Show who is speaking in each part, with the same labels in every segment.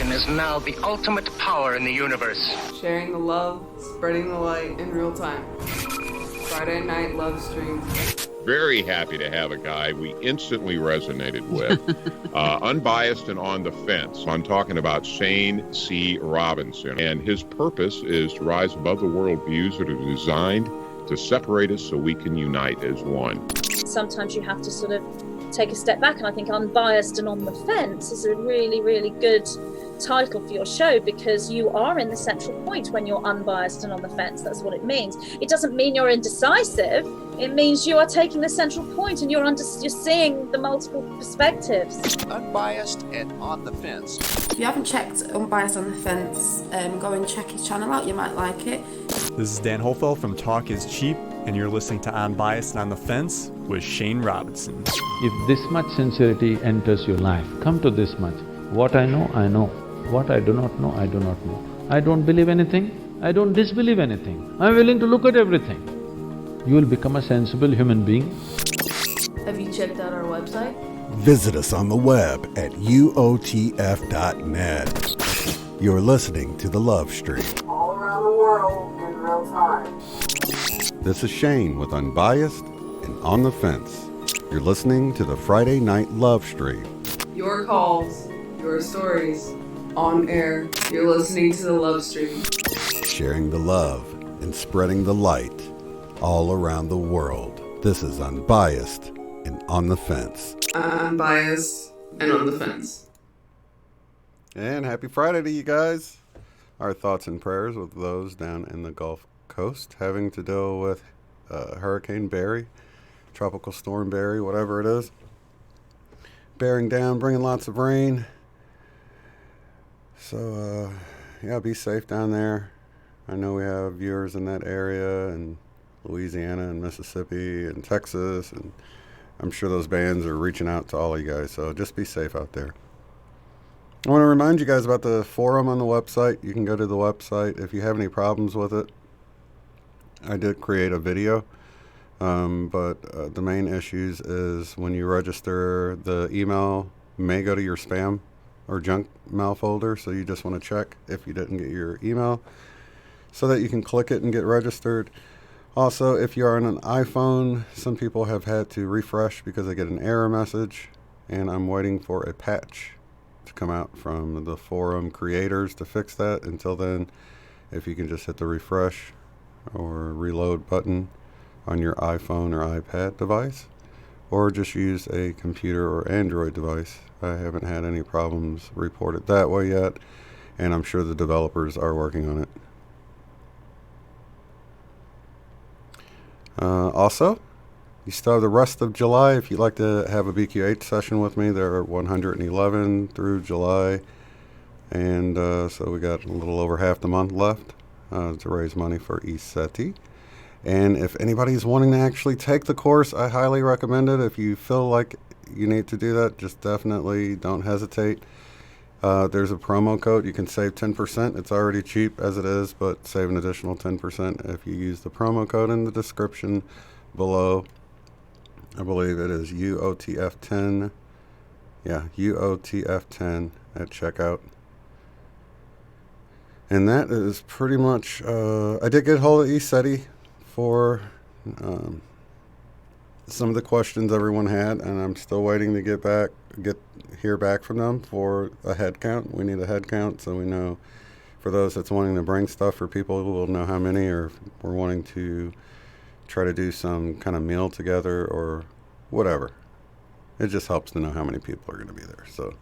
Speaker 1: Is now the ultimate power in the universe.
Speaker 2: Sharing the love, spreading the light in real time. Friday night love stream.
Speaker 3: Very happy to have a guy we instantly resonated with. Unbiased and on the fence. I'm talking about Shane C. Robinson. And his purpose is to rise above the worldviews that are designed to separate us so we can unite as one.
Speaker 4: Sometimes you have to sort of take a step back, and I think Unbiased and on the Fence is a really, really good title for your show, because you are in the central point when you're unbiased and on the fence. That's what it means. It doesn't mean you're indecisive. It means you are taking the central point and you're seeing the multiple perspectives.
Speaker 5: Unbiased and on the fence.
Speaker 6: If you haven't checked Unbiased on the Fence, go and check his channel out. You might like it.
Speaker 7: This is Dan Hofeld from Talk is Cheap, and you're listening to Unbiased and on the Fence with Shane Robinson.
Speaker 8: If this much sincerity enters your life, come to this much. What I know, I know. What I do not know, I do not know. I don't believe anything, I don't disbelieve anything. I'm willing to look at everything. You will become a sensible human being.
Speaker 6: Have you checked out our website?
Speaker 9: Visit us on the web at uotf.net. You're listening to The Love Stream.
Speaker 2: All around the world in real time.
Speaker 9: This is Shane with Unbiased and On the Fence. You're listening to the Friday Night Love Stream.
Speaker 2: Your calls, your stories. On air, you're listening to the Love Stream.
Speaker 9: Sharing the love and spreading the light all around the world. This is Unbiased and On the Fence.
Speaker 2: Unbiased and on the fence.
Speaker 9: And happy Friday to you guys. Our thoughts and prayers with those down in the Gulf Coast having to deal with Hurricane Barry, Tropical Storm Barry, whatever it is. Bearing down, bringing lots of rain. So, yeah, be safe down there. I know we have viewers in that area, and Louisiana and Mississippi and Texas, and I'm sure those bands are reaching out to all of you guys, so just be safe out there. I want to remind you guys about the forum on the website. You can go to the website if you have any problems with it. I did create a video, but the main issues is when you register, the email may go to your spam or junk mail folder, so you just want to check if you didn't get your email so that you can click it and get registered. Also, if you are on an iPhone, some people have had to refresh because they get an error message, and I'm waiting for a patch to come out from the forum creators to fix that. Until then, if you can just hit the refresh or reload button on your iPhone or iPad device, or just use a computer or Android device. I haven't had any problems reported that way yet, and I'm sure the developers are working on it. Also, you still have the rest of July. If you'd like to have a BQ8 session with me, there are 111 through July, and so we got a little over half the month left to raise money for ESETI. And if anybody's wanting to actually take the course, I highly recommend it. If you feel like you need to do that, just definitely don't hesitate. There's a promo code. You can save 10%. It's already cheap as it is, but save an additional 10% if you use the promo code in the description below. I believe it is UOTF10. Yeah, UOTF10 at checkout. And that is pretty much, I did get hold of ESETI for some of the questions everyone had, and I'm still waiting to hear back from them for a head count. We need a head count so we know, for those that's wanting to bring stuff for people, we'll know how many, or if we're wanting to try to do some kind of meal together or whatever. It just helps to know how many people are going to be there. So,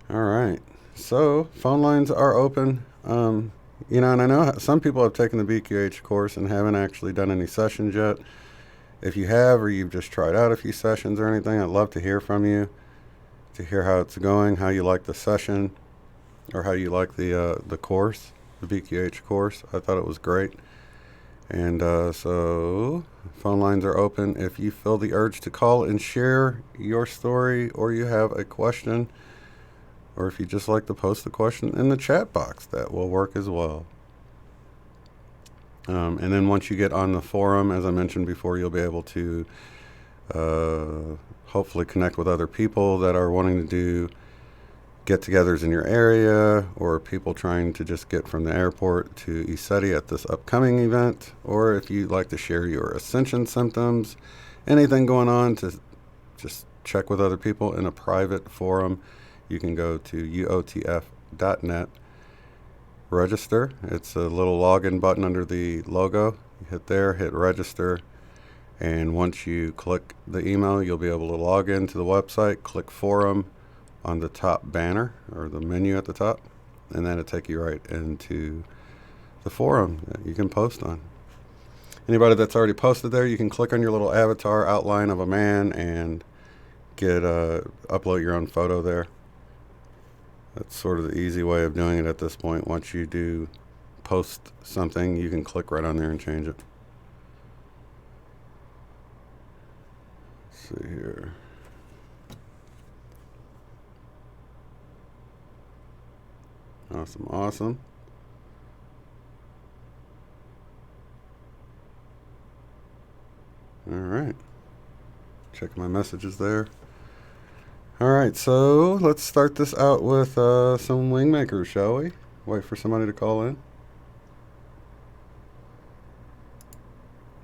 Speaker 9: all right. So phone lines are open. You know, and I know some people have taken the BQH course and haven't actually done any sessions yet. If you have, or you've just tried out a few sessions or anything, I'd love to hear from you, to hear how it's going, how you like the session, or how you like the course, the BQH course. I thought it was great. And so phone lines are open. If you feel the urge to call and share your story, or you have a question, or if you just like to post the question in the chat box, that will work as well. And then once you get on the forum, as I mentioned before, you'll be able to hopefully connect with other people that are wanting to do get-togethers in your area, or people trying to just get from the airport to ECETI at this upcoming event, or if you'd like to share your Ascension symptoms, anything going on, to just check with other people in a private forum, you can go to uotf.net, register. It's a little login button under the logo. You hit there, hit register, and once you click the email, you'll be able to log into the website, click forum on the top banner, or the menu at the top, and then it'll take you right into the forum that you can post on. Anybody that's already posted there, you can click on your little avatar outline of a man and get upload your own photo there. That's sort of the easy way of doing it at this point. Once you do post something, you can click right on there and change it. Let's see here. Awesome, awesome. All right. Check my messages there. All right, so let's start this out with some WingMakers, shall we? Wait for somebody to call in.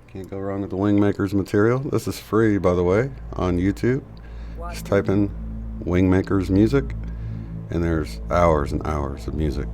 Speaker 9: Can't go wrong with the WingMakers material. This is free, by the way, on YouTube. Just type in WingMakers music, and there's hours and hours of music.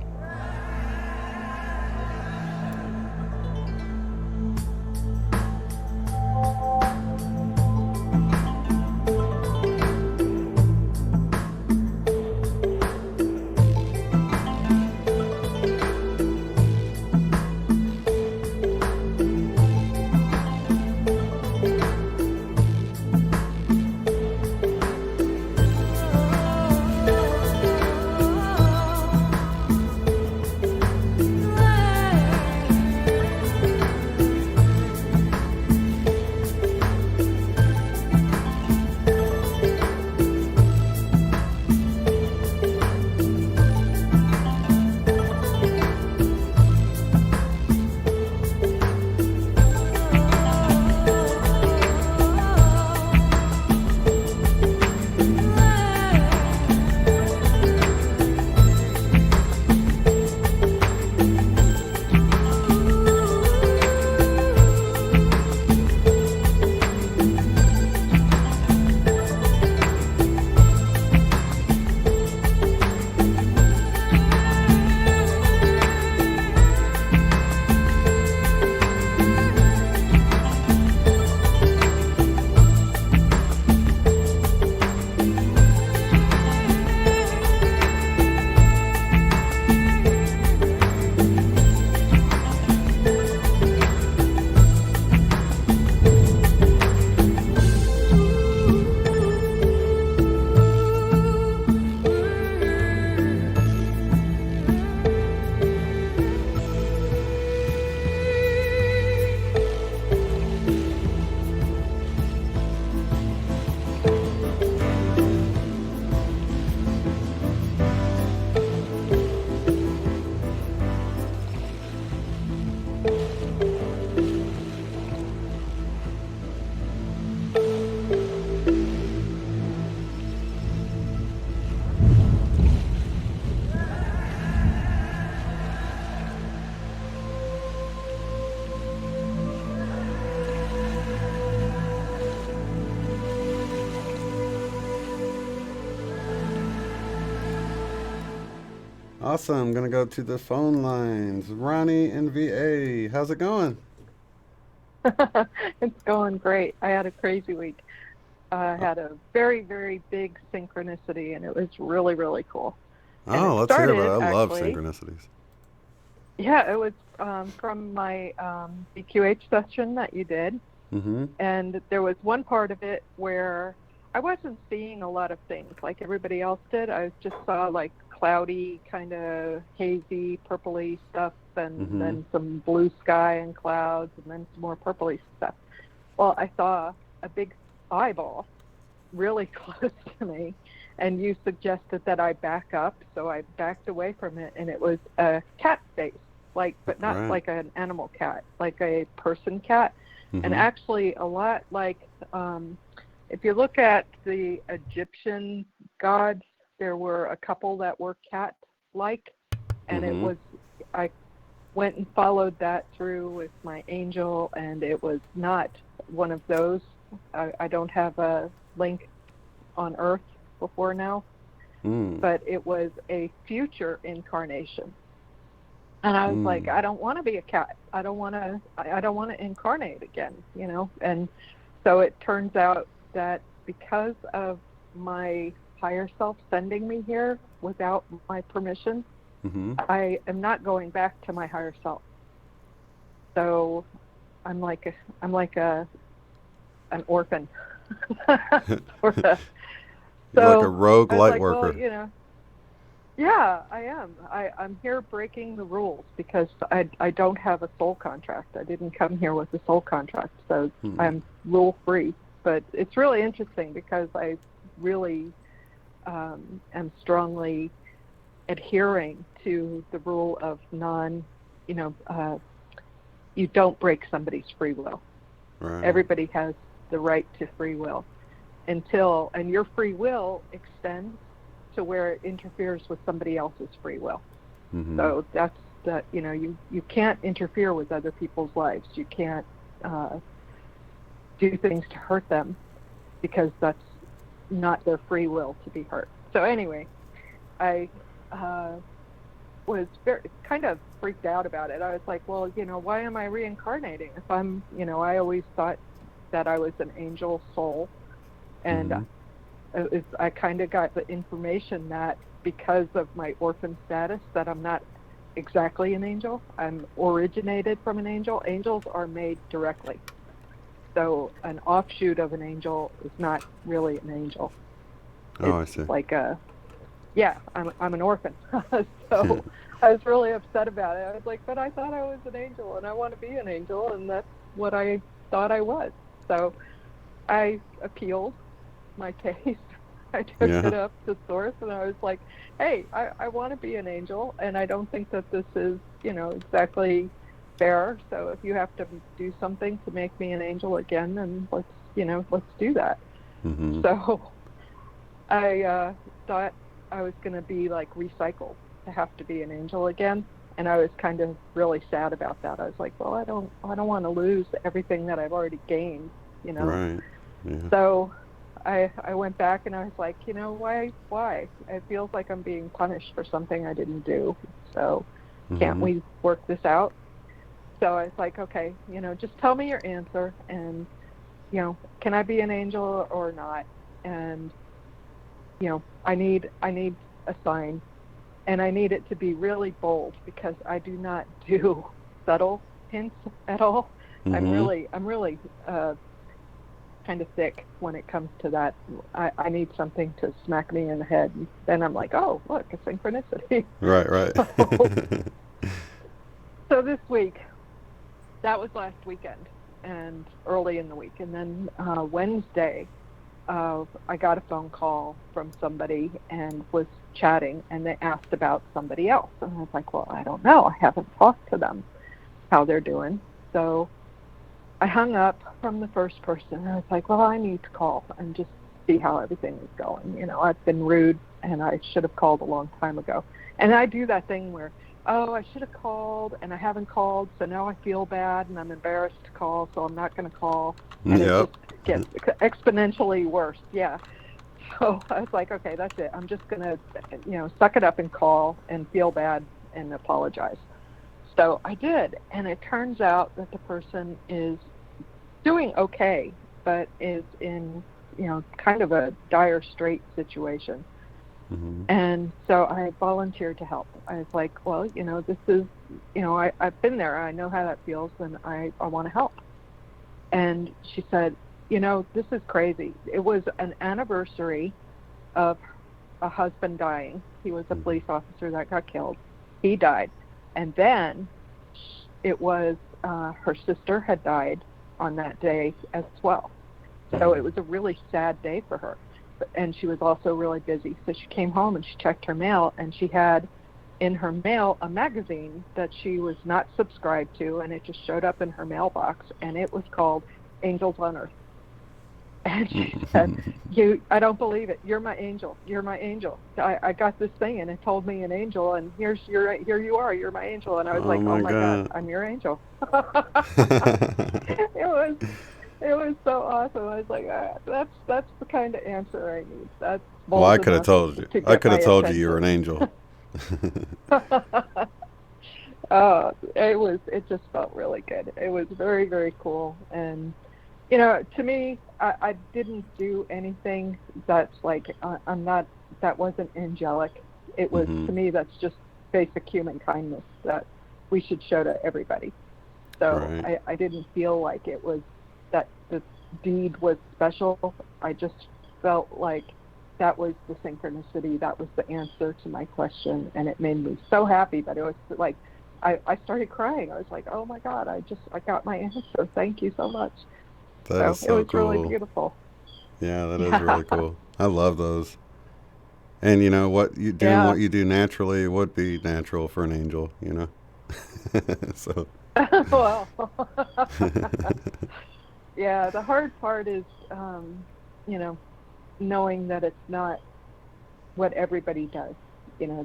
Speaker 9: Awesome. I'm going to go to the phone lines. Ronnie in VA. How's it going?
Speaker 10: It's going great. I had a crazy week. I had a very, very big synchronicity, and it was really, really cool.
Speaker 9: Oh, let's hear about it. I love synchronicities.
Speaker 10: Yeah, it was from my BQH session that you did.
Speaker 9: Mm-hmm.
Speaker 10: And there was one part of it where I wasn't seeing a lot of things like everybody else did. I just saw like cloudy, kind of hazy, purpley stuff, and then some blue sky and clouds, and then some more purpley stuff. Well, I saw a big eyeball really close to me, and you suggested that I back up, so I backed away from it, and it was a cat face, but not like an animal cat, like a person cat. And actually a lot like, if you look at the Egyptian gods, there were a couple that were cat-like, and it was, I went and followed that through with my angel, and it was not one of those. I don't have a link on Earth before now, but it was a future incarnation. And I was like, I don't want to be a cat. I don't want to incarnate again, you know. And so it turns out that because of my higher self sending me here without my permission, I am not going back to my higher self. So I'm like an orphan. You're like
Speaker 9: a rogue light worker.
Speaker 10: Well, you know, yeah, I am. I'm here breaking the rules because I don't have a soul contract. I didn't come here with a soul contract, so I'm rule free. But it's really interesting because I really am strongly adhering to the rule of you don't break somebody's free will.
Speaker 9: Right.
Speaker 10: Everybody has the right to free will and your free will extends to where it interferes with somebody else's free will. So that's that. You know, you can't interfere with other people's lives. You can't do things to hurt them because that's not their free will to be hurt. So anyway, I was kind of freaked out about it. I was like, well, you know, why am I reincarnating if I'm, you know, I always thought that I was an angel soul, and I kind of got the information that because of my orphan status that I'm not exactly an angel. I'm originated from an angel. Angels are made directly. So an offshoot of an angel is not really an angel.
Speaker 9: Oh,
Speaker 10: it's
Speaker 9: I see.
Speaker 10: Like I'm an orphan. So I was really upset about it. I was like, but I thought I was an angel and I want to be an angel, and that's what I thought I was. So I appealed my case. I took it up to Source, and I was like, hey, I want to be an angel, and I don't think that this is, you know, exactly fair. So if you have to do something to make me an angel again, then let's do that. So I thought I was going to be like recycled to have to be an angel again, and I was kind of really sad about that. I was like, well, I don't want to lose everything that I've already gained, you know.
Speaker 9: Right. Yeah.
Speaker 10: So I went back and I was like, you know, why? It feels like I'm being punished for something I didn't do. So can't we work this out? So I was like, okay, you know, just tell me your answer, and, you know, can I be an angel or not? And, you know, I need a sign, and I need it to be really bold because I do not do subtle hints at all. I'm really kind of thick when it comes to that. I need something to smack me in the head. And then I'm like, oh, look, a synchronicity.
Speaker 9: Right.
Speaker 10: So this week, that was last weekend and early in the week. And then Wednesday, I got a phone call from somebody and was chatting, and they asked about somebody else. And I was like, well, I don't know. I haven't talked to them how they're doing. So I hung up from the first person, and I was like, well, I need to call and just see how everything is going. You know, I've been rude, and I should have called a long time ago. And I do that thing where, oh, I should have called, and I haven't called, so now I feel bad, and I'm embarrassed to call, so I'm not going to call. And it just gets exponentially worse, yeah. So I was like, okay, that's it. I'm just going to, you know, suck it up and call and feel bad and apologize. So I did, and it turns out that the person is doing okay, but is in, you know, kind of a dire strait situation. And so I volunteered to help. I was like, well, this is, I've been there. I know how that feels, and I want to help. And she said, this is crazy. It was an anniversary of a husband dying. He was a police officer that got killed. He died. And then it was her sister had died on that day as well. So it was a really sad day for her. And she was also really busy. So she came home and she checked her mail, and she had in her mail a magazine that she was not subscribed to, and it just showed up in her mailbox, and it was called Angels on Earth. And she said, I don't believe it. You're my angel. You're my angel. I got this thing, and it told me an angel, and here you are. You're my angel. And I was like, oh my God, I'm your angel. It was so awesome. I was like, that's the kind of answer I need. That's
Speaker 9: well, I could have told you. I could have told you you were an angel.
Speaker 10: Oh, it just felt really good. It was very, very cool. And, to me, I didn't do anything that's like, that wasn't angelic. It was, to me, that's just basic human kindness that we should show to everybody. So right. I didn't feel like it was that this deed was special. I just felt like that was the synchronicity. That was the answer to my question, and it made me so happy. But it was like I started crying. I was like, oh my God, I got my answer. Thank you so much.
Speaker 9: That is so
Speaker 10: it was
Speaker 9: cool.
Speaker 10: really beautiful.
Speaker 9: Yeah, that is really cool. I love those. And what you do, what you do naturally would be natural for an angel. So.
Speaker 10: Well. Yeah, the hard part is, knowing that it's not what everybody does,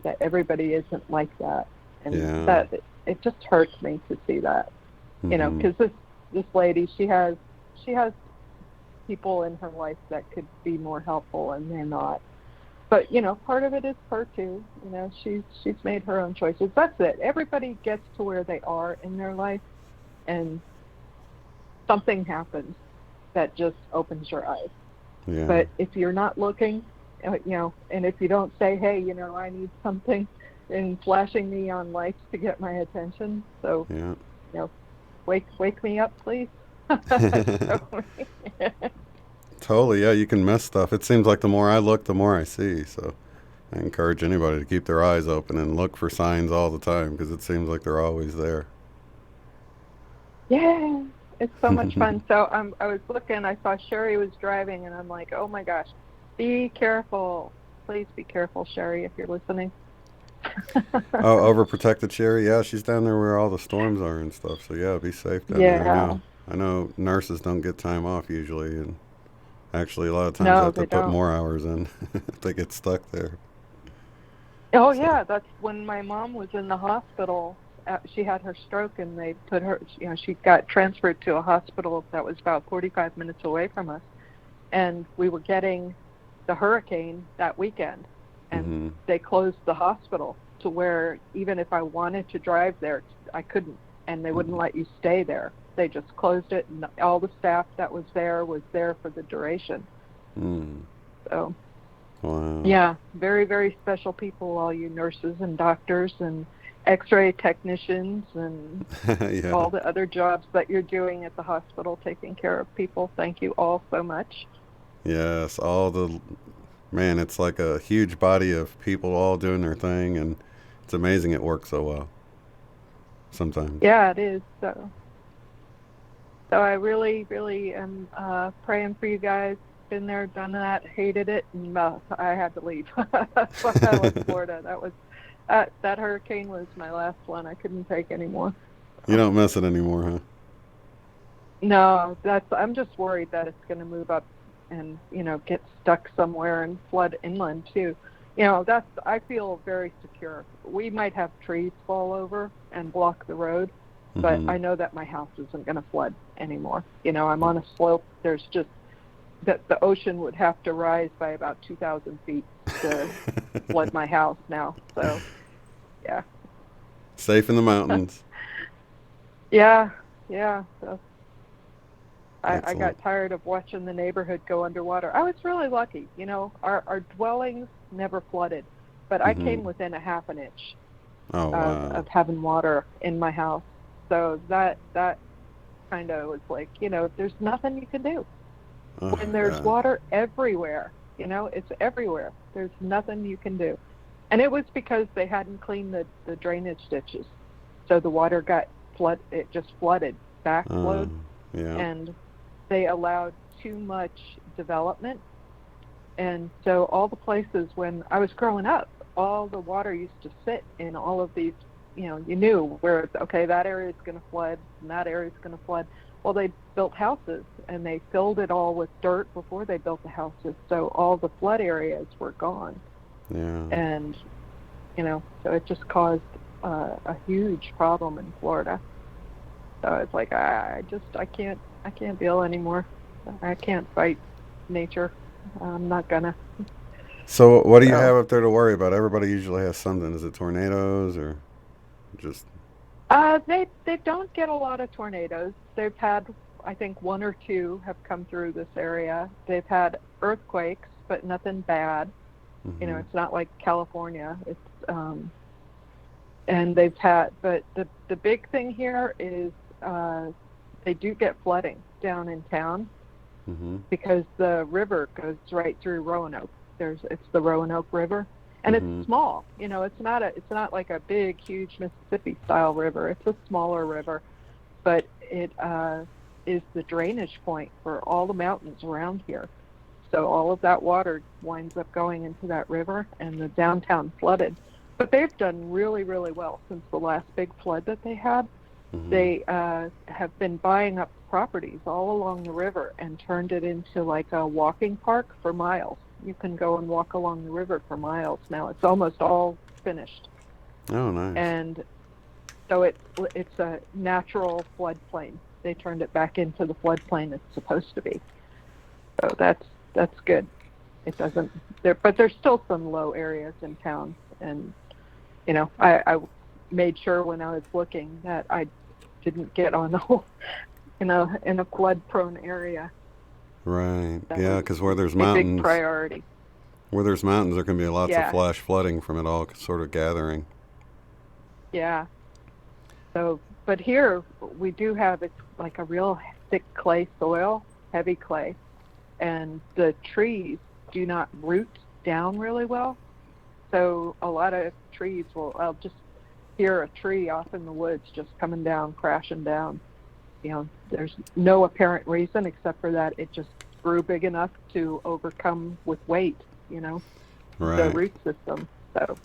Speaker 10: that everybody isn't like that. And that it just hurts me to see that, because this lady, she has people in her life that could be more helpful, and they're not. But, part of it is her too. She's made her own choices. That's it. Everybody gets to where they are in their life, and something happens that just opens your eyes. Yeah. But if you're not looking, and if you don't say, hey, I need something, and flashing neon lights to get my attention, so, wake me up, please.
Speaker 9: Totally, yeah, you can miss stuff. It seems like the more I look, the more I see. So I encourage anybody to keep their eyes open and look for signs all the time, because it seems like they're always there.
Speaker 10: Yeah, it's so much fun. So I was looking, I saw Sherry was driving, and I'm like, oh my gosh, be careful. Please be careful, Sherry, if you're listening.
Speaker 9: Oh, overprotected Sherry? Yeah, she's down there where all the storms are and stuff. So yeah, be safe down there. I know nurses don't get time off usually, and actually a lot of times they have to put more hours in if they get stuck there.
Speaker 10: Oh yeah, that's when my mom was in the hospital. She had her stroke, and they put her, she got transferred to a hospital that was about 45 minutes away from us. And we were getting the hurricane that weekend, and they closed the hospital to where even if I wanted to drive there, I couldn't, and they wouldn't let you stay there. They just closed it, and all the staff that was there for the duration. So, wow. Yeah, very, very special people, all you nurses and doctors and X-ray technicians and all the other jobs that you're doing at the hospital, taking care of people. Thank you all so much.
Speaker 9: Yes, man, it's like a huge body of people all doing their thing, and it's amazing it works so well sometimes.
Speaker 10: Yeah, it is. So I really, really am praying for you guys. Been there, done that, hated it, and I had to leave. That's why I left Florida. That hurricane was my last one. I couldn't take anymore.
Speaker 9: You don't miss it anymore, huh?
Speaker 10: No, I'm just worried that it's going to move up and, get stuck somewhere and flood inland too. I feel very secure. We might have trees fall over and block the road, but I know that my house isn't going to flood anymore. I'm on a slope. There's just that the ocean would have to rise by about 2,000 feet to flood my house now. So, yeah.
Speaker 9: Safe in the mountains.
Speaker 10: Yeah. So I got tired of watching the neighborhood go underwater. I was really lucky. Our dwellings never flooded, but I came within a half an inch of having water in my house. So that kind of was like, there's nothing you can do when there's water everywhere. It's everywhere. There's nothing you can do. And it was because they hadn't cleaned the drainage ditches. So the water got it just flooded, backflowed, and they allowed too much development. And so all the places when I was growing up, all the water used to sit in all of these, you knew where it's, okay, that area is going to flood and that area is going to flood. Well, they built houses and they filled it all with dirt before they built the houses. So all the flood areas were gone.
Speaker 9: Yeah.
Speaker 10: And, so it just caused a huge problem in Florida. So it's like, I can't deal anymore. I can't fight nature. I'm not gonna.
Speaker 9: So what do you have up there to worry about? Everybody usually has something. Is it tornadoes or just?
Speaker 10: They don't get a lot of tornadoes. They've had, I think, one or two have come through this area. They've had earthquakes, but nothing bad. It's not like California. It's and they've had, but the big thing here is they do get flooding down in town. Because the river goes right through Roanoke. It's the Roanoke River, and it's small. It's not like a big, huge Mississippi style river. It's a smaller river, but it is the drainage point for all the mountains around here. So all of that water winds up going into that river, and the downtown flooded. But they've done really, really well since the last big flood that they had. They have been buying up properties all along the river and turned it into like a walking park for miles. You can go and walk along the river for miles now. It's almost all finished.
Speaker 9: Oh, nice.
Speaker 10: And so it's a natural floodplain. They turned it back into the floodplain it's supposed to be. So that's good. It doesn't but there's still some low areas in town, and I made sure when I was looking that I didn't get on in a flood-prone area.
Speaker 9: Right. Yeah, because where there's mountains,
Speaker 10: a big priority.
Speaker 9: Where there's mountains, there can be lots of flash flooding from it all sort of gathering.
Speaker 10: Yeah. So, but here we do have, it's like a real thick clay soil, heavy clay, and the trees do not root down really well. So a lot of trees I'll just hear a tree off in the woods just coming down, crashing down. There's no apparent reason except for that it just grew big enough to overcome with weight, the root system. So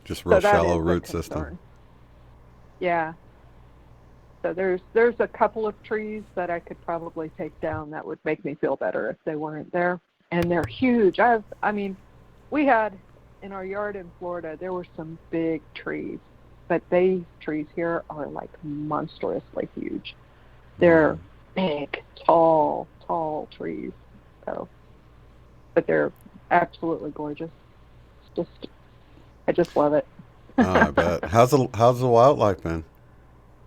Speaker 9: just real shallow root system.
Speaker 10: Yeah. So there's a couple of trees that I could probably take down that would make me feel better if they weren't there. And they're huge. We had in our yard in Florida, there were some big trees, but these trees here are like monstrously huge. They're big, tall trees. So, but they're absolutely gorgeous. I just love it.
Speaker 9: Oh, I bet. How's the wildlife been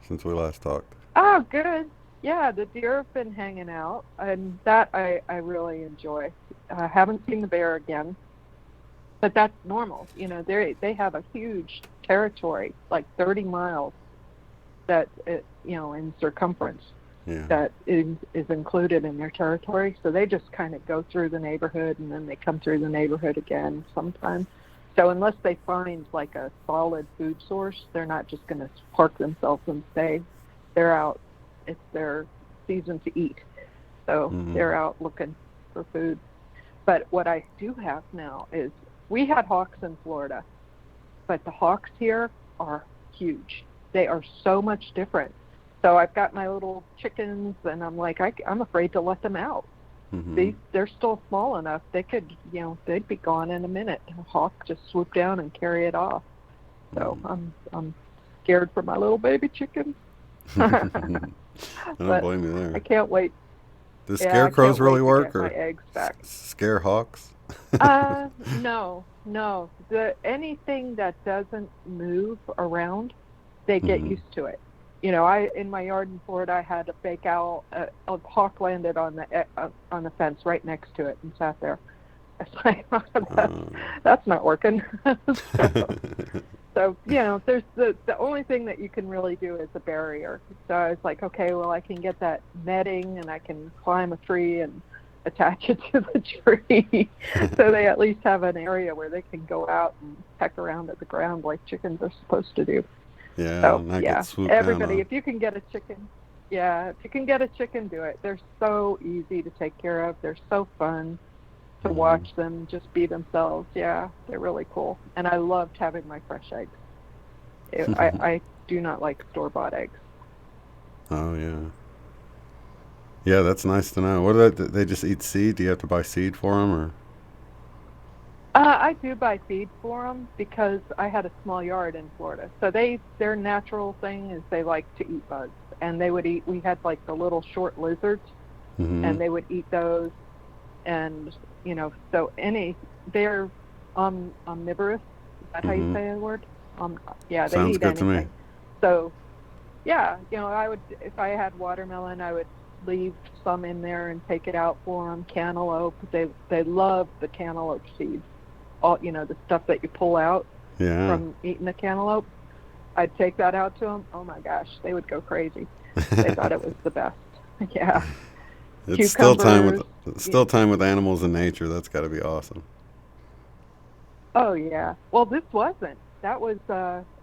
Speaker 9: since we last talked?
Speaker 10: Oh, good. Yeah, the deer have been hanging out, and that I really enjoy. I haven't seen the bear again, but that's normal. They have a huge territory, like 30 miles, that in circumference. Yeah. That is included in their territory. So they just kind of go through the neighborhood, and then they come through the neighborhood again sometimes. So unless they find like a solid food source, they're not just going to park themselves and stay. They're out. It's their season to eat. So they're out looking for food. But what I do have now is, we had hawks in Florida, but the hawks here are huge. They are so much different. So I've got my little chickens, and I'm like, I'm afraid to let them out. They're still small enough. They could, they'd be gone in a minute. A hawk just swoop down and carry it off. So I'm scared for my little baby chickens.
Speaker 9: I don't blame you there.
Speaker 10: I can't wait.
Speaker 9: Do scarecrows really work, or
Speaker 10: my eggs back.
Speaker 9: Scare hawks?
Speaker 10: No. Anything that doesn't move around, they get used to it. In my yard in Florida, I had a fake owl. A hawk landed on the fence right next to it and sat there. It's like, that's not working. So, you know, there's the only thing that you can really do is a barrier. So I was like, okay, well, I can get that netting and I can climb a tree and attach it to the tree. So they at least have an area where they can go out and peck around at the ground like chickens are supposed to do.
Speaker 9: Yeah,
Speaker 10: so,
Speaker 9: and I
Speaker 10: yeah,
Speaker 9: get swooped
Speaker 10: everybody,
Speaker 9: down
Speaker 10: if you can get a chicken, if you can get a chicken, do it. They're so easy to take care of. They're so fun to watch them just be themselves. Yeah, they're really cool. And I loved having my fresh eggs. I do not like store-bought eggs.
Speaker 9: Oh, yeah. Yeah, that's nice to know. What do they just eat seed? Do you have to buy seed for them, or?
Speaker 10: I do buy feed for them because I had a small yard in Florida. So their natural thing is they like to eat bugs. And they would eat, we had like the little short lizards, and they would eat those. And, you know, so they're omnivorous. Is that how you say the word? Yeah, they
Speaker 9: Sounds
Speaker 10: eat
Speaker 9: good
Speaker 10: anything.
Speaker 9: to me.
Speaker 10: So, yeah, you know, I would, if I had watermelon, I would leave some in there and take it out for them. Cantaloupe, they love the cantaloupe seeds. All, you know, the stuff that you pull out from eating the cantaloupe. I'd take that out to them. Oh my gosh, they would go crazy. They thought it was the best. Yeah.
Speaker 9: It's still time with animals in nature. That's got to be awesome.
Speaker 10: Oh yeah. Well, this wasn't. That was,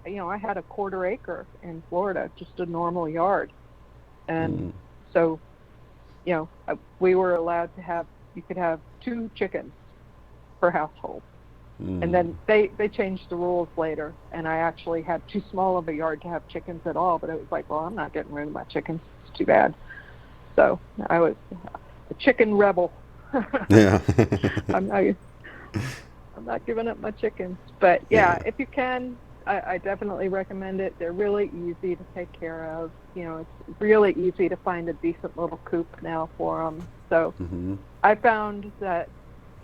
Speaker 10: you know, I had a 1/4 acre in Florida, just a normal yard, and so, you know, we were allowed to have. You could have 2 chickens per household. And then they changed the rules later, and I actually had too small of a yard to have chickens at all, but it was like, well, I'm not getting rid of my chickens. It's too bad. So I was a chicken rebel.
Speaker 9: Yeah.
Speaker 10: I'm not giving up my chickens. But, yeah, if you can, I definitely recommend it. They're really easy to take care of. You know, it's really easy to find a decent little coop now for them. So I found that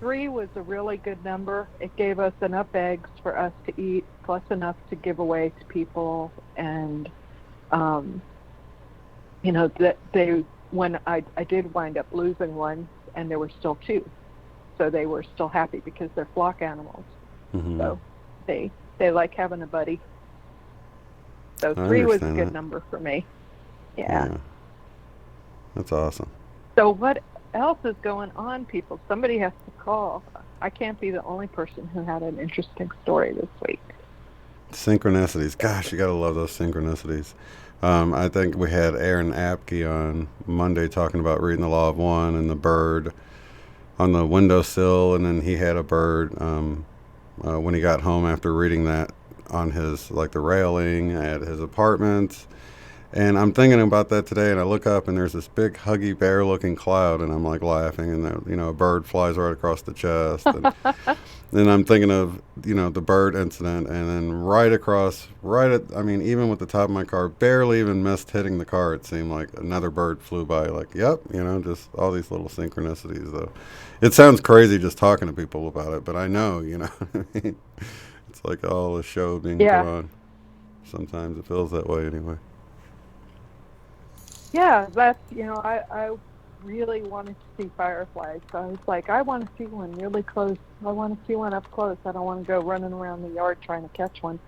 Speaker 10: 3 was a really good number. It gave us enough eggs for us to eat, plus enough to give away to people. And, you know, that when I did wind up losing one, and there were still 2. So they were still happy because they're flock animals. So they like having a buddy. So 3 was a good number for me. Yeah.
Speaker 9: That's awesome.
Speaker 10: So what else is going on, people? Somebody has to call. I can't be the only person who had an interesting story this week.
Speaker 9: Synchronicities. Gosh, you got to love those synchronicities. I think we had Aaron Apke on Monday talking about reading the Law of One and the bird on the windowsill, and then he had a bird when he got home after reading that on his, like, the railing at his apartment. And I'm thinking about that today, and I look up, and there's this big Huggy Bear-looking cloud, and I'm, like, laughing, and, you know, a bird flies right across the chest. And then I'm thinking of, you know, the bird incident, and then I mean, even with the top of my car, barely even missed hitting the car, it seemed like another bird flew by, like, yep, you know, just all these little synchronicities, though. It sounds crazy just talking to people about it, but I know, you know, it's like all a show being put on. Sometimes it feels that way anyway.
Speaker 10: Yeah, that's, you know, I really wanted to see fireflies. So I was like, I want to see one really close. I want to see one up close. I don't want to go running around the yard trying to catch one.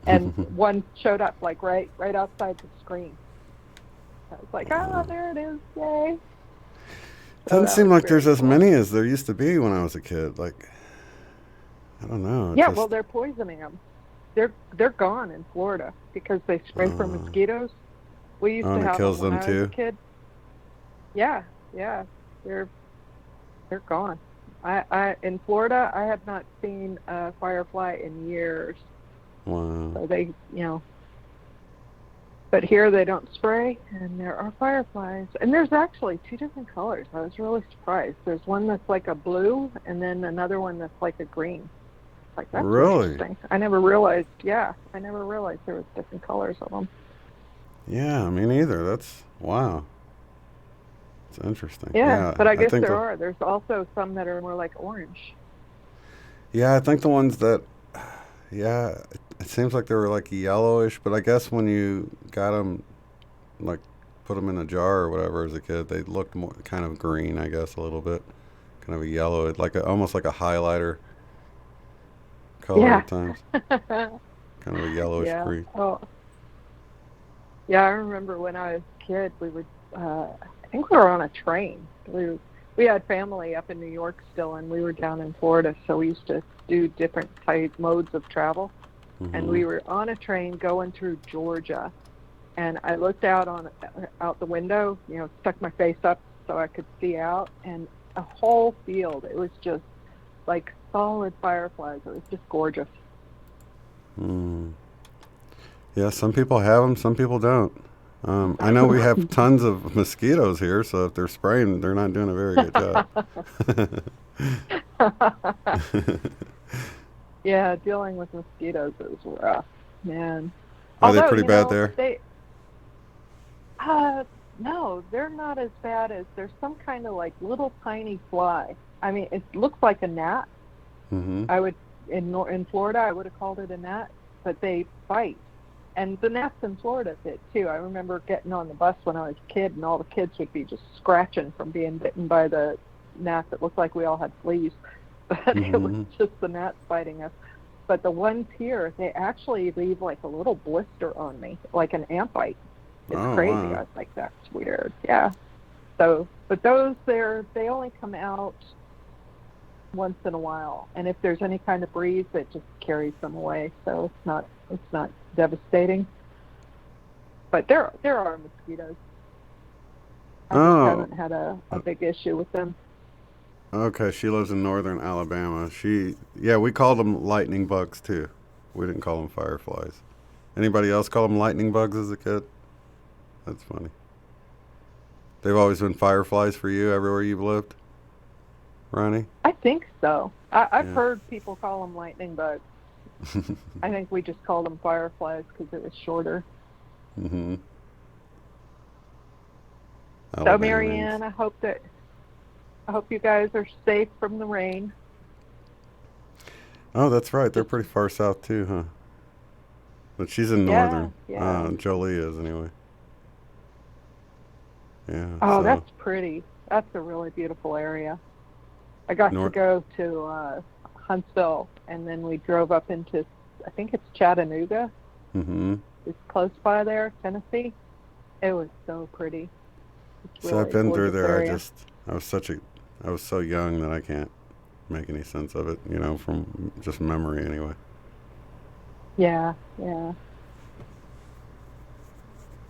Speaker 10: And one showed up, like, right outside the screen. I was like, there it is, yay.
Speaker 9: Doesn't seem like there's as many as there used to be when I was a kid. Like, I don't know.
Speaker 10: Yeah, well, they're poisoning them. They're gone in Florida because they spray for mosquitoes. We used to have
Speaker 9: kills
Speaker 10: them when
Speaker 9: them
Speaker 10: I was a
Speaker 9: too?
Speaker 10: kid. Yeah, they're gone. I in Florida, I have not seen a firefly in years.
Speaker 9: Wow.
Speaker 10: So they, you know, but here they don't spray, and there are fireflies. And there's actually 2 different colors. I was really surprised. There's one that's like a blue, and then another one that's like a green. Like, that's
Speaker 9: really
Speaker 10: interesting. I never realized. Yeah, I never realized there was different colors of them.
Speaker 9: Yeah, me neither. That's wow. It's interesting.
Speaker 10: Yeah, but I guess there are. There's also some that are more like orange.
Speaker 9: Yeah, I think the ones that, it seems like they were like yellowish, but I guess when you got them, like, put them in a jar or whatever as a kid, they looked more kind of green, I guess, a little bit, kind of a yellow, almost like a highlighter color at times. Kind of a yellowish green.
Speaker 10: Oh. Yeah, I remember when I was a kid, we would, I think we were on a train. We had family up in New York still, and we were down in Florida, so we used to do different modes of travel. And we were on a train going through Georgia, and I looked out the window, stuck my face up so I could see out, and a whole field. It was just like solid fireflies. It was just gorgeous.
Speaker 9: Yeah, some people have them, some people don't. I know we have tons of mosquitoes here, so if they're spraying, they're not doing a very good job.
Speaker 10: Yeah, dealing with mosquitoes is rough, man.
Speaker 9: Are they pretty bad there?
Speaker 10: No, they're not as bad as, there's some kind of like little tiny fly. I mean, it looks like a gnat. I would, in Florida, I would have called it a gnat, but they bite. And the gnats in Florida bit too. I remember getting on the bus when I was a kid, and all the kids would be just scratching from being bitten by the gnats. It looked like we all had fleas, but it was just the gnats biting us. But the ones here, they actually leave like a little blister on me, like an ant bite. It's crazy. Wow. I was like, that's weird. Yeah. So, but those they only come out once in a while, and if there's any kind of breeze, it just carries them away. So it's not devastating. But there are mosquitoes. I just haven't had a big issue with them.
Speaker 9: Okay, she lives in northern Alabama. We called them lightning bugs too. We didn't call them fireflies. Anybody else call them lightning bugs as a kid? That's funny. They've always been fireflies for you everywhere you've lived, Ronnie?
Speaker 10: I think so. I've heard people call them lightning bugs. I think we just called them fireflies because it was shorter. So, Marianne, I hope you guys are safe from the rain.
Speaker 9: Oh, that's right. They're pretty far south too, huh? But she's in northern. Jolie is anyway. Yeah.
Speaker 10: Oh, that's pretty. That's a really beautiful area. I got to go to Huntsville, and then we drove up into, I think it's Chattanooga. It's close by there, Tennessee. It was so pretty.
Speaker 9: So I've been through there. Area. I was so young that I can't make any sense of it, from just memory anyway.
Speaker 10: Yeah.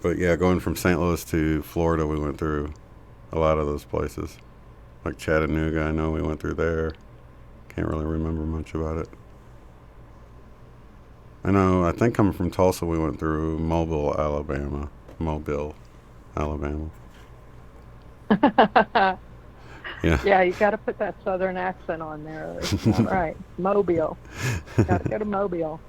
Speaker 9: But yeah, going from St. Louis to Florida, we went through a lot of those places. Like Chattanooga, I know we went through there. Can't really remember much about it. I think coming from Tulsa, we went through Mobile, Alabama. Yeah, you got to put that southern accent on there. It's not right. Mobile. Got to go to Mobile.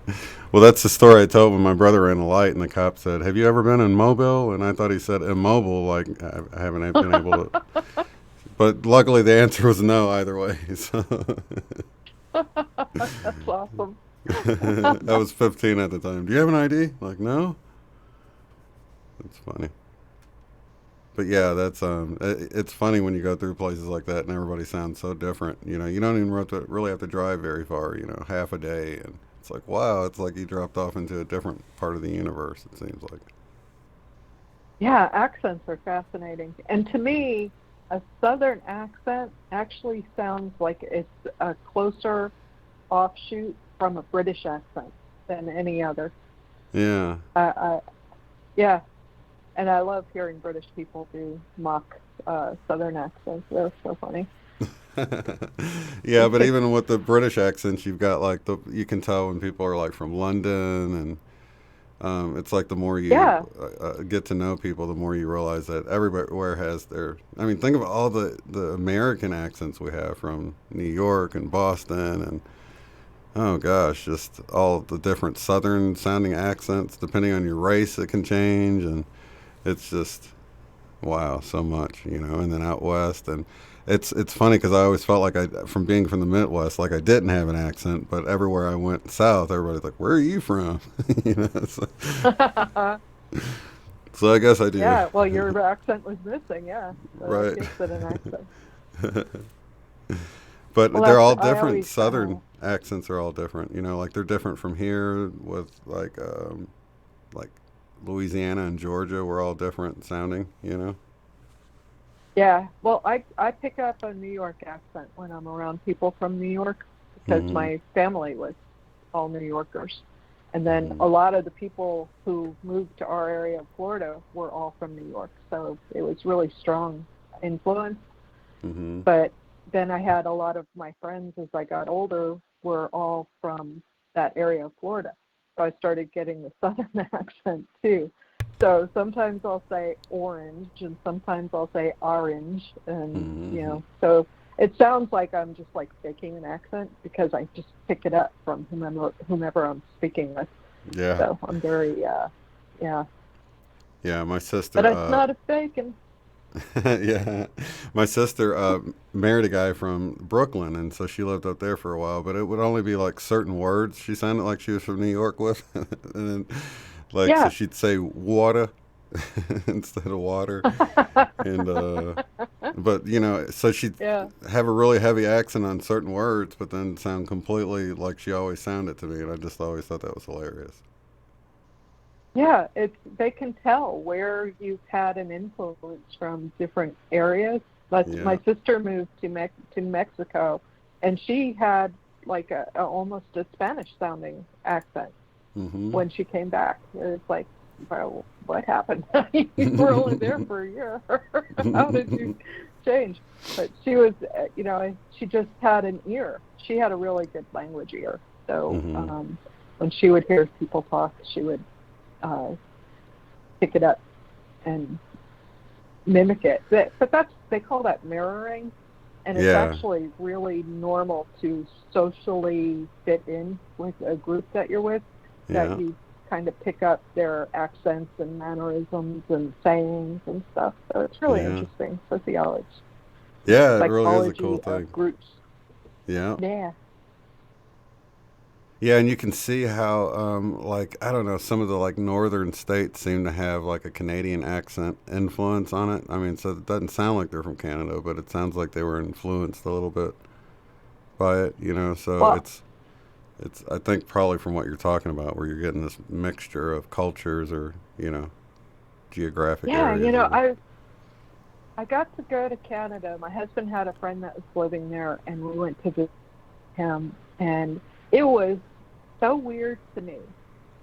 Speaker 9: Well, that's the story I told when my brother ran a light, and the cop said, "Have you ever been in Mobile?" And I thought he said immobile, like I haven't been able to. But luckily, the answer was no either way. So.
Speaker 10: That's awesome.
Speaker 9: I was 15 at the time. Do you have an ID? Like, no. That's funny. But yeah, that's it's funny when you go through places like that and everybody sounds so different. You don't even really have to drive very far. Half a day, and it's like, wow, it's like you dropped off into a different part of the universe. It seems like. Yeah,
Speaker 10: accents are fascinating, and to me, a southern accent actually sounds like it's a closer offshoot from a British accent than any other.
Speaker 9: Yeah.
Speaker 10: Yeah. And I love hearing British people do mock southern accents. They're so funny.
Speaker 9: Yeah, but even with the British accents, you've got you can tell when people are like from London, and it's like the more you get to know people, the more you realize that everywhere has their. I mean, think of all the American accents we have from New York and Boston, and oh gosh, just all the different southern sounding accents. Depending on your race, it can change, and it's just, wow, so much, and then out west. And it's funny because I always felt like from being from the Midwest, like I didn't have an accent, but everywhere I went south, everybody's like, where are you from? So I guess I do.
Speaker 10: Yeah, well, your accent was missing, yeah. So
Speaker 9: right.
Speaker 10: an accent.
Speaker 9: But
Speaker 10: Well,
Speaker 9: they're all
Speaker 10: I
Speaker 9: different.
Speaker 10: always,
Speaker 9: Southern accents are all different. Like they're different from here with like Louisiana and Georgia. We're all different sounding.
Speaker 10: Yeah, well, I pick up a New York accent when I'm around people from New York because my family was all New Yorkers. And then a lot of the people who moved to our area of Florida were all from New York. So it was really strong influence. But then I had a lot of my friends as I got older were all from that area of Florida. So I started getting the Southern accent too. So sometimes I'll say orange and sometimes I'll say orange. And, so it sounds like I'm just like faking an accent because I just pick it up from whomever I'm speaking with.
Speaker 9: Yeah.
Speaker 10: So I'm very, yeah.
Speaker 9: Yeah, my sister.
Speaker 10: But it's not a faking.
Speaker 9: Yeah, my sister married a guy from Brooklyn, and so she lived up there for a while. But it would only be like certain words she sounded like she was from New York with, and then so she'd say water instead of water, and but so she'd have a really heavy accent on certain words, but then sound completely like she always sounded to me, and I just always thought that was hilarious.
Speaker 10: Yeah, they can tell where you've had an influence from different areas. My sister moved to Mexico, and she had like almost a Spanish sounding accent when she came back. It's like, well, what happened? You were only there for a year. How did you change? But she was, she just had an ear. She had a really good language ear. So when she would hear people talk, she would pick it up and mimic it. But they call that mirroring, and it's actually really normal to socially fit in with a group that you're with, that you kind of pick up their accents and mannerisms and sayings and stuff. So it's really interesting, sociology.
Speaker 9: Yeah, it really is a cool thing.
Speaker 10: Groups.
Speaker 9: Yeah.
Speaker 10: Yeah.
Speaker 9: Yeah, and you can see how, I don't know, some of the northern states seem to have a Canadian accent influence on it. I mean, so it doesn't sound like they're from Canada, but it sounds like they were influenced a little bit by it. So it's I think probably from what you're talking about, where you're getting this mixture of cultures or geographic areas.
Speaker 10: Yeah, I got to go to Canada. My husband had a friend that was living there, and we went to visit him, and it was so weird to me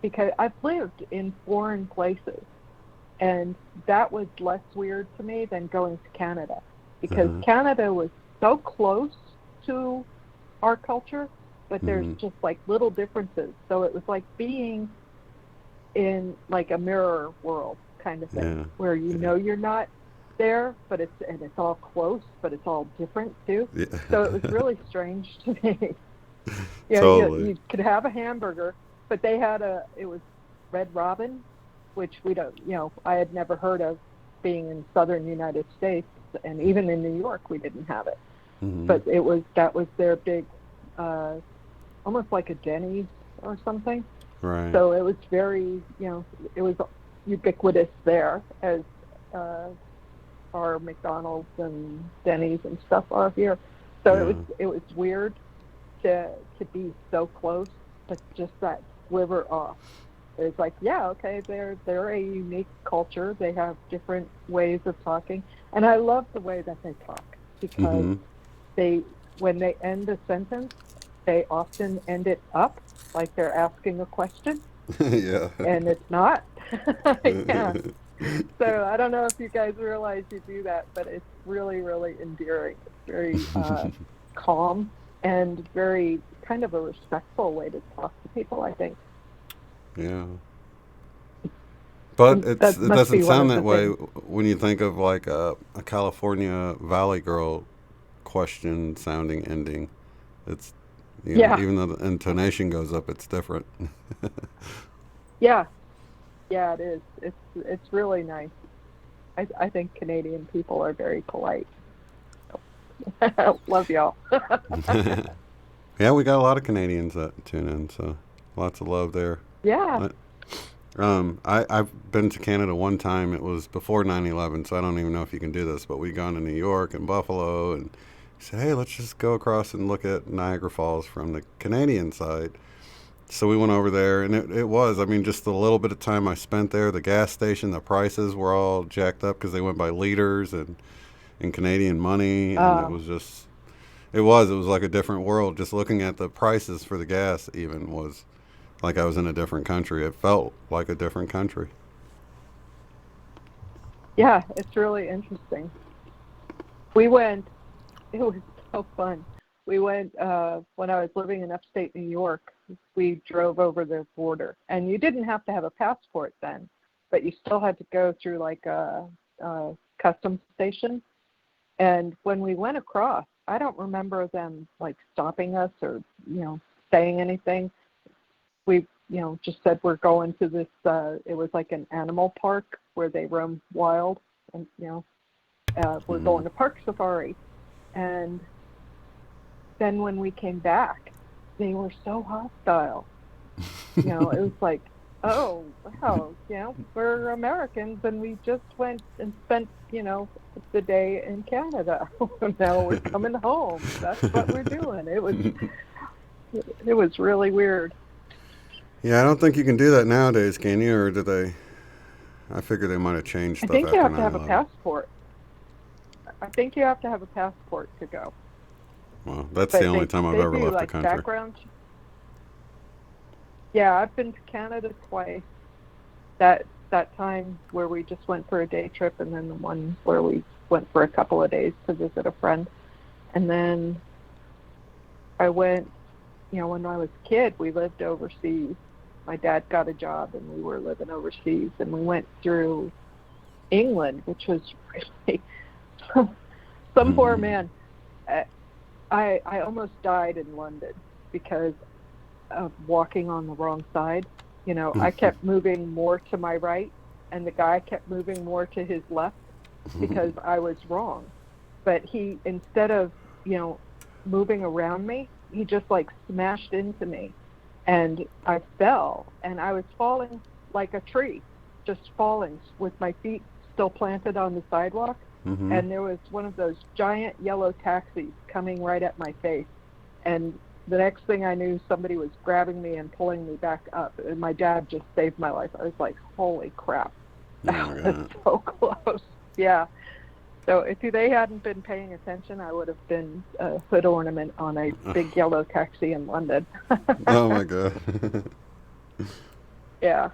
Speaker 10: because I've lived in foreign places, and that was less weird to me than going to Canada because Canada was so close to our culture, but there's just little differences. So it was like being in a mirror world kind of thing where you're not there, but it's all close, but it's all different too. Yeah. So it was really strange to me.
Speaker 9: Totally.
Speaker 10: You could have a hamburger, but they had it was Red Robin, which we don't, I had never heard of being in southern United States, and even in New York we didn't have it. But that was their big, almost like a Denny's or something.
Speaker 9: Right.
Speaker 10: So it was very, it was ubiquitous there as our McDonald's and Denny's and stuff are here. So it was weird to be so close, but just that sliver off. It's like, okay, they're a unique culture. They have different ways of talking, and I love the way that they talk because when they end a sentence, they often end it up like they're asking a question.
Speaker 9: Yeah.
Speaker 10: And it's not. Yeah. So I don't know if you guys realize you do that, but it's really, really endearing. It's very calm and very kind of a respectful way to talk to people, I think.
Speaker 9: Yeah. But it doesn't sound that way when you think of a California Valley Girl question sounding ending. It's even though the intonation goes up, it's different.
Speaker 10: Yeah, it is. It's really nice. I think Canadian people are very polite. Love y'all.
Speaker 9: Yeah, we got a lot of Canadians that tune in, so lots of love there.
Speaker 10: Yeah.
Speaker 9: I've been to Canada one time. It was before 9/11, so I don't even know if you can do this, but we'd gone to New York and Buffalo and He said, hey, let's just go across and look at Niagara Falls from the Canadian side. So we went over there, and it was, I mean, just the little bit of time I spent there, the gas station, the prices were all jacked up because they went by liters and in Canadian money, and it was just, it was like a different world. Just looking at the prices for the gas even was like I was in a different country. It felt like a different country.
Speaker 10: Yeah, it's really interesting. We went, it was so fun. We went, when I was living in upstate New York, we drove over the border. And you didn't have to have a passport then, but you still had to go through like a customs station. And when we went across, I don't remember them like stopping us or, saying anything. We, just said we're going to this, it was like an animal park where they roam wild. And, we're going to Park Safari. And then when we came back, they were so hostile. It was like, oh, wow, we're Americans and we just went and spent, the day in Canada. Now we're coming home. That's what we're doing. It was really weird.
Speaker 9: Yeah, I don't think you can do that nowadays, can you? Or do they? I figure they might have changed stuff.
Speaker 10: I think you have to have
Speaker 9: 9/11.
Speaker 10: a passport. I think you have to have a passport to go.
Speaker 9: Well, that's the only time I've ever left the country.
Speaker 10: Background. Yeah, I've been to Canada twice. That time where we just went for a day trip, and then the one where we went for a couple of days to visit a friend. And then I went, when I was a kid, we lived overseas. My dad got a job, and we were living overseas, and we went through England, which was really some poor man. I almost died in London because of walking on the wrong side. I kept moving more to my right, and the guy kept moving more to his left because I was wrong. But he, instead of, moving around me, he just like smashed into me, and I fell, and I was falling like a tree, just falling with my feet still planted on the sidewalk. And there was one of those giant yellow taxis coming right at my face. And the next thing I knew, somebody was grabbing me and pulling me back up. And my dad just saved my life. I was like, holy crap. That was so close. Yeah. So if they hadn't been paying attention, I would have been a hood ornament on a big yellow taxi in London.
Speaker 9: Oh, my God.
Speaker 10: Yeah.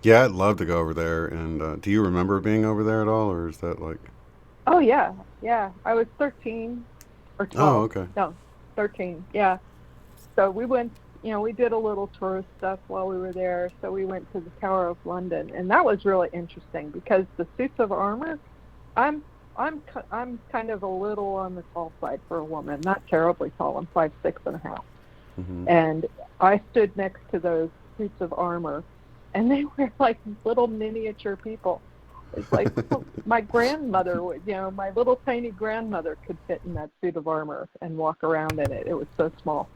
Speaker 9: Yeah, I'd love to go over there. And do you remember being over there at all, or is that like?
Speaker 10: Oh, yeah. Yeah. I was 13 or 12.
Speaker 9: Oh, okay.
Speaker 10: No, 13. Yeah. So we went, we did a little tourist stuff while we were there. So we went to the Tower of London, and that was really interesting because the suits of armor, I'm kind of a little on the tall side for a woman, not terribly tall. I'm 5'6.5". And I stood next to those suits of armor, and they were like little miniature people. It's like my grandmother would, my little tiny grandmother could fit in that suit of armor and walk around in it. It was so small.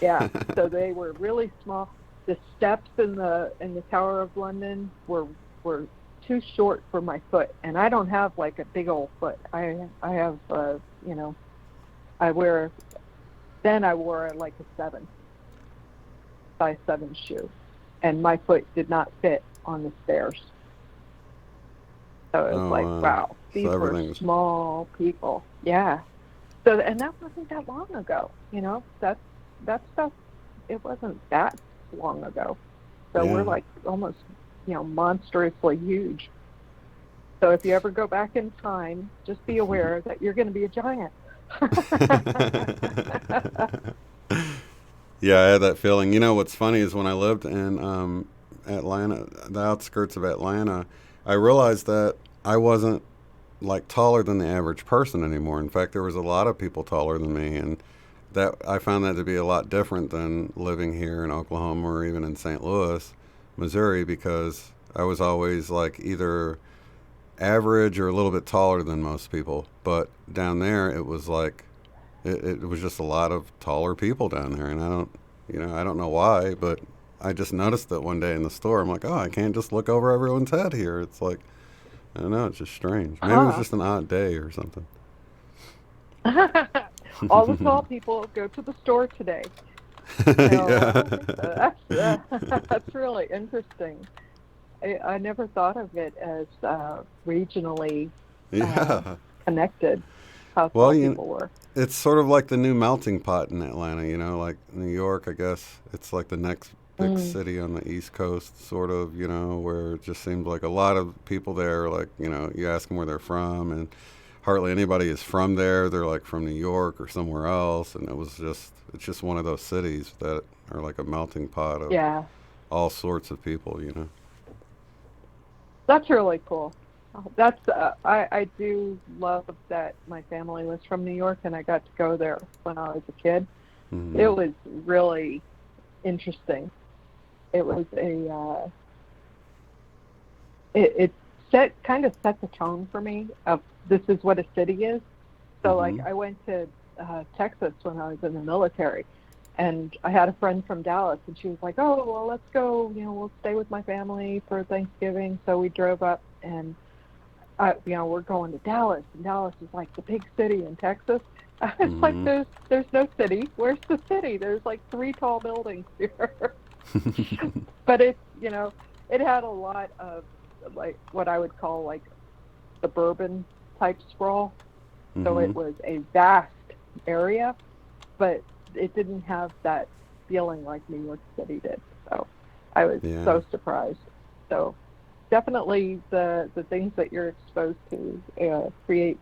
Speaker 10: Yeah, so they were really small. The steps in the Tower of London were too short for my foot, and I don't have like a big old foot. I have, I wore like a size 7 shoe. And my foot did not fit on the stairs. So it was wow, these were small people. Yeah. So, and that wasn't that long ago, that stuff, it wasn't that long ago. So we're like almost, monstrously huge. So if you ever go back in time, just be aware that you're going to be a giant.
Speaker 9: Yeah, I had that feeling. What's funny is when I lived in Atlanta, the outskirts of Atlanta, I realized that I wasn't like taller than the average person anymore. In fact, there was a lot of people taller than me, and that I found that to be a lot different than living here in Oklahoma or even in St. Louis, Missouri, because I was always like either average or a little bit taller than most people. But down there, it was like it was just a lot of taller people down there, and I don't know why, but I just noticed it one day in the store. I'm like, oh, I can't just look over everyone's head here. It's like, I don't know, it's just strange. Maybe it was just an odd day or something.
Speaker 10: All the tall people go to the store today. No, I don't think so. That's really interesting. I never thought of it as regionally connected, how tall people were.
Speaker 9: It's sort of like the new melting pot in Atlanta, you know, like New York, I guess. It's like the next big city on the East Coast, sort of, you know, where it just seems like a lot of people there, like, you know, you ask them where they're from, and hardly anybody is from there. They're like from New York or somewhere else, and it's just one of those cities that are like a melting pot of all sorts of people, you know.
Speaker 10: That's really cool. That's I do love that my family was from New York, and I got to go there when I was a kid. Mm-hmm. It was really interesting. It was it kind of set the tone for me of this is what a city is. So like I went to Texas when I was in the military, and I had a friend from Dallas, and she was like, "Oh, well, let's go. You know, we'll stay with my family for Thanksgiving." So we drove up, and you know, we're going to Dallas, and Dallas is like the big city in Texas. It's like there's no city. Where's the city? There's like 3 tall buildings here. But it's, you know, it had a lot of like what I would call like suburban type sprawl. So it was a vast area, but it didn't have that feeling like New York City did. So I was so surprised. So definitely the things that you're exposed to create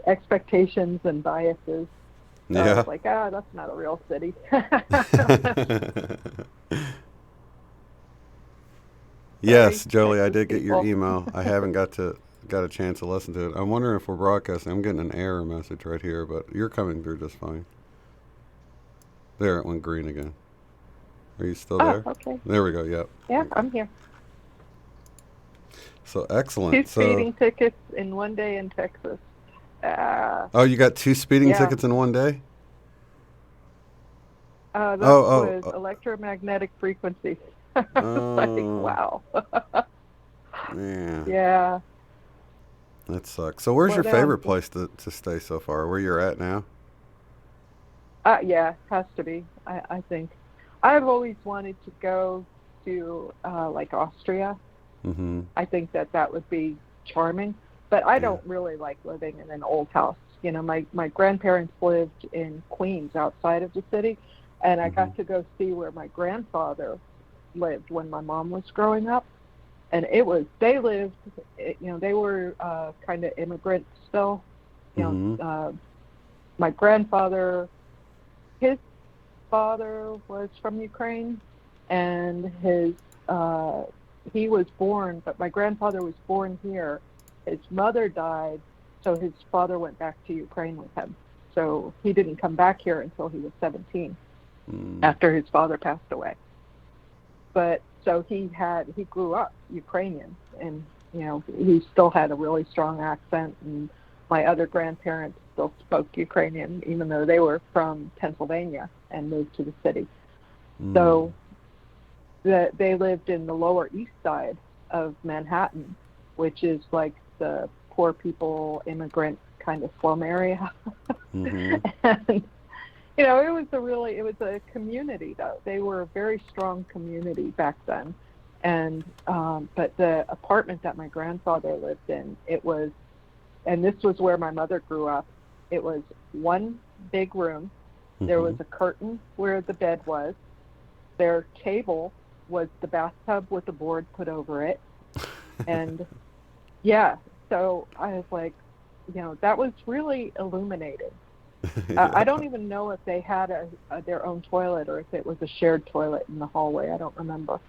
Speaker 10: expectations and biases. So I was like, that's not a real city.
Speaker 9: Yes, Jolie, I did get your email. I haven't got a chance to listen to it. I'm wondering if we're broadcasting. I'm getting an error message right here, but you're coming through just fine. There, it went green again. Are you still there?
Speaker 10: Okay.
Speaker 9: There we go, yep.
Speaker 10: Yeah, I'm here.
Speaker 9: So excellent.
Speaker 10: 2 speeding tickets in one day in Texas.
Speaker 9: Oh, you got 2 speeding tickets in one day?
Speaker 10: That was electromagnetic frequency. Like, wow.
Speaker 9: Man.
Speaker 10: Yeah.
Speaker 9: That sucks. So where's your favorite place to stay so far? Where you're at now?
Speaker 10: Yeah, has to be. I think. I've always wanted to go to like Austria. I think that would be charming. But I don't really like living in an old house. You know, my grandparents lived in Queens outside of the city, and I got to go see where my grandfather lived when my mom was growing up. And they lived, you know, they were kind of immigrants still. You know, my grandfather, his father was from Ukraine, and he was born, but my grandfather was born here. His mother died, so his father went back to Ukraine with him. So he didn't come back here until he was 17, after his father passed away. But so he grew up Ukrainian, and you know, he still had a really strong accent, and my other grandparents still spoke Ukrainian, even though they were from Pennsylvania and moved to the city. So they lived in the Lower East Side of Manhattan, which is like the poor people, immigrant kind of slum area. And you know, it was a community though. They were a very strong community back then. And but the apartment that my grandfather lived in, and this was where my mother grew up, it was one big room. There was a curtain where the bed was. Their table was the bathtub with a board put over it. And so I was like, you know, that was really illuminating. I don't even know if they had their own toilet or if it was a shared toilet in the hallway. I don't remember.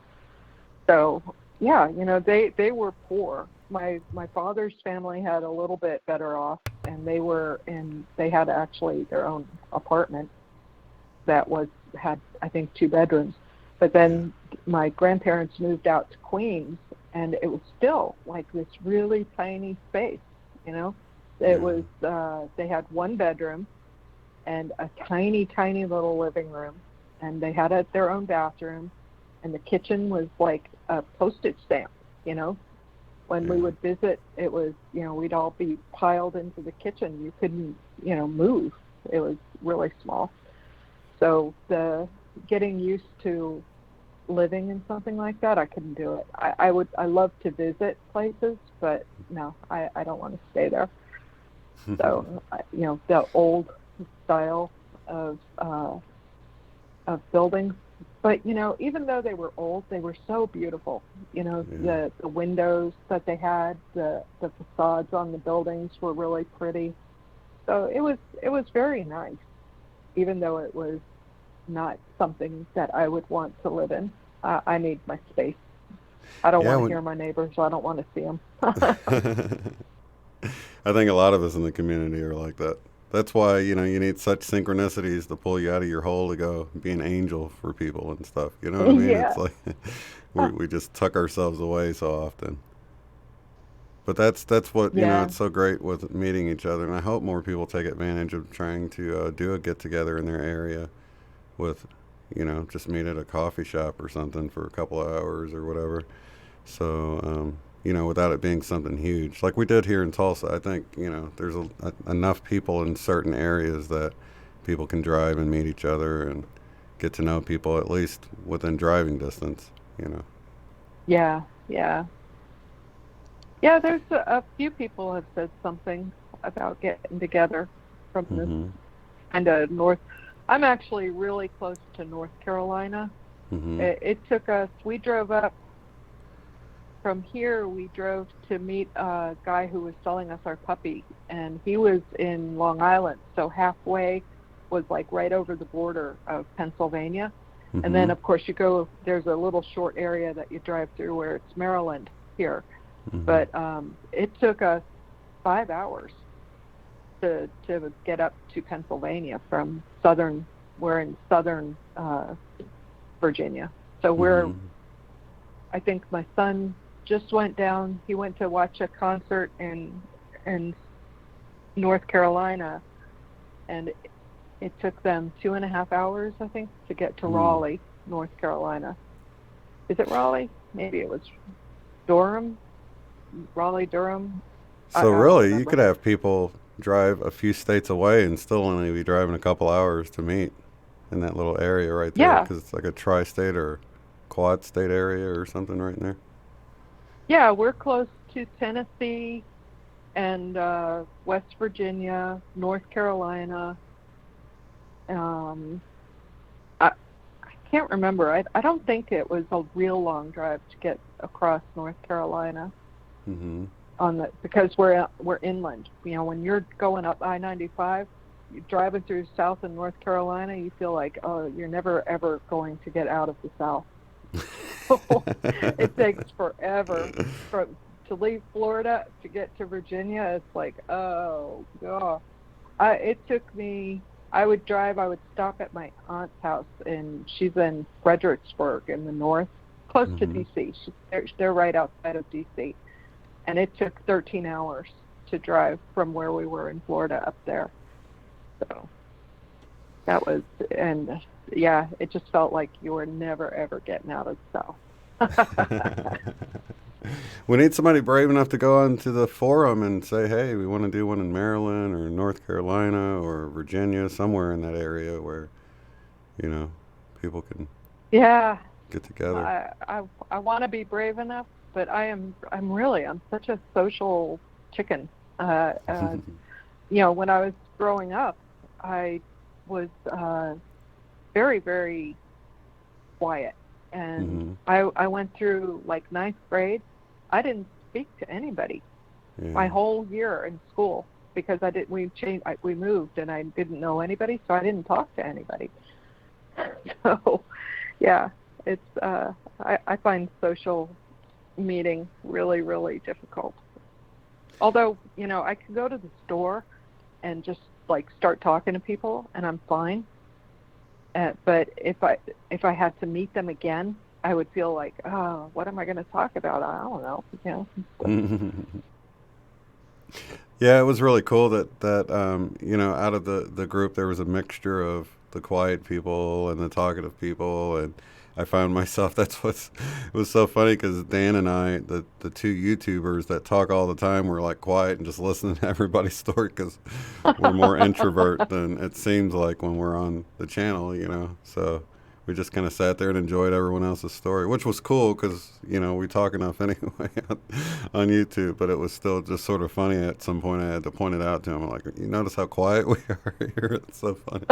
Speaker 10: So, yeah, you know, they were poor. My father's family had a little bit better off, and they had actually their own apartment that had I think 2 bedrooms. But then my grandparents moved out to Queens, and it was still like this really tiny space, you know. It was they had 1 bedroom and a tiny, tiny little living room, and they had their own bathroom, and the kitchen was like a postage stamp, you know, when we would visit, it was, we'd all be piled into the kitchen. You couldn't, move. It was really small. So the getting used to living in something like that, I couldn't do it. I love to visit places, but no, I don't want to stay there. So, the old style of buildings. But, even though they were old, they were so beautiful. The windows that they had, the facades on the buildings were really pretty. So it was very nice, even though it was not something that I would want to live in. I need my space. I don't want to hear my neighbors. I don't want to see them.
Speaker 9: I think a lot of us in the community are like that. That's why, you need such synchronicities to pull you out of your hole to go be an angel for people and stuff. You know what I mean?
Speaker 10: Yeah.
Speaker 9: It's like we just tuck ourselves away so often. But that's what, it's so great with meeting each other. And I hope more people take advantage of trying to do a get-together in their area with, just meet at a coffee shop or something for a couple of hours or whatever. So, without it being something huge. Like we did here in Tulsa, I think, there's enough people in certain areas that people can drive and meet each other and get to know people at least within driving distance,
Speaker 10: Yeah, yeah. Yeah, there's a few people have said something about getting together from this kind of north. I'm actually really close to North Carolina. It took us, we drove up from here, we drove to meet a guy who was selling us our puppy, and he was in Long Island, so halfway was like right over the border of Pennsylvania. And then, of course, there's a little short area that you drive through where it's Maryland here. But it took us 5 hours to get up to Pennsylvania from we're in southern Virginia. So I think my son just went down. He went to watch a concert in North Carolina, and it took them 2.5 hours, I think, to get to Raleigh, North Carolina. Is it Raleigh? Maybe it was Durham, Raleigh-Durham.
Speaker 9: So really, you could have people drive a few states away and still only be driving a couple hours to meet in that little area right there, because it's like a tri-state or quad-state area or something right in there.
Speaker 10: Yeah, we're close to Tennessee and West Virginia, North Carolina. I can't remember. I don't think it was a real long drive to get across North Carolina. Because we're inland. When you're going up I-95, you're driving through South and North Carolina, you feel like, oh, you're never ever going to get out of the South. It takes forever to leave Florida to get to Virginia. It's like, oh god. It took me. I would stop at my aunt's house, and she's in Fredericksburg in the north, close to D.C. They're right outside of D.C. And it took 13 hours to drive from where we were in Florida up there. So that was, and yeah, it just felt like you were never, ever getting out of the South.
Speaker 9: We need somebody brave enough to go onto the forum and say, hey, we want to do one in Maryland or North Carolina or Virginia, somewhere in that area where, people can get together.
Speaker 10: I want to be brave enough, but I'm such a social chicken. When I was growing up, I was very, very quiet. And I went through like 9th grade. I didn't speak to anybody my whole year in school because we moved and I didn't know anybody, so I didn't talk to anybody. So, yeah, it's I find social meeting really, really difficult. Although, I can go to the store and just like start talking to people and I'm fine. But if I had to meet them again, I would feel like, oh, what am I going to talk about? I don't know.
Speaker 9: Yeah, it was really cool that out of the group there was a mixture of the quiet people and the talkative people, and I found myself, it was so funny because Dan and I, the two YouTubers that talk all the time, were like quiet and just listening to everybody's story because we're more introvert than it seems like when we're on the channel, so we just kind of sat there and enjoyed everyone else's story, which was cool because, we talk enough anyway on YouTube, but it was still just sort of funny. At some point I had to point it out to him. I'm like, you notice how quiet we are here? It's so funny.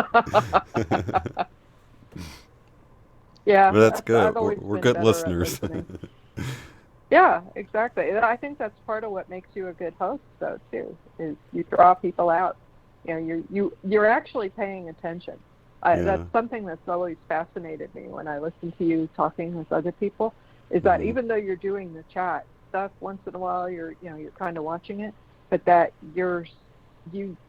Speaker 10: Yeah,
Speaker 9: but that's good.
Speaker 10: We're
Speaker 9: good listeners.
Speaker 10: Yeah, exactly. I think that's part of what makes you a good host, though, too, is you draw people out. You're actually paying attention. That's something that's always fascinated me when I listen to you talking with other people. Is that even though you're doing the chat stuff once in a while, you're kind of watching it, but that you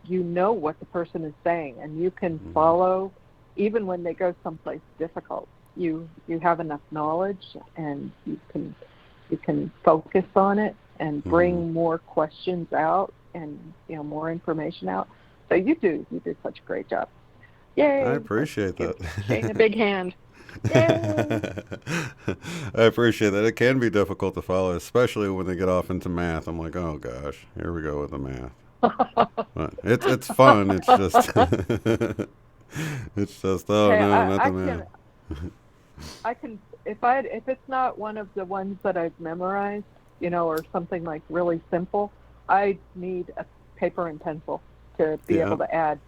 Speaker 10: know what the person is saying, and you can follow even when they go someplace difficult. You have enough knowledge, and you can focus on it and bring more questions out and more information out. So you do such a great job. Yay!
Speaker 9: I appreciate that.
Speaker 10: Shane a big hand. Yay!
Speaker 9: I appreciate that. It can be difficult to follow, especially when they get off into math. I'm like, oh gosh, here we go with the math. But it's fun. It's just oh
Speaker 10: hey,
Speaker 9: no, not the math.
Speaker 10: I can if it's not one of the ones that I've memorized, or something like really simple, I need a paper and pencil to be able to add,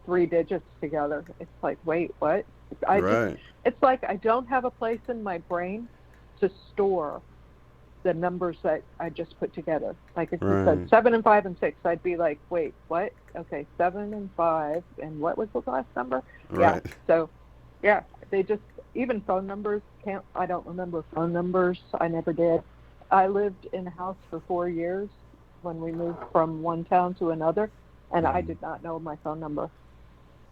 Speaker 10: 3 digits together. It's like, wait, what? It's like I don't have a place in my brain to store the numbers that I just put together. Like if you said 7 and 5 and 6, I'd be like, wait, what? Okay, 7 and 5, and what was the last number?
Speaker 9: Right.
Speaker 10: Yeah. So, yeah, they just, even phone numbers I don't remember phone numbers. I never did. I lived in a house for 4 years when we moved from one town to another, and I did not know my phone number.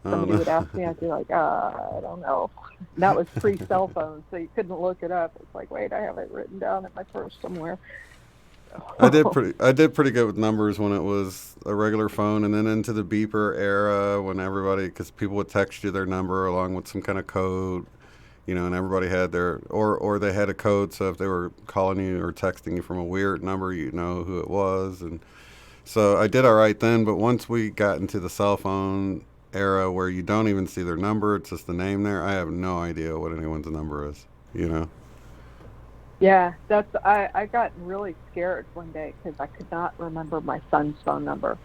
Speaker 10: Somebody would ask me, I'd be like, I don't know. And that was pre-cell phone, so you couldn't look it up. It's like, wait, I have it written down at my purse somewhere.
Speaker 9: I did pretty good with numbers when it was a regular phone, and then into the beeper era when because people would text you their number along with some kind of code, and everybody had or they had a code, so if they were calling you or texting you from a weird number, you know who it was. And so I did all right then, but once we got into the cell phone era where you don't even see their number, it's just the name there, I have no idea what anyone's number is,
Speaker 10: Yeah, I got really scared one day because I could not remember my son's phone number.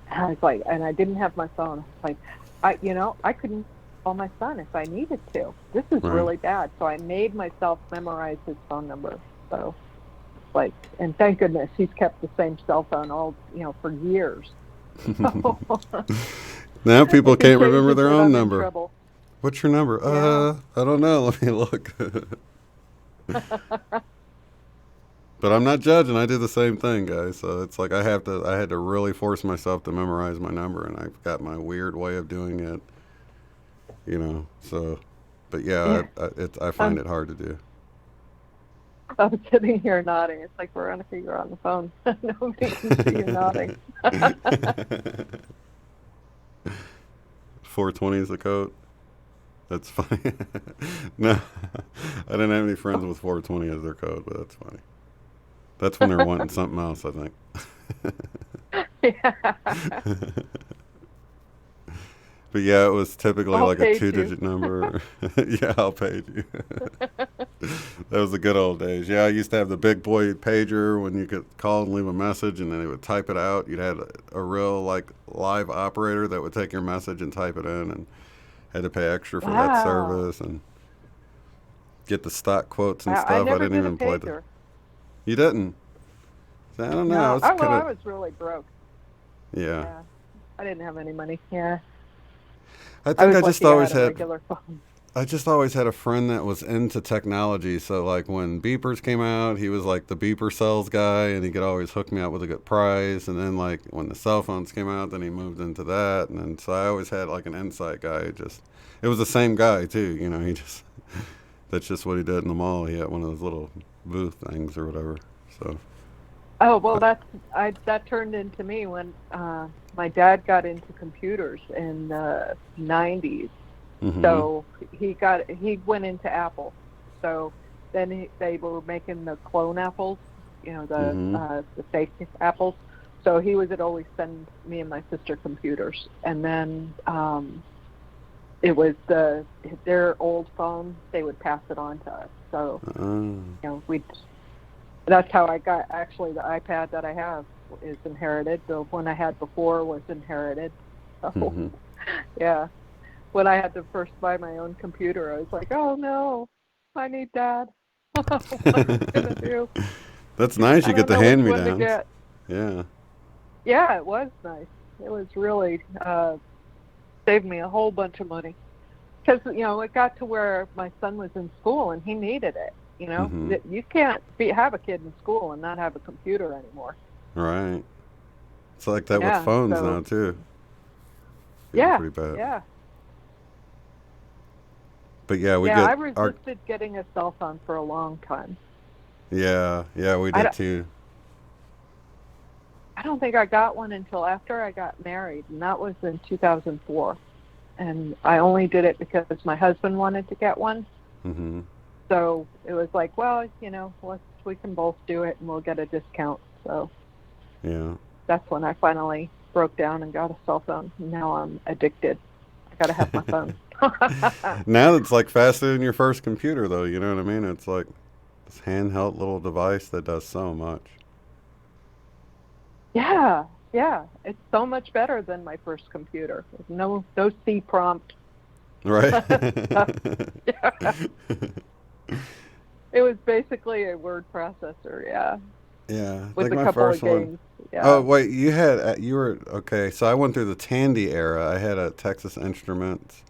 Speaker 10: And I was like, and I didn't have my phone. I was like, I couldn't call my son if I needed to. This is really bad. So I made myself memorize his phone number. So, and thank goodness he's kept the same cell phone all, for years.
Speaker 9: Now people can't remember their own number.
Speaker 10: Trouble.
Speaker 9: What's your number?
Speaker 10: Yeah.
Speaker 9: I don't know. Let me look. But I'm not judging. I do the same thing, guys. So it's like I had to really force myself to memorize my number, and I've got my weird way of doing it. So, but yeah. I find it hard to do.
Speaker 10: I'm sitting here nodding. It's like we're on a figure on the phone. Nobody can see you nodding.
Speaker 9: 420 is the code. That's funny. No, I didn't have any friends with 420 as their code, but that's funny. That's when they're wanting something else, I think.
Speaker 10: Yeah.
Speaker 9: But yeah, it was typically
Speaker 10: I'll
Speaker 9: like a 2-digit number. Yeah, I'll pay you. That was the good old days. Yeah, I used to have the big boy pager when you could call and leave a message, and then it would type it out. You'd have a real live operator that would take your message and type it in, and had to pay extra for that service and get the stock quotes and stuff.
Speaker 10: I never
Speaker 9: didn't even play
Speaker 10: pager.
Speaker 9: You didn't? I don't know.
Speaker 10: No, I was really broke.
Speaker 9: Yeah.
Speaker 10: I didn't have any money. Yeah.
Speaker 9: I think I just always
Speaker 10: had a regular phone.
Speaker 9: I just always had a friend that was into technology. So like when beepers came out, he was like the beeper sales guy, and he could always hook me up with a good price. And then like when the cell phones came out, then he moved into that. And then so I always had like an insight guy. It was the same guy too. He just that's just what he did in the mall. He had one of those little booth things or whatever. So.
Speaker 10: Oh well, that turned into me when my dad got into computers in the 90s, So he went into Apple. So then they were making the clone apples, the fake apples. So he would always send me and my sister computers, and then it was their old phone. They would pass it on to us. So that's how I got the iPad that I have is inherited. The one I had before was inherited. So yeah, when I had to first buy my own computer, I was like, oh no, I need Dad. What am I gonna do?
Speaker 9: That's nice. You get the hand-me-downs.
Speaker 10: Yeah. Yeah, it was nice. It was really saved me a whole bunch of money. Because, it got to where my son was in school and he needed it. You can't have a kid in school and not have a computer anymore.
Speaker 9: Right. It's like that with phones now, too.
Speaker 10: Yeah,
Speaker 9: pretty bad.
Speaker 10: Yeah.
Speaker 9: But yeah,
Speaker 10: I resisted getting a cell phone for a long time.
Speaker 9: Yeah, we did too.
Speaker 10: I don't think I got one until after I got married, and that was in 2004. And I only did it because my husband wanted to get one. So it was like, well, we can both do it, and we'll get a discount. So that's when I finally broke down and got a cell phone. Now I'm addicted. I got to have my phone.
Speaker 9: Now it's like faster than your first computer, though. You know what I mean? It's like this handheld little device that does so much.
Speaker 10: Yeah. It's so much better than my first computer. No C prompt.
Speaker 9: Right.
Speaker 10: It was basically a word processor. Yeah.
Speaker 9: Yeah.
Speaker 10: With
Speaker 9: like
Speaker 10: a
Speaker 9: my
Speaker 10: couple
Speaker 9: first
Speaker 10: of games.
Speaker 9: one.
Speaker 10: Yeah.
Speaker 9: Oh wait, you were okay. So I went through the Tandy era. I had a Texas Instruments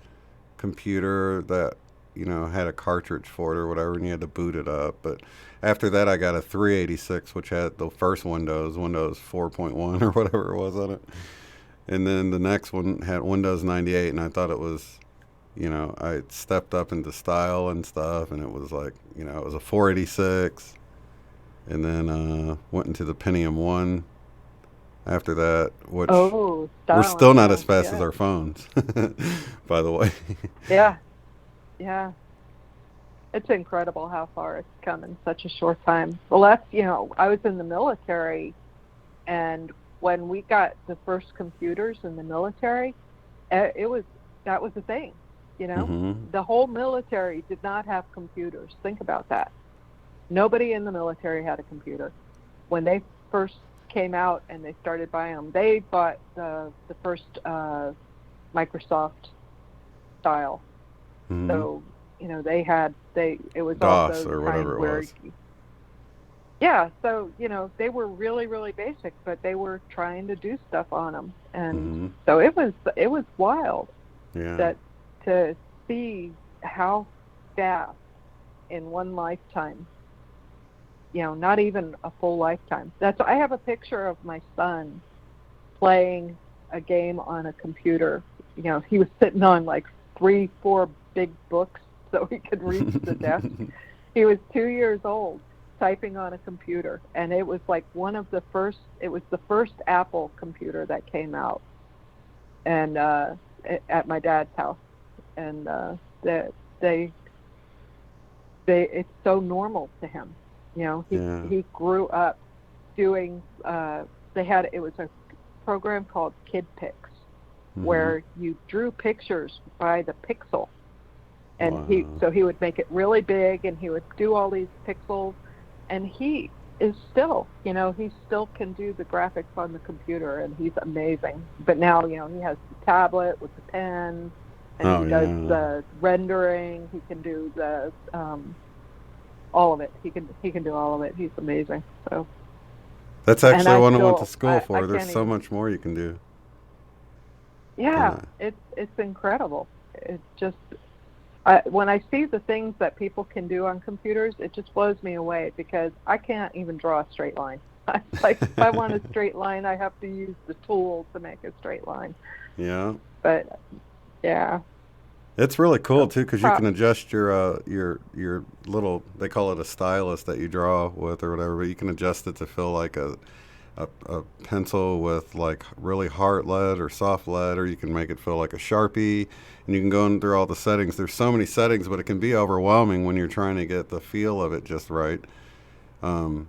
Speaker 9: computer that had a cartridge for it or whatever, and you had to boot it up. But after that, I got a 386, which had the first Windows 4.1 or whatever it was on it. And then the next one had Windows 98, and I thought it was, I stepped up into style and stuff, and it was like, it was a 486. And then went into the Pentium 1 after that, which we're still not as fast as our phones, by the way.
Speaker 10: Yeah. It's incredible how far it's come in such a short time. Well, that's, I was in the military, and when we got the first computers in the military, that was a thing, The whole military did not have computers. Think about that. Nobody in the military had a computer. When they first came out and they started buying them, they bought the first Microsoft style. So, it was
Speaker 9: DOS
Speaker 10: also
Speaker 9: or whatever it was.
Speaker 10: Yeah, so, they were really, really basic, but they were trying to do stuff on them. And so it was wild that to see how fast in one lifetime, not even a full lifetime. I have a picture of my son playing a game on a computer. He was sitting on like 3-4 big books so he could reach the desk. He was 2 years old typing on a computer, and it was like it was the first Apple computer that came out, and at my dad's house, and it's so normal to him. He grew up doing it was a program called Kid Pix, where you drew pictures by the pixel, and he would make it really big, and he would do all these pixels, and he is still, he still can do the graphics on the computer, and he's amazing. But now, he has the tablet with the pen, and he does the rendering. He can do the all of it. He can do all of it. He's amazing. So
Speaker 9: that's actually what I went to school for. There's so much more you can do.
Speaker 10: Yeah, it's incredible. It's just when I see the things that people can do on computers, it just blows me away, because I can't even draw a straight line. Like, if I want a straight line, I have to use the tool to make a straight line.
Speaker 9: Yeah.
Speaker 10: But yeah.
Speaker 9: It's really cool too, because you can adjust your little, they call it a stylus that you draw with or whatever, but you can adjust it to feel like a a pencil with like really hard lead or soft lead, or you can make it feel like a Sharpie, and you can go in through all the settings. There's so many settings, but it can be overwhelming when you're trying to get the feel of it just right.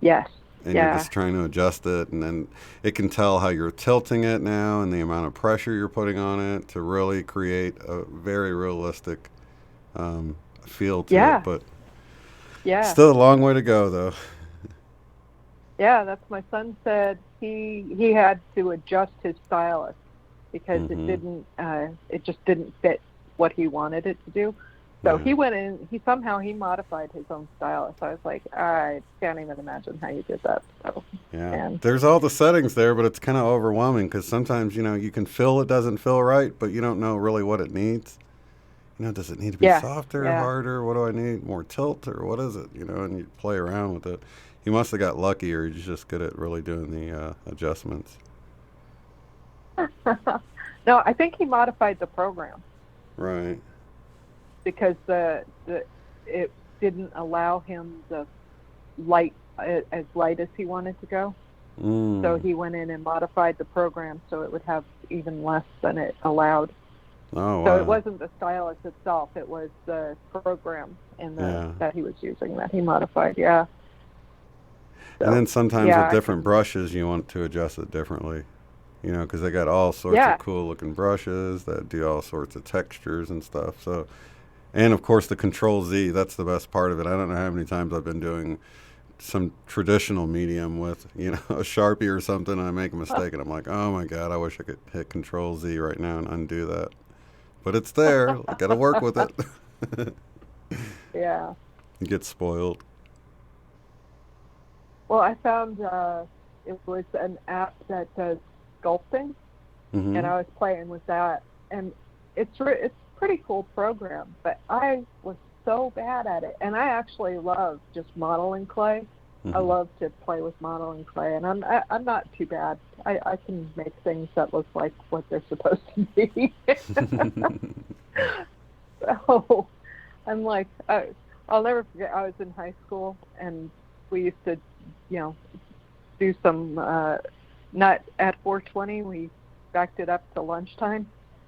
Speaker 10: Yes.
Speaker 9: And you're just trying to adjust it, and then it can tell how you're tilting it now and the amount of pressure you're putting on it to really create a very realistic feel to it. But still a long way to go, though.
Speaker 10: Yeah, that's my son said he had to adjust his stylus because it just didn't fit what he wanted it to do. So he went in, he modified his own stylus. I was like, I can't even imagine how you did that. So,
Speaker 9: there's all the settings there, but it's kind of overwhelming because sometimes, you can feel it doesn't feel right, but you don't know really what it needs. Does it need to be softer or harder? What do I need? More tilt or what is it? And you play around with it. He must have got lucky, or he's just good at really doing the adjustments.
Speaker 10: No, I think he modified the program.
Speaker 9: Right.
Speaker 10: Because it didn't allow him the light as light as he wanted to go. So he went in and modified the program so it would have even less than it allowed.
Speaker 9: Oh, wow.
Speaker 10: So it wasn't the stylus itself; it was the program that he was using that he modified. Yeah. So,
Speaker 9: and then sometimes with different brushes, you want to adjust it differently. Because they got all sorts of cool looking brushes that do all sorts of textures and stuff. So. And, of course, the Control-Z, that's the best part of it. I don't know how many times I've been doing some traditional medium with, a Sharpie or something, and I make a mistake, and I'm like, oh, my God, I wish I could hit Control-Z right now and undo that. But it's there. I got to work with it.
Speaker 10: Yeah.
Speaker 9: You get spoiled.
Speaker 10: Well, I found it was an app that does sculpting, and I was playing with that. And it's pretty cool program, but I was so bad at it, and I actually love just modeling clay. I love to play with modeling clay, and I'm not too bad. I can make things that look like what they're supposed to be. So I'm like, I'll never forget. I was in high school, and we used to, do some not at 4:20. We backed it up to lunchtime.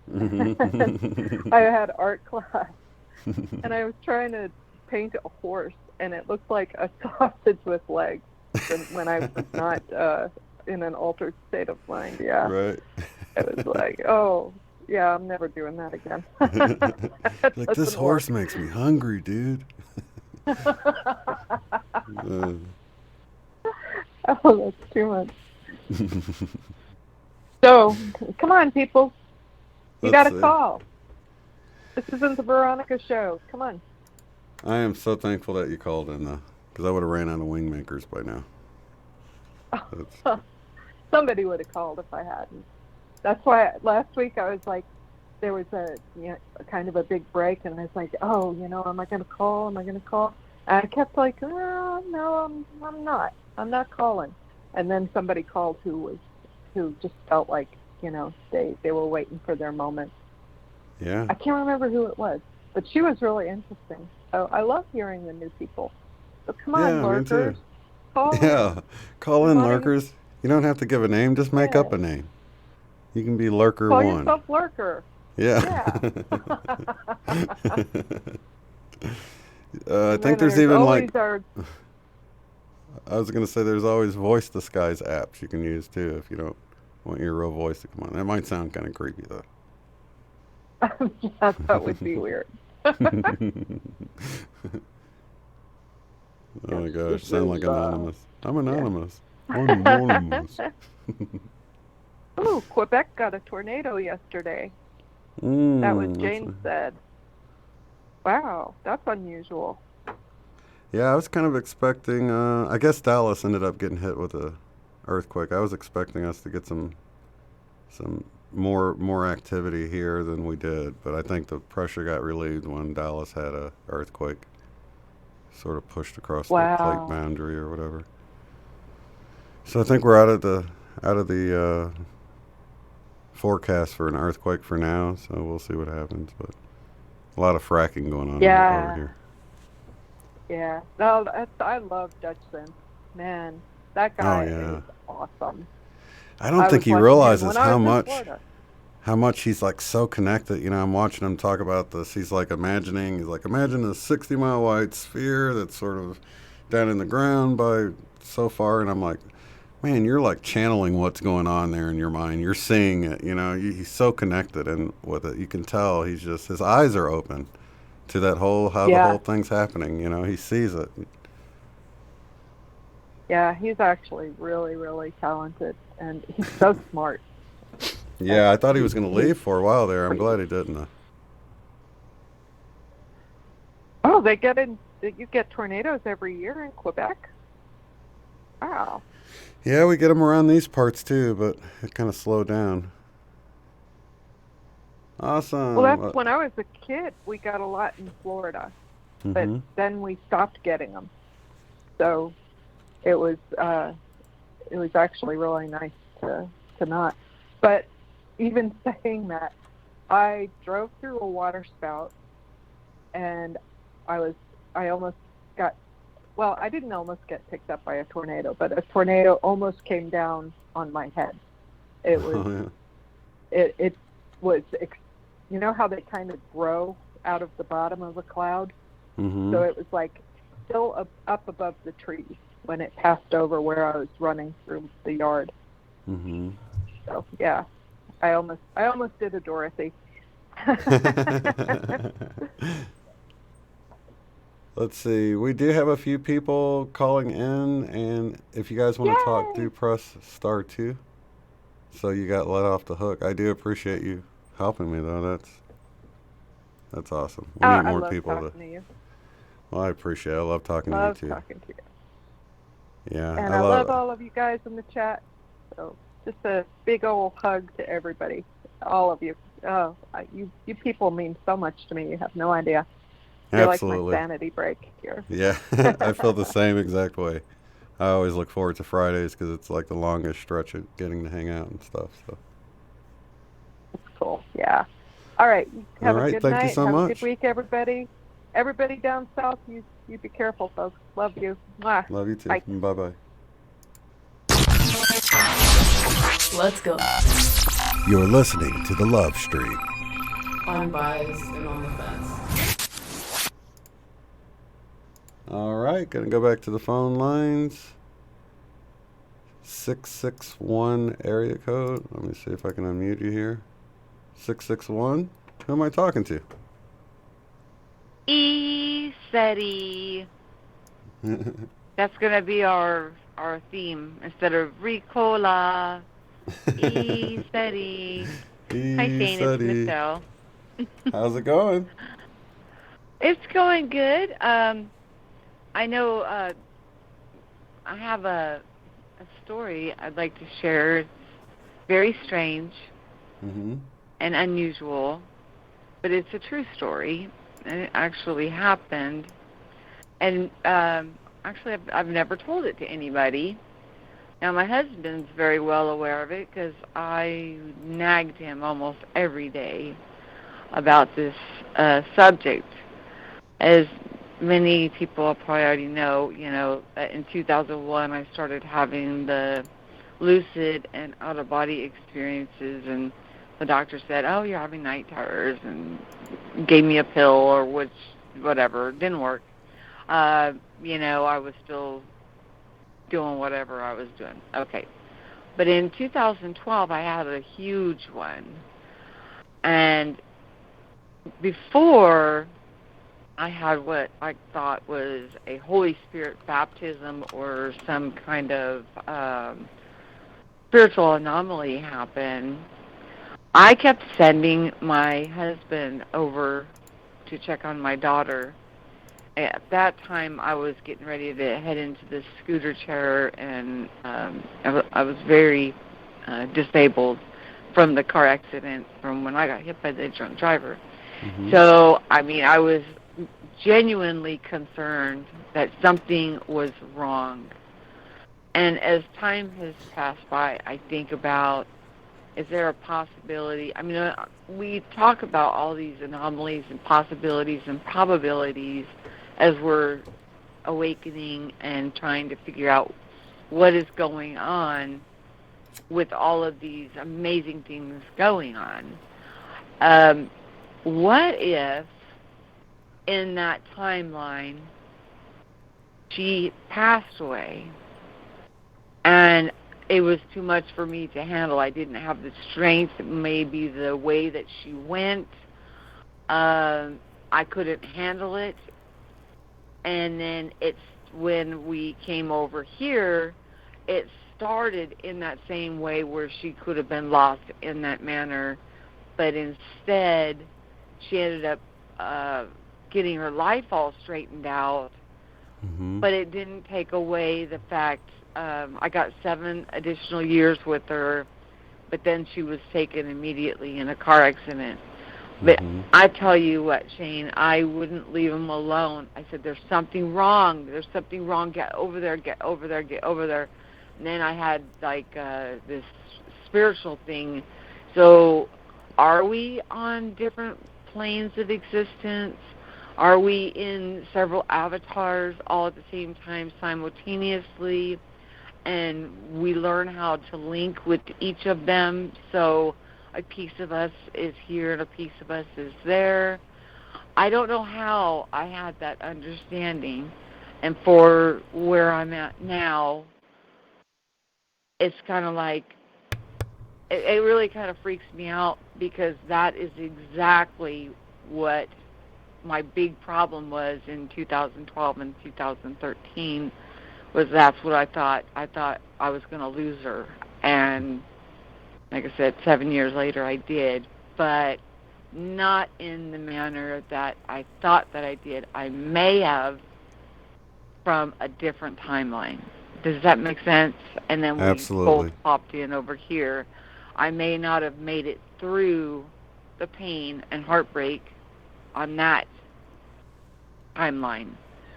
Speaker 10: I had art class, and I was trying to paint a horse, and it looked like a sausage with legs when I was not in an altered state of mind. Yeah,
Speaker 9: right.
Speaker 10: It was like, oh, yeah, I'm never doing that again.
Speaker 9: Like, this horse makes me hungry, dude.
Speaker 10: Oh, that's too much. So, come on, people. You got to call. This isn't the Veronica show. Come on.
Speaker 9: I am so thankful that you called in, though, because I would have ran out of WingMakers by now.
Speaker 10: Somebody would have called if I hadn't. That's why last week I was like, there was a kind of a big break, and I was like, oh, am I going to call? Am I going to call? And I kept like, oh, no, I'm not. I'm not calling. And then somebody called who just felt like, they were waiting for their moment.
Speaker 9: Yeah.
Speaker 10: I can't remember who it was, but she was really interesting. So I love hearing the new people. So come on, lurkers.
Speaker 9: Call in, lurkers. You don't have to give a name. Just make up a name. You can be Lurker
Speaker 10: Call
Speaker 9: 1.
Speaker 10: yourself Lurker.
Speaker 9: Yeah. I think there's even like... I was going to say there's always voice disguise apps you can use too if you don't want your real voice to come on. That might sound kind of creepy though.
Speaker 10: Yeah, that would be weird.
Speaker 9: Oh my gosh, sound like anonymous. I'm anonymous. I'm anonymous.
Speaker 10: Ooh, Quebec got a tornado yesterday. That was Jane said. Wow, that's unusual.
Speaker 9: Yeah, I was kind of expecting, I guess Dallas ended up getting hit with a earthquake. I was expecting us to get some more activity here than we did, but I think the pressure got relieved when Dallas had a earthquake sort of pushed across the plate boundary or whatever. So I think we're out of the forecast for an earthquake for now, so we'll see what happens, but a lot of fracking going on over here.
Speaker 10: Yeah, no, I love Dutch synth. Man, That guy
Speaker 9: yeah.
Speaker 10: is awesome.
Speaker 9: I don't think he
Speaker 10: watching him
Speaker 9: realizes
Speaker 10: when I
Speaker 9: how
Speaker 10: was in
Speaker 9: much
Speaker 10: Florida.
Speaker 9: how much he's like so connected. You know, I'm watching him talk about this. He's like imagine a 60-mile wide sphere that's sort of down in the ground by so far, and I'm like, man, you're like channeling what's going on there in your mind. You're seeing it, you know. He's so connected and with it. You can tell his eyes are open to that whole, how the whole thing's happening, you know. He sees it.
Speaker 10: Yeah, he's actually really, really talented, and he's so smart.
Speaker 9: Yeah, I thought he was going to leave for a while there. I'm glad he didn't.
Speaker 10: Oh, you get tornadoes every year in Quebec? Wow.
Speaker 9: Yeah, we get them around these parts too, but it kind of slowed down. Awesome.
Speaker 10: Well, that's when I was a kid, we got a lot in Florida, but then we stopped getting them. So it was actually really nice to not. But even saying that, I drove through a water spout, and I didn't almost get picked up by a tornado, but a tornado almost came down on my head. It was, it was, you know how they kind of grow out of the bottom of a cloud? So it was like still up above the trees when it passed over where I was running through the yard. So yeah, I almost did a Dorothy.
Speaker 9: Let's see. We do have a few people calling in, and if you guys want to talk, do press *2. So you got let off the hook. I do appreciate you helping me, though. That's awesome. We need more people
Speaker 10: talking to you.
Speaker 9: Well, I appreciate it. I love talking to you, too.
Speaker 10: Love talking to you.
Speaker 9: Yeah,
Speaker 10: and I love all of you guys in the chat. So just a big old hug to everybody, all of you. Oh, you people mean so much to me. You have no idea. You're
Speaker 9: Absolutely.
Speaker 10: like my sanity break here.
Speaker 9: Yeah, I feel the same exact way. I always look forward to Fridays because it's like the longest stretch of getting to hang out and stuff. So.
Speaker 10: That's cool. Yeah. All right. Have a good
Speaker 9: thank
Speaker 10: night.
Speaker 9: you so
Speaker 10: have
Speaker 9: much.
Speaker 10: a good week, everybody. Everybody down south, you be careful, folks. Love you. Mwah.
Speaker 9: Love you too.
Speaker 10: Bye.
Speaker 9: Bye-bye.
Speaker 2: Let's go.
Speaker 9: You're listening to The Love Stream.
Speaker 2: Unbiased and on the fence.
Speaker 9: All right, gonna go back to the phone lines. 661 area code. Let me see if I can unmute you here. 661. Who am I talking to?
Speaker 11: E-SETI. That's gonna be our theme instead of Ricola. E-SETI. Hi, Shane. It's Michelle.
Speaker 9: How's it going?
Speaker 11: It's going good. I know I have a story I'd like to share. It's very strange and unusual, but it's a true story, and it actually happened. And actually, I've never told it to anybody. Now, my husband's very well aware of it because I nagged him almost every day about this subject. As many people probably already know, in 2001 I started having the lucid and out-of-body experiences, and the doctor said, oh, you're having night terrors, and gave me a pill or whatever. It didn't work. I was still doing whatever I was doing. Okay. But in 2012 I had a huge one. And before I had what I thought was a Holy Spirit baptism or some kind of spiritual anomaly happen, I kept sending my husband over to check on my daughter. At that time, I was getting ready to head into the scooter chair, and I was very disabled from the car accident from when I got hit by the drunk driver. So, I was genuinely concerned that something was wrong. And as time has passed by, I think about, is there a possibility? We talk about all these anomalies and possibilities and probabilities as we're awakening and trying to figure out what is going on with all of these amazing things going on. What if in that timeline she passed away and it was too much for me to handle? I didn't have the strength, maybe the way that she went. I couldn't handle it. And then it's when we came over here, it started in that same way where she could have been lost in that manner, but instead she ended up getting her life all straightened out. But it didn't take away the fact I got 7 additional years with her, but then she was taken immediately in a car accident. But I tell you what, Shane, I wouldn't leave him alone. I said, there's something wrong. There's something wrong. Get over there, get over there, get over there. And then I had, like, this spiritual thing. So are we on different planes of existence? Are we in several avatars all at the same time simultaneously? And we learn how to link with each of them. So a piece of us is here and a piece of us is there. I don't know how I had that understanding. And for where I'm at now, it's kind of like, it really kind of freaks me out, because that is exactly what my big problem was in 2012 and 2013, was that's what I thought. I thought I was going to lose her. And like I said, 7 years later I did, but not in the manner that I thought that I did. I may have from a different timeline. Does that make sense? And then we both popped in over here. I may not have made it through the pain and heartbreak on that timeline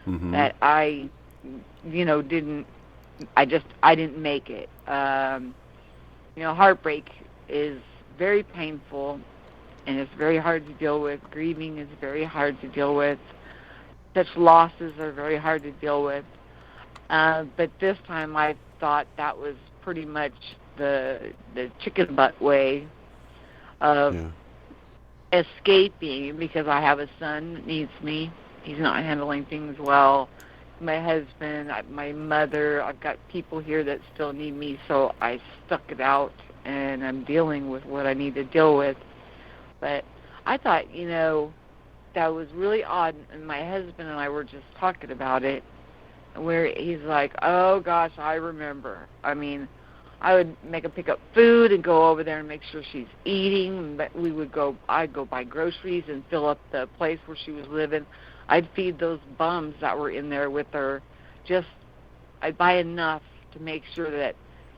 Speaker 11: that I didn't make it. Heartbreak is very painful, and it's very hard to deal with. Grieving is very hard to deal with. Such losses are very hard to deal with. But this time I thought that was pretty much the chicken butt way of escaping, because I have a son that needs me. He's not handling things well. My husband, my mother, I've got people here that still need me, so I stuck it out, and I'm dealing with what I need to deal with. But I thought, that was really odd, and my husband and I were just talking about it, where he's like, oh, gosh, I remember. I mean, I would make her pick up food and go over there and make sure she's eating. But I'd go buy groceries and fill up the place where she was living. I'd feed those bums that were in there with her. I'd buy enough to make sure that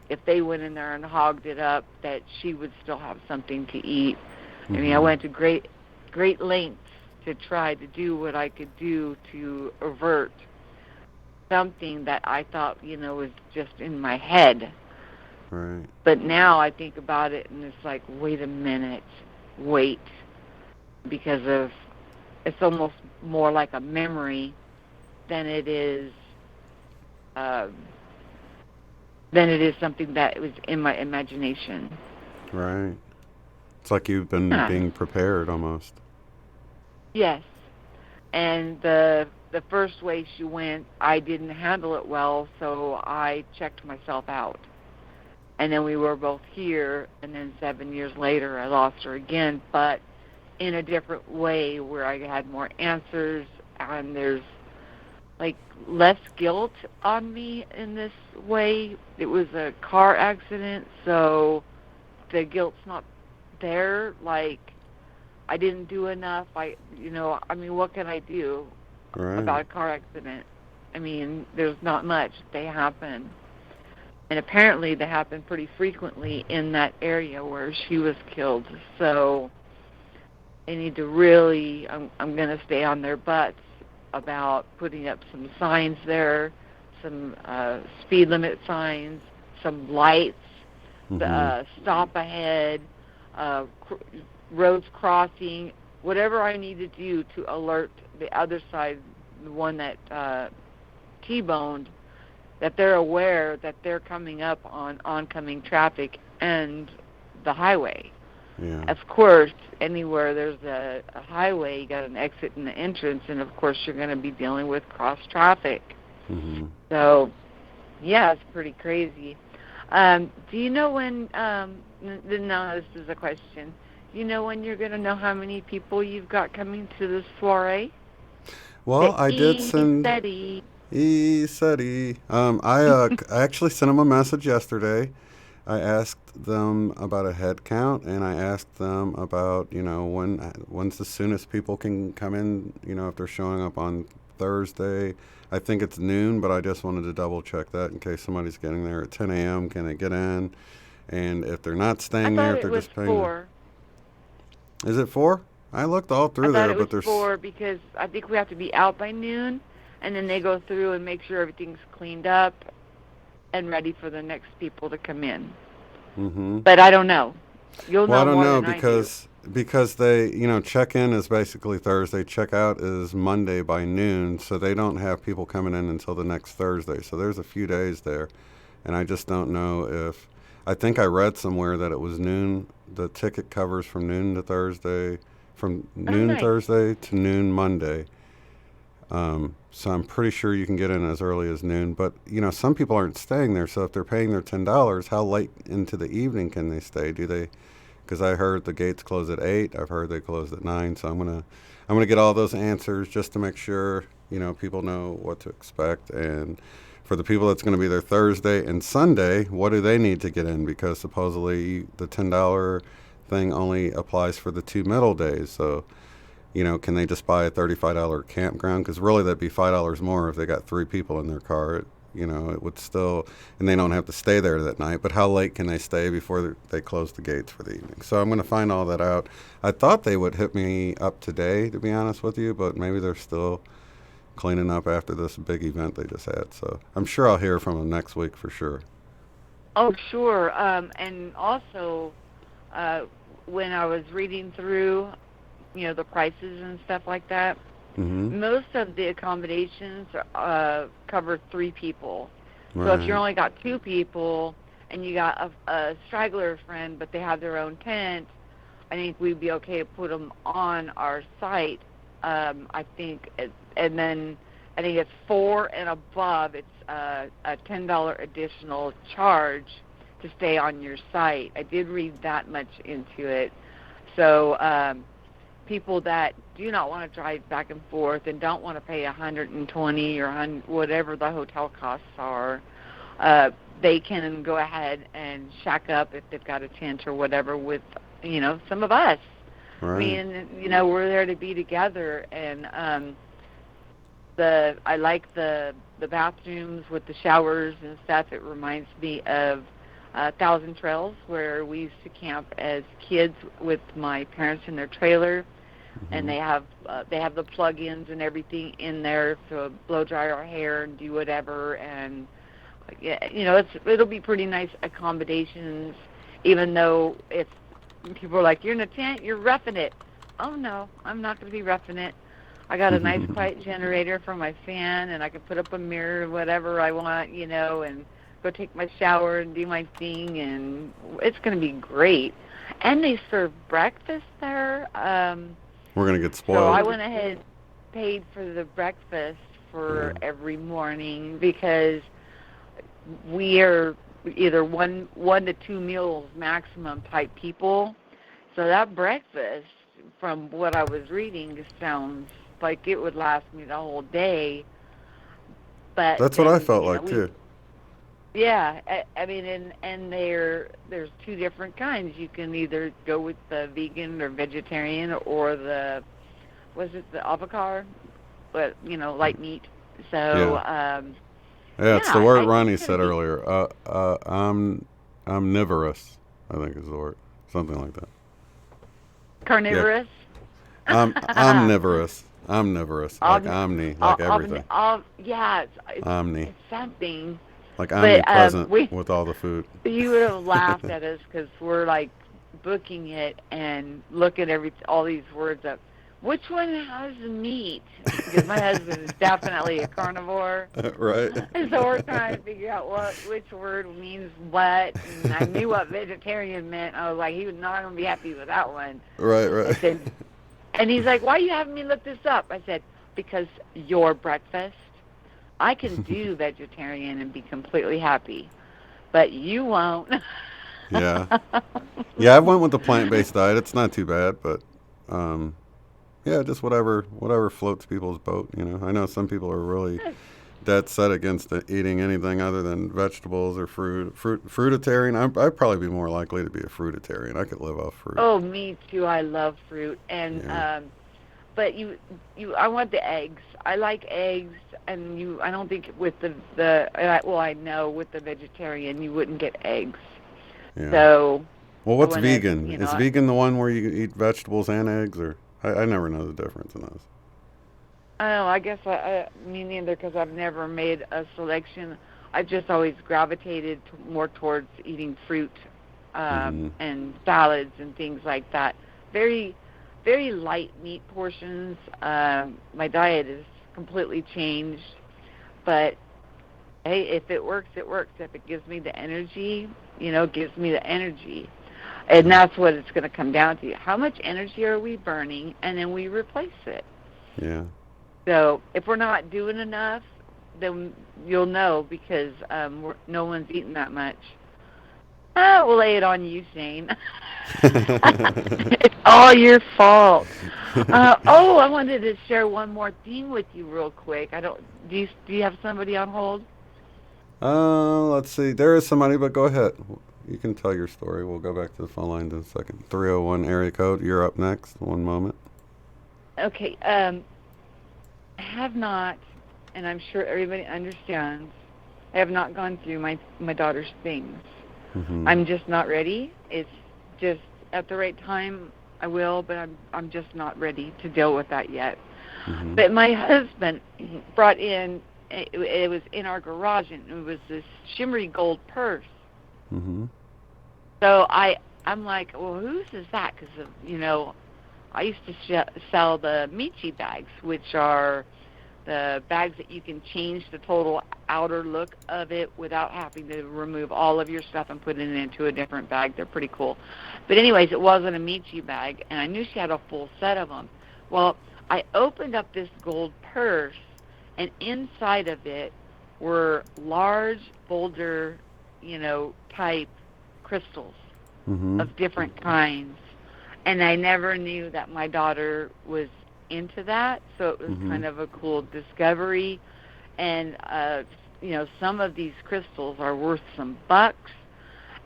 Speaker 11: if they went in there and hogged it up, that she would still have something to eat. I mean, I went to great lengths to try to do what I could do to avert something that I thought, was just in my head.
Speaker 9: Right.
Speaker 11: But now I think about it, and it's like, wait a minute, because of, it's almost more like a memory than it is something that was in my imagination.
Speaker 9: Right. It's like you've been being prepared almost.
Speaker 11: Yes. And the first way she went, I didn't handle it well, so I checked myself out. And then we were both here, and then 7 years later I lost her again, but in a different way, where I had more answers, and there's like less guilt on me in this way. It was a car accident, so the guilt's not there. Like, I didn't do enough. What can I do about a car accident? I mean, there's not much. They happen. And apparently they happen pretty frequently in that area where she was killed. So they need to really, I'm going to stay on their butts about putting up some signs there, some speed limit signs, some lights, stop ahead, roads crossing, whatever I need to do to alert the other side, the one that T-boned. that they're aware that they're coming up on oncoming traffic and the highway.
Speaker 9: Yeah.
Speaker 11: Of course, anywhere there's a highway, you got an exit and an entrance, and of course you're going to be dealing with cross traffic.
Speaker 9: Mm-hmm.
Speaker 11: So, yeah, it's pretty crazy. Do you know when? No, this is a question. Do you know when you're going to know how many people you've got coming to this soiree?
Speaker 9: Well, I did send. I actually sent them a message yesterday. I asked them about a head count, and I asked them about, when's the soonest people can come in, if they're showing up on Thursday. I think it's noon, but I just wanted to double check that in case somebody's getting there at 10 a.m. Can they get in? And if they're not staying there, if they're just paying.
Speaker 11: 4.
Speaker 9: Is it 4? I looked all through there, but there's
Speaker 11: 4 because I think we have to be out by noon, and then they go through and make sure everything's cleaned up and ready for the next people to come in.
Speaker 9: Mm-hmm.
Speaker 11: But I don't know. You'll know
Speaker 9: I don't
Speaker 11: more
Speaker 9: know
Speaker 11: than
Speaker 9: because they, check-in is basically Thursday, check-out is Monday by noon, so they don't have people coming in until the next Thursday. So there's a few days there, and I just don't know if, I think I read somewhere that it was noon, the ticket covers from noon to Thursday, from noon Thursday to noon Monday. So I'm pretty sure you can get in as early as noon. But, some people aren't staying there. So if they're paying their $10, how late into the evening can they stay? Because I heard the gates close at 8. I've heard they close at 9. So I'm gonna get all those answers just to make sure, people know what to expect. And for the people that's going to be there Thursday and Sunday, what do they need to get in? Because supposedly the $10 thing only applies for the 2 middle days. So, can they just buy a $35 campground? Because really that'd be $5 more if they got 3 people in their car. It would still, and they don't have to stay there that night. But how late can they stay before they close the gates for the evening? So I'm going to find all that out. I thought they would hit me up today, to be honest with you, but maybe they're still cleaning up after this big event they just had. So I'm sure I'll hear from them next week for sure.
Speaker 11: Oh, sure. And also, when I was reading through, the prices and stuff like that,
Speaker 9: mm-hmm.
Speaker 11: most of the accommodations cover 3 people. Right. So if you only got 2 people and you got a straggler friend, but they have their own tent, I think we'd be okay to put them on our site. I think, and then I think it's 4 and above. It's a $10 additional charge to stay on your site. I did read that much into it. So people that do not want to drive back and forth and don't want to pay $120 or whatever the hotel costs are, they can go ahead and shack up if they've got a tent or whatever with, some of us.
Speaker 9: Right.
Speaker 11: I mean, we're there to be together, and I like the bathrooms with the showers and stuff. It reminds me of Thousand Trails, where we used to camp as kids with my parents in their trailer, mm-hmm. and they have the plug-ins and everything in there to blow dry our hair and do whatever, and it'll be pretty nice accommodations, even though it's people are like, you're in a tent, you're roughing it. Oh no, I'm not going to be roughing it. I got a nice quiet generator for my fan, and I can put up a mirror, whatever I want, and go take my shower and do my thing, and it's going to be great. And they serve breakfast there.
Speaker 9: We're going to get spoiled.
Speaker 11: So I went ahead and paid for the breakfast for every morning, because we are either one to 2 meals maximum type people. So that breakfast, from what I was reading, just sounds like it would last me the whole day. But
Speaker 9: that's what I felt like too.
Speaker 11: Yeah, I mean, and there's 2 different kinds. You can either go with the vegan or vegetarian, or the avocado, but light meat. So
Speaker 9: it's the word Ronnie said earlier. Omnivorous, I think is the word, something like that.
Speaker 11: Carnivorous.
Speaker 9: Yeah. Omnivorous, like omni, like everything.
Speaker 11: It's
Speaker 9: omni.
Speaker 11: It's something.
Speaker 9: Like omnipresent with all the food.
Speaker 11: You would have laughed at us because we're like booking it and looking all these words up. which one has the meat? Because my husband is definitely a carnivore.
Speaker 9: Right.
Speaker 11: And so we're trying to figure out which word means what. And I knew what vegetarian meant. I was like, he was not going to be happy with that one.
Speaker 9: Right.
Speaker 11: I said, and he's like, why are you having me look this up? I said, because your breakfast, I can do vegetarian and be completely happy, but you won't.
Speaker 9: Yeah. Yeah, I went with the plant-based diet. It's not too bad, but yeah, just whatever floats people's boat, you know. I know some people are really dead set against eating anything other than vegetables or fruitarian. I'd probably be more likely to be a fruitarian. I could live off fruit.
Speaker 11: Oh, me too. I love fruit, and but I want the eggs. I like eggs, and I don't think with I know with the vegetarian you wouldn't get eggs.
Speaker 9: Yeah.
Speaker 11: So.
Speaker 9: Well, what's vegan? Is vegan the one where you eat vegetables and eggs, or I never know the difference in those.
Speaker 11: Oh, I guess me neither, because I've never made a selection. I've just always gravitated more towards eating fruit and salads and things like that. Very, very light meat portions. My diet has completely changed, but hey, if it works, it works. If it gives me the energy, it gives me the energy. And that's what it's going to come down to. How much energy are we burning, and then we replace it.
Speaker 9: Yeah.
Speaker 11: So if we're not doing enough, then you'll know, because no one's eating that much. We'll lay it on you, Shane. It's all your fault. I wanted to share one more thing with you real quick. Do you have somebody on hold?
Speaker 9: Let's see. There is somebody, but go ahead. You can tell your story. We'll go back to the phone lines in a second. 301 area code. You're up next. One moment.
Speaker 11: Okay. I have not, and I'm sure everybody understands, I have not gone through my daughter's things. Mm-hmm. I'm just not ready. It's just at the right time I will, but I'm just not ready to deal with that yet. Mm-hmm. But my husband brought in, it was in our garage, and it was this shimmery gold purse. Mm-hmm. So I'm like, well, whose is that? Because, I used to sell the Michi bags, which are the bags that you can change the total outer look of it without having to remove all of your stuff and put it into a different bag. They're pretty cool. But anyways, it wasn't a Michi bag, and I knew she had a full set of them. Well, I opened up this gold purse, and inside of it were large boulder, type crystals of different kinds. And I never knew that my daughter was into that, so it was kind of a cool discovery. And, some of these crystals are worth some bucks.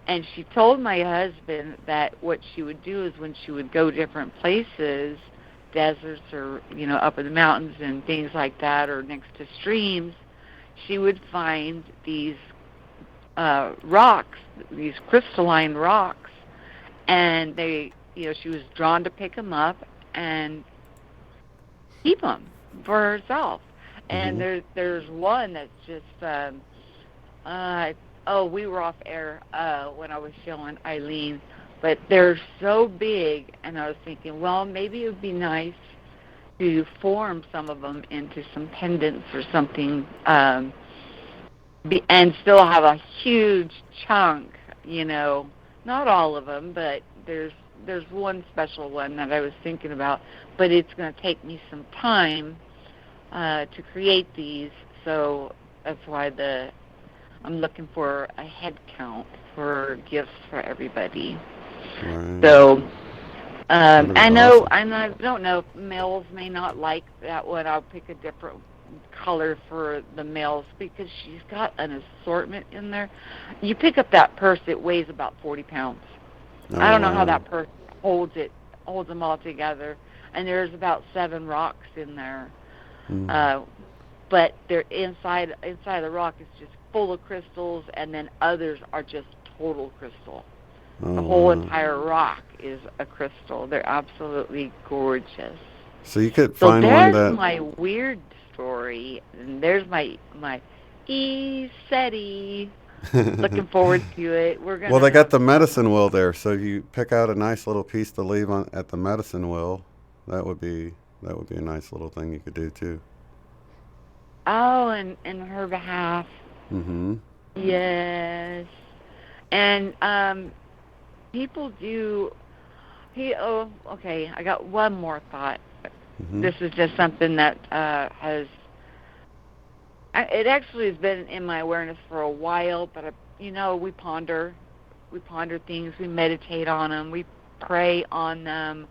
Speaker 11: And she told my husband that what she would do is when she would go different places, deserts or, up in the mountains and things like that, or next to streams, she would find these rocks, these crystalline rocks, and she was drawn to pick them up and keep them for herself. And there's one that's just, we were off air when I was showing Eileen, but they're so big, and I was thinking, well, maybe it would be nice to form some of them into some pendants or something, and still have a huge chunk, not all of them, but there's one special one that I was thinking about, but it's going to take me some time to create these, so that's why I'm looking for a head count for gifts for everybody. Right. So I know, and I don't know, males may not like that one. I'll pick a different color for the males, because she's got an assortment in there. You pick up that purse, it weighs about 40 pounds. I don't know how that purse holds them all together. And there's about 7 rocks in there. But they're inside the rock is just full of crystals, and then others are just total crystal. The whole entire rock is a crystal. They're absolutely gorgeous.
Speaker 9: So you could find one that...
Speaker 11: there's my weird story, and there's my SETI. Looking forward to it.
Speaker 9: Well, they got the medicine wheel there, so you pick out a nice little piece to leave at the medicine wheel. That would be That would be a nice little thing you could do too.
Speaker 11: Oh, and in her behalf.
Speaker 9: Mm-hmm.
Speaker 11: Yes. And people do. Oh, okay. I got one more thought.
Speaker 9: Mm-hmm.
Speaker 11: This is just something that it actually has been in my awareness for a while, but we ponder things, we meditate on them, we pray on them,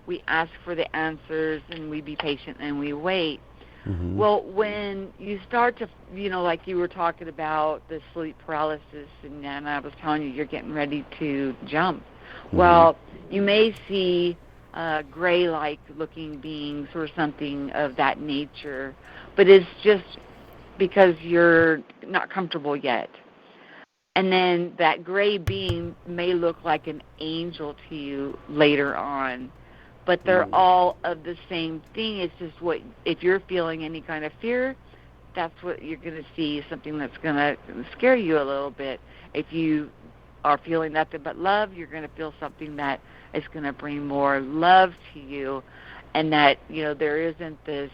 Speaker 11: we ask for the answers, and we be patient and we wait.
Speaker 9: Mm-hmm.
Speaker 11: Well, when you start to, like you were talking about the sleep paralysis, and I was telling you you're getting ready to jump.
Speaker 9: Mm-hmm.
Speaker 11: Well, you may see gray-like looking beings or something of that nature, but it's just because you're not comfortable yet. And then that gray being may look like an angel to you later on, but they're all of the same thing. It's just if you're feeling any kind of fear, that's what you're going to see, something that's going to scare you a little bit. If you are feeling nothing but love, you're going to feel something that is going to bring more love to you, and that, there isn't this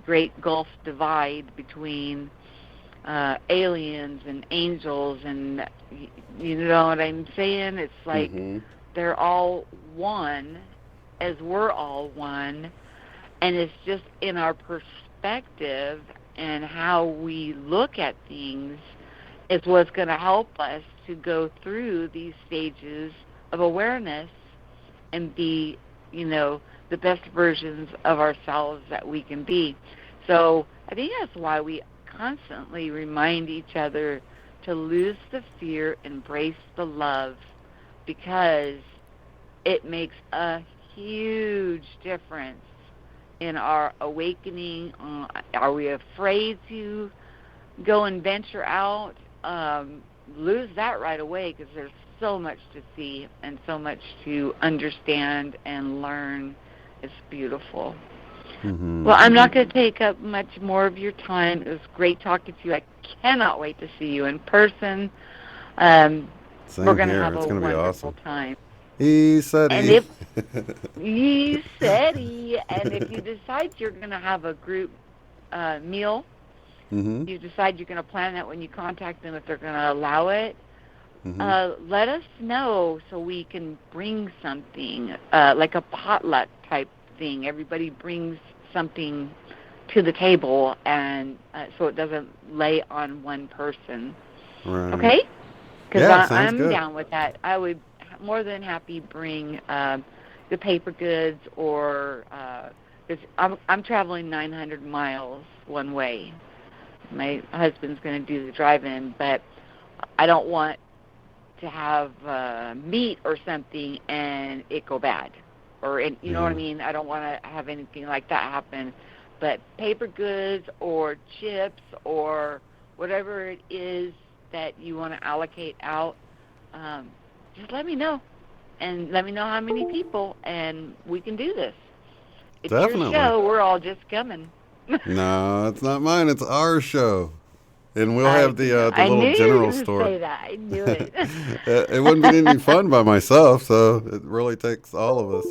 Speaker 11: great gulf divide between aliens and angels, and you know what I'm saying? It's like they're all one, as we're all one, and it's just in our perspective and how we look at things is what's going to help us to go through these stages of awareness and be, the best versions of ourselves that we can be. So I think that's why we constantly remind each other to lose the fear, embrace the love, because it makes a huge difference in our awakening. Are we afraid to go and venture out? Lose that right away, because there's so much to see and so much to understand and learn. It's beautiful.
Speaker 9: Mm-hmm.
Speaker 11: Well, I'm not going to take up much more of your time. It was great talking to you. I cannot wait to see you in person.
Speaker 9: Same
Speaker 11: we're going to
Speaker 9: here.
Speaker 11: have
Speaker 9: It's
Speaker 11: a
Speaker 9: gonna be
Speaker 11: wonderful
Speaker 9: awesome.
Speaker 11: time.
Speaker 9: He said
Speaker 11: And
Speaker 9: he.
Speaker 11: You said he. And if you decide you're going to have a group meal,
Speaker 9: Mm-hmm.
Speaker 11: you decide you're going to plan that when you contact them, if they're going to allow it,
Speaker 9: Mm-hmm.
Speaker 11: let us know so we can bring something, like a potluck type thing. Everybody brings something to the table, and so it doesn't lay on one person.
Speaker 9: Right.
Speaker 11: Okay? Because
Speaker 9: Yeah, sounds
Speaker 11: I'm
Speaker 9: good.
Speaker 11: down with that. I would more than happy bring the paper goods, or because I'm traveling 900 miles one way. My husband's going to do the drive-in, but I don't want to have meat or something and it go bad, or you know what I mean. I don't want to have anything like that happen. But paper goods or chips or whatever it is that you want to allocate out, just let me know, and let me know how many people, and we can do this. It's
Speaker 9: Definitely.
Speaker 11: your show. We're all just coming.
Speaker 9: No, it's not mine. It's our show. And we'll have the little general store.
Speaker 11: I knew you were going to say that. I knew it.
Speaker 9: It wouldn't be any fun by myself, so it really takes all of us,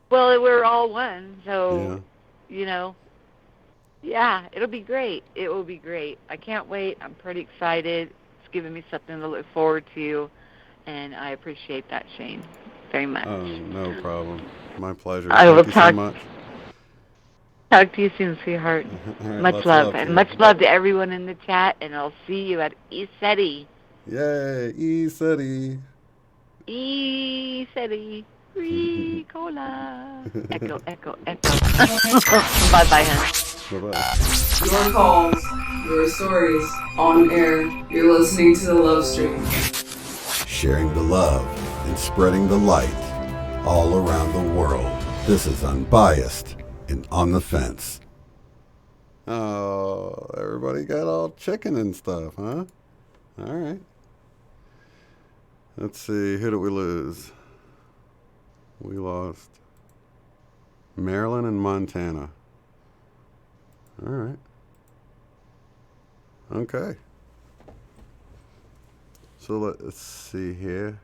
Speaker 11: Well, we're all one, so, yeah, it'll be great. It will be great. I can't wait. I'm pretty excited. It's giving me something to look forward to, and I appreciate that, Shane, very much.
Speaker 9: Oh, no problem. My pleasure.
Speaker 11: I will
Speaker 9: Thank you so much.
Speaker 11: Talk to you soon, sweetheart.
Speaker 9: Right,
Speaker 11: much love, and
Speaker 9: to
Speaker 11: much love to everyone in the chat, and I'll see you at ESETI.
Speaker 9: Yay, ESETI.
Speaker 11: ESETI. Ricola. Echo, echo, echo. Bye-bye, hon.
Speaker 9: Bye-bye.
Speaker 2: Your calls, your stories, on air. You're listening to the Love Stream.
Speaker 9: Sharing the love and spreading the light all around the world. This is Unbiased and On the Fence. Oh, everybody got all chicken and stuff, huh? All right. Let's see, who did we lose? We lost Maryland and Montana. All right. Okay. So let's see here.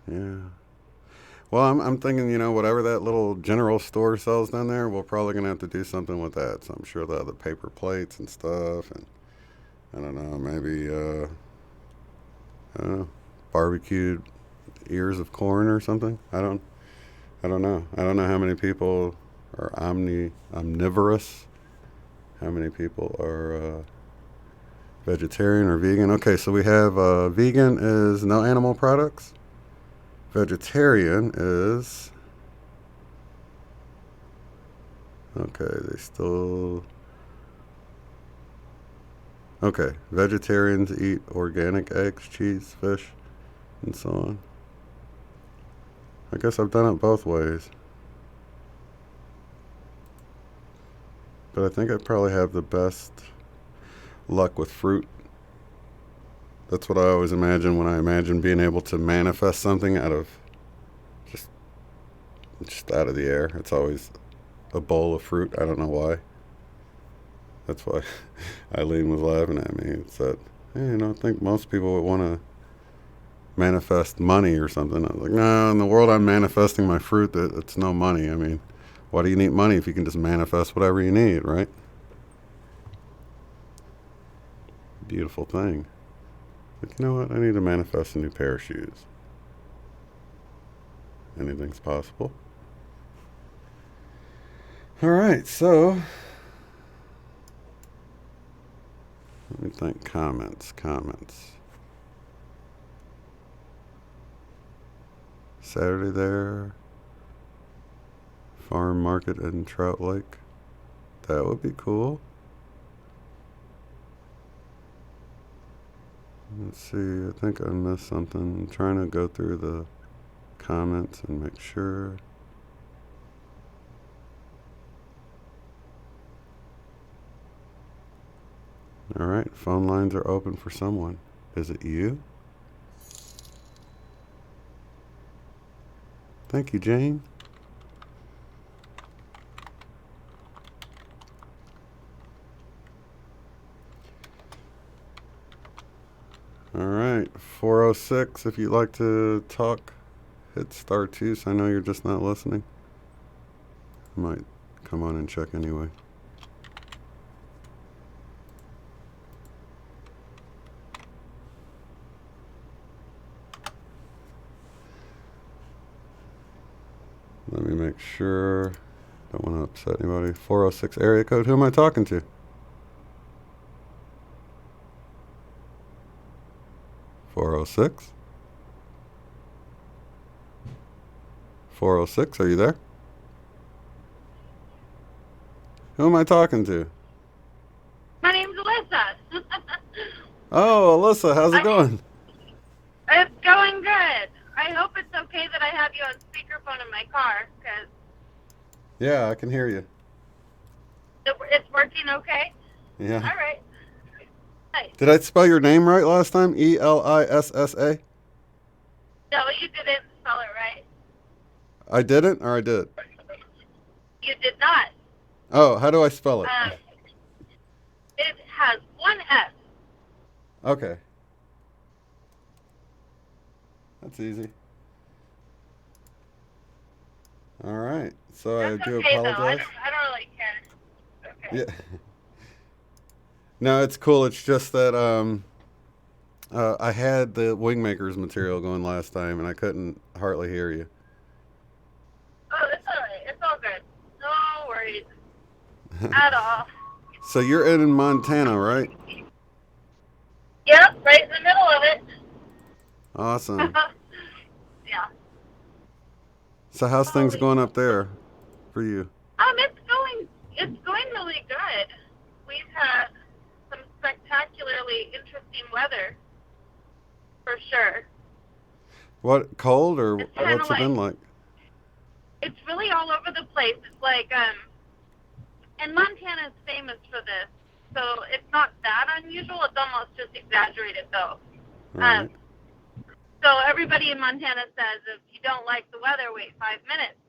Speaker 9: Yeah. Well, I'm thinking, whatever that little general store sells down there, we're probably going to have to do something with that. So I'm sure they'll have the paper plates and stuff. And I don't know, maybe barbecued ears of corn or something. I don't know. I don't know how many people are omnivorous. How many people are vegetarian or vegan? Okay, so we have vegan is no animal products. Vegetarian is... Okay, they still... Okay, vegetarians eat organic eggs, cheese, fish, and so on. I guess I've done it both ways. But I think I probably have the best luck with fruit. That's what I always imagine when I imagine being able to manifest something out of just out of the air. It's always a bowl of fruit. I don't know why. That's why Eileen was laughing at me. It's that, hey, I think most people would want to manifest money or something. I was like, no, in the world I'm manifesting my fruit, it's no money. I mean, why do you need money if you can just manifest whatever you need, right? Beautiful thing. But you know what? I need to manifest a new pair of shoes. Anything's possible. All right, so let me think. Comments. Saturday there. Farm market in Trout Lake. That would be cool. Let's see, I think I missed something. I'm trying to go through the comments and make sure. All right, phone lines are open for someone. Is it you? Thank you, Jane. All right, 406, if you'd like to talk, hit star 2, so I know you're just not listening. I might come on and check anyway. Let me make sure. Don't want to upset anybody. 406 area code. Who am I talking to? .406. 406, are you there? Who am I talking to?
Speaker 12: My name's Alyssa.
Speaker 9: Oh, Alyssa, how's it going?
Speaker 12: It's going good. I hope it's okay that I have you on speakerphone in my car, because
Speaker 9: Yeah, I can hear you.
Speaker 12: it's working okay?
Speaker 9: Yeah.
Speaker 12: All right. Nice.
Speaker 9: Did I spell your name right last time? Elissa?
Speaker 12: No, you didn't spell it right.
Speaker 9: I didn't, or I did?
Speaker 12: You did not.
Speaker 9: Oh, how do I spell it?
Speaker 12: It has one S.
Speaker 9: Okay. That's easy. All right. So
Speaker 12: That's
Speaker 9: I do
Speaker 12: okay,
Speaker 9: apologize.
Speaker 12: though. I don't really care. Okay.
Speaker 9: Yeah. No, it's cool. It's just that I had the WingMakers material going last time, and I couldn't hardly hear you.
Speaker 12: Oh, it's all right. It's all good. No worries at all.
Speaker 9: So you're in Montana, right?
Speaker 12: Yep, right in the middle of it.
Speaker 9: Awesome.
Speaker 12: Yeah.
Speaker 9: So how's things going up there for you?
Speaker 12: It's going really good. We've had some spectacularly interesting weather, for sure.
Speaker 9: What, cold, or
Speaker 12: It's kinda
Speaker 9: what's it been like?
Speaker 12: It's really all over the place. It's like, and Montana is famous for this, so it's not that unusual. It's almost just exaggerated, though.
Speaker 9: Right.
Speaker 12: So everybody in Montana says if you don't like the weather, wait 5 minutes,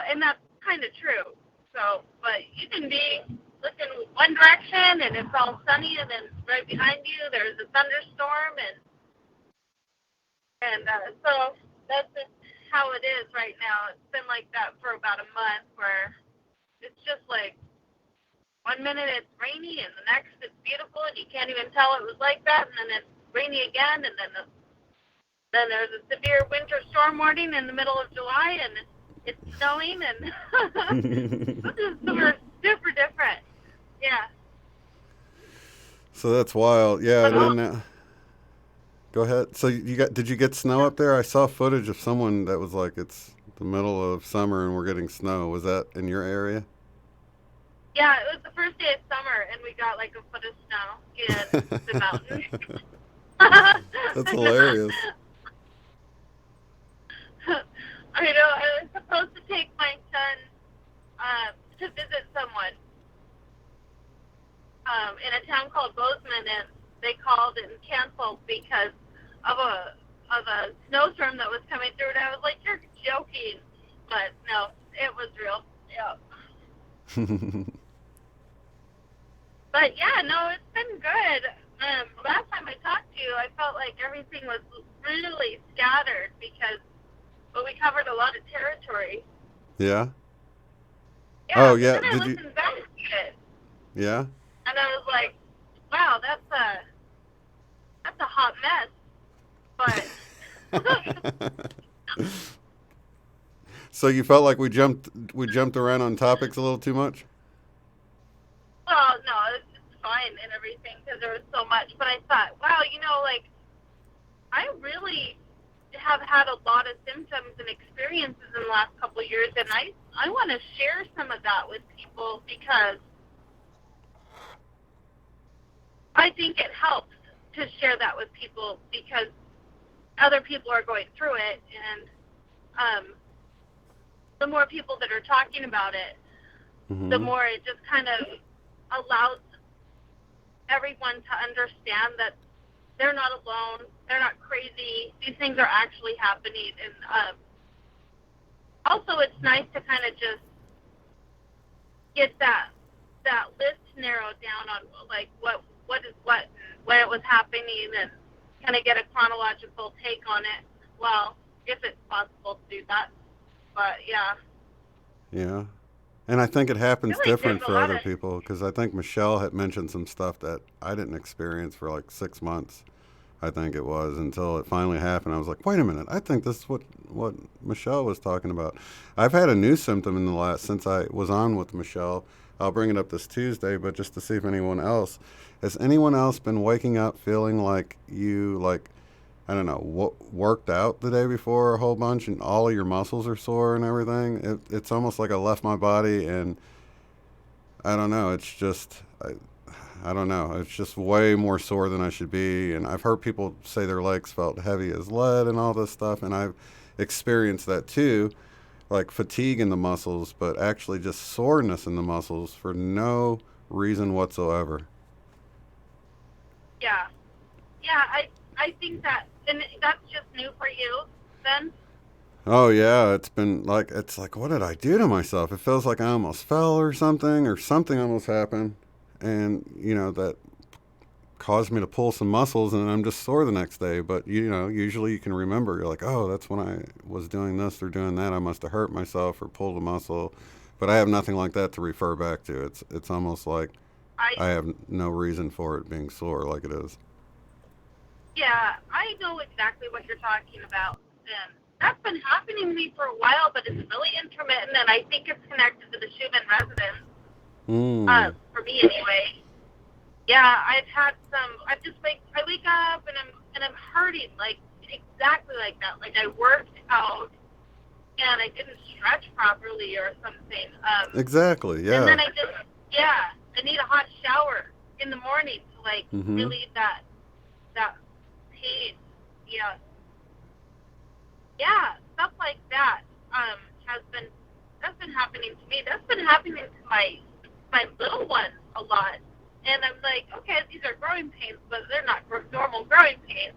Speaker 12: and that's kind of true. So, but you can be looking one direction and it's all sunny, and then right behind you there's a thunderstorm, and And so that's just how it is right now. It's been like that for about a month, where it's just like 1 minute it's rainy and the next it's beautiful and you can't even tell it was like that, and then it's rainy again, and then there's a severe winter storm warning in the middle of July, and it's snowing, and this is super different. Yeah.
Speaker 9: So that's wild. Yeah, and then go ahead. So did you get snow up there? I saw footage of someone that was like, it's the middle of summer and we're getting snow. Was that in your area?
Speaker 12: Yeah, it was the first day of summer, and we got like a foot of snow in the mountains.
Speaker 9: That's hilarious.
Speaker 12: I know. I was supposed to take my son to visit someone in a town called Bozeman, and they called and canceled because of a snowstorm that was coming through. And I was like, "You're joking," but no, it was real. Yeah. But yeah, no, it's been good. Last time I talked to you, I felt like everything was really scattered because we covered a lot of territory.
Speaker 9: Yeah.
Speaker 12: Yeah.
Speaker 9: Oh yeah.
Speaker 12: Then I listened back to it.
Speaker 9: Yeah.
Speaker 12: And I was like, wow, that's a hot mess. But
Speaker 9: So you felt like we jumped around on topics a little too much?
Speaker 12: well, no, it's fine and everything because there was so much. But I thought, wow, like I really have had a lot of symptoms and experiences in the last couple of years, and I want to share some of that with people because I think it helps to share that with people because other people are going through it, and the more people that are talking about it, the more it just kind of allows everyone to understand that they're not alone, they're not crazy, these things are actually happening. And also it's nice to kind of just get that list narrowed down on like what when it was happening, and kind of get a chronological take on it. Well, if it's possible to do that. But yeah.
Speaker 9: Yeah. And I think it happens
Speaker 12: Really,
Speaker 9: different
Speaker 12: there's a
Speaker 9: for
Speaker 12: lot
Speaker 9: other
Speaker 12: of-
Speaker 9: people, because I think Michelle had mentioned some stuff that I didn't experience for like 6 months, I think it was, until it finally happened. I was like, wait a minute, I think this is what Michelle was talking about. I've had a new symptom in the last, since I was on with Michelle. I'll bring it up this Tuesday, but just to see if anyone else, has anyone else been waking up feeling like you, like, I don't know, worked out the day before a whole bunch and all of your muscles are sore and everything? It's almost like I left my body, and I don't know, it's just, I don't know, it's just way more sore than I should be. And I've heard people say their legs felt heavy as lead and all this stuff, and I've experienced that too, like fatigue in the muscles, but actually just soreness in the muscles for no reason whatsoever.
Speaker 12: Yeah. Yeah, I think that, and that's just new for you then?
Speaker 9: Oh yeah, it's like, what did I do to myself? It feels like I almost fell or something almost happened, and that caused me to pull some muscles, and I'm just sore the next day. But usually you can remember, you're like, oh, that's when I was doing this or doing that, I must have hurt myself or pulled a muscle. But I have nothing like that to refer back to. It's almost like I have no reason for it being sore like it is.
Speaker 12: Yeah, I know exactly what you're talking about. And that's been happening to me for a while, but it's really intermittent, and I think it's connected to the Schumann resonance. For me anyway. Yeah, I've had some. I wake up and I'm hurting, like exactly like that. Like I worked out and I didn't stretch properly or something.
Speaker 9: Exactly. Yeah.
Speaker 12: And then I need a hot shower in the morning to relieve that pain. Yeah. Yeah, stuff like that that's been happening to me. That's been happening to my little one a lot. And I'm like, okay, these are growing pains, but they're not normal growing pains.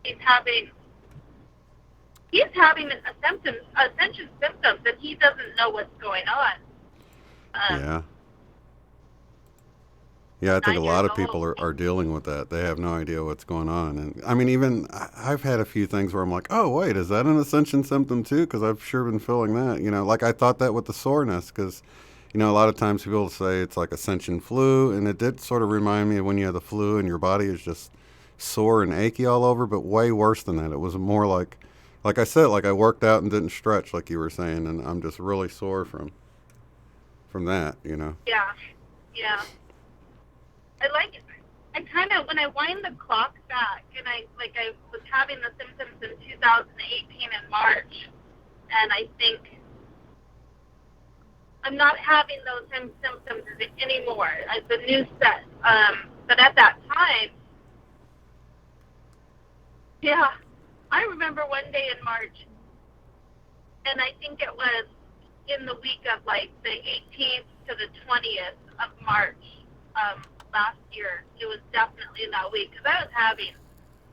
Speaker 12: He's having Ascension symptoms, and he doesn't know what's going on.
Speaker 9: Yeah, I think a lot of people are dealing with that. They have no idea what's going on. And I mean, even I've had a few things where I'm like, oh, wait, is that an Ascension symptom too? Because I've sure been feeling that. You know, like I thought that with the soreness because, you know, a lot of times people say it's like Ascension flu. And it did sort of remind me of when you have the flu and your body is just sore and achy all over, but way worse than that. It was more like I said, like I worked out and didn't stretch like you were saying. And I'm just really sore from that, you know.
Speaker 12: Yeah. I kind of, when I wind the clock back, and I was having the symptoms in 2018 in March, and I think I'm not having those same symptoms anymore. It's a new set. But at that time, yeah, I remember one day in March, and I think it was in the week of like the 18th to the 20th of March last year. It was definitely in that week because I was having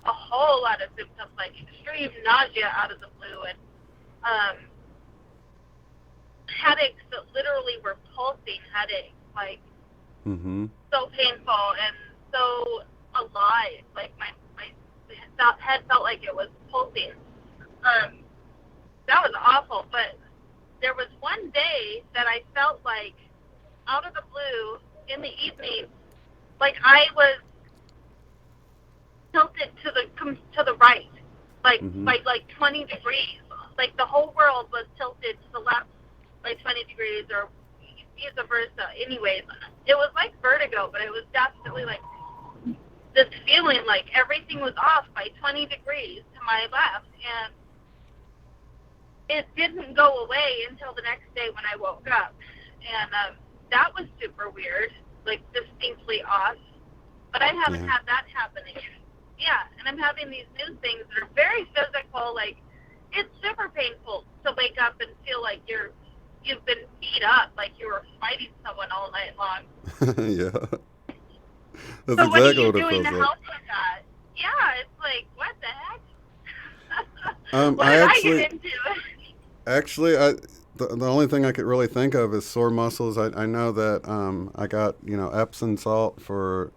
Speaker 12: a whole lot of symptoms like extreme nausea out of the blue and headaches that literally were pulsing headaches, like so painful and so alive. Like my head felt like it was pulsing. That was awful, but there was one day that I felt like out of the blue in the evening, like I was tilted to the right, like like 20 degrees. Like the whole world was tilted to the left, like 20 degrees, or vice versa. Anyways, it was like vertigo, but it was definitely like this feeling like everything was off by 20 degrees to my left, and it didn't go away until the next day when I woke up, and that was super weird, like distinctly off. But I haven't had that happening. Yeah, and I'm having these new things that are very physical. Like it's super painful to wake up and feel like you've been beat up, like you were fighting someone all night long.
Speaker 9: Yeah, that's
Speaker 12: so
Speaker 9: exactly
Speaker 12: what are you
Speaker 9: what it
Speaker 12: doing
Speaker 9: feels
Speaker 12: to
Speaker 9: like.
Speaker 12: help with that? Yeah, it's like what the heck? What
Speaker 9: I
Speaker 12: did
Speaker 9: actually,
Speaker 12: I get into?
Speaker 9: Actually, the only thing I could really think of is sore muscles. I know that I got, you know, Epsom salt for,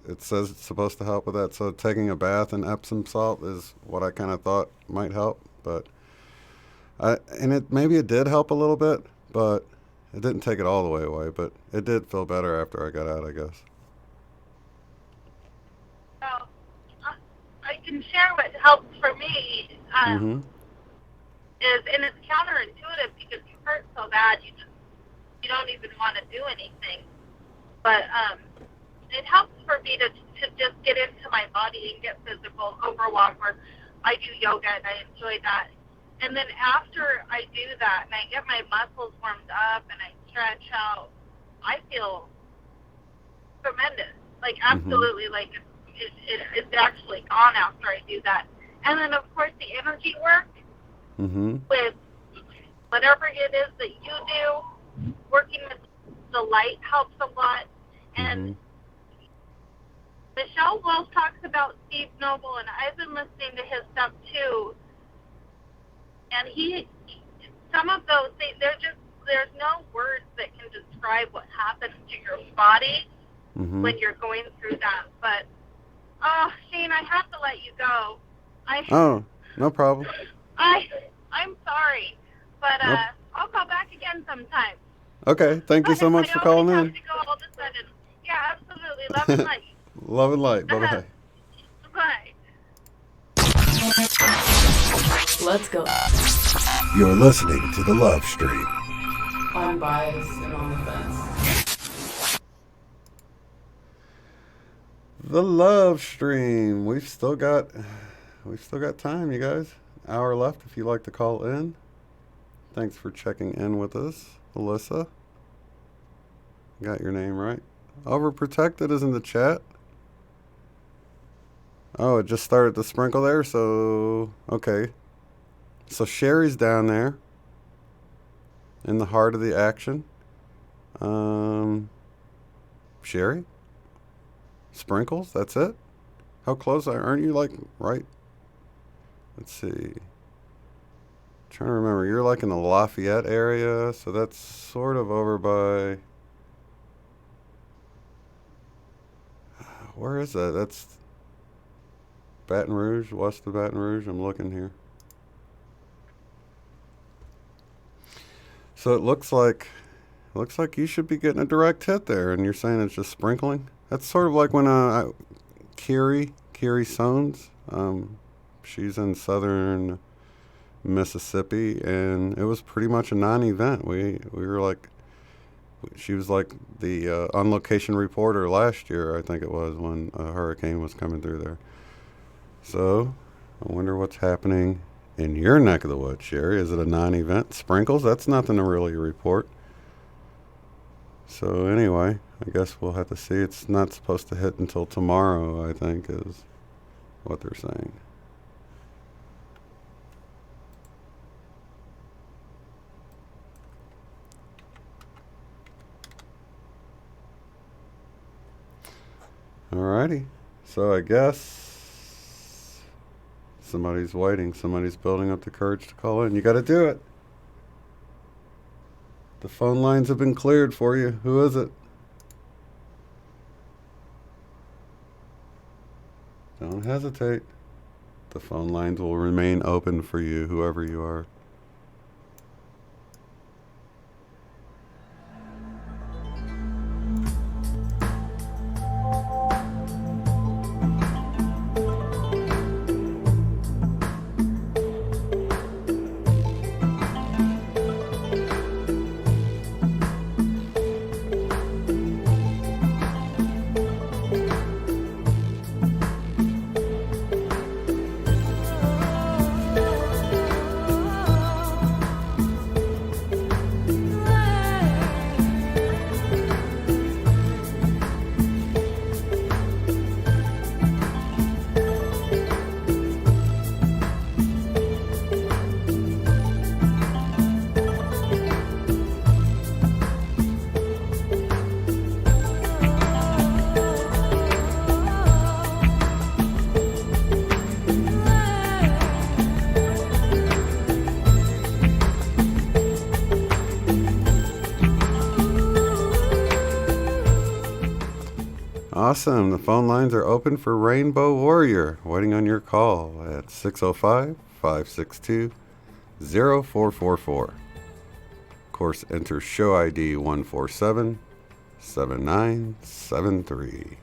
Speaker 9: it says it's supposed to help with that. So taking a bath in Epsom salt is what I kind of thought might help. But maybe it did help a little bit, but it didn't take it all the way away. But it did feel better after I got out, I guess.
Speaker 12: So I can share what helped for me. And it's counterintuitive because you hurt so bad you don't even want to do anything. But it helps for me to just get into my body and get physical, overwalk, or I do yoga and I enjoy that. And then after I do that and I get my muscles warmed up and I stretch out, I feel tremendous. Like absolutely, like it's actually gone after I do that. And then of course the energy work. With whatever it is that you do, working with the light helps a lot. And Michelle Wolf talks about Steve Noble, and I've been listening to his stuff too. And some of those things, there's no words that can describe what happens to your body when you're going through that. But, Shane, I have to let you go.
Speaker 9: Oh, no problem.
Speaker 12: I'm sorry, but I'll call back again sometime.
Speaker 9: Okay, thank you so much for calling in.
Speaker 12: To go all of a sudden. Yeah, absolutely. Love and light.
Speaker 9: Love and light. Bye-bye.
Speaker 12: Bye.
Speaker 2: Let's go.
Speaker 13: You're listening to The Love Stream.
Speaker 2: Unbiased and on the fence.
Speaker 9: The Love Stream. We've still got time, you guys. Hour left if you'd like to call in. Thanks for checking in with us, Alyssa. Got your name right. Overprotected is in the chat. Oh, it just started to sprinkle there, so okay. So Sherry's down there in the heart of the action. Sherry? Sprinkles, that's it? How close aren't you, like, right? Let's see. Trying to remember. You're like in the Lafayette area, so that's sort of over by Where is that? That's Baton Rouge, west of Baton Rouge. I'm looking here. So it looks like you should be getting a direct hit there, and you're saying it's just sprinkling. That's sort of like when Kiri Sones, she's in southern Mississippi, and it was pretty much a non-event. We were like, she was like the on-location reporter last year, I think it was, when a hurricane was coming through there. So I wonder what's happening in your neck of the woods, Sherry. Is it a non-event? Sprinkles? That's nothing to really report. So anyway, I guess we'll have to see. It's not supposed to hit until tomorrow, I think, is what they're saying. Alrighty. So I guess somebody's waiting. Somebody's building up the courage to call in. You got to do it. The phone lines have been cleared for you. Who is it? Don't hesitate. The phone lines will remain open for you, whoever you are. Awesome. The phone lines are open for Rainbow Warrior. Waiting on your call at 605-562-0444. Of course, enter show ID 147-7973.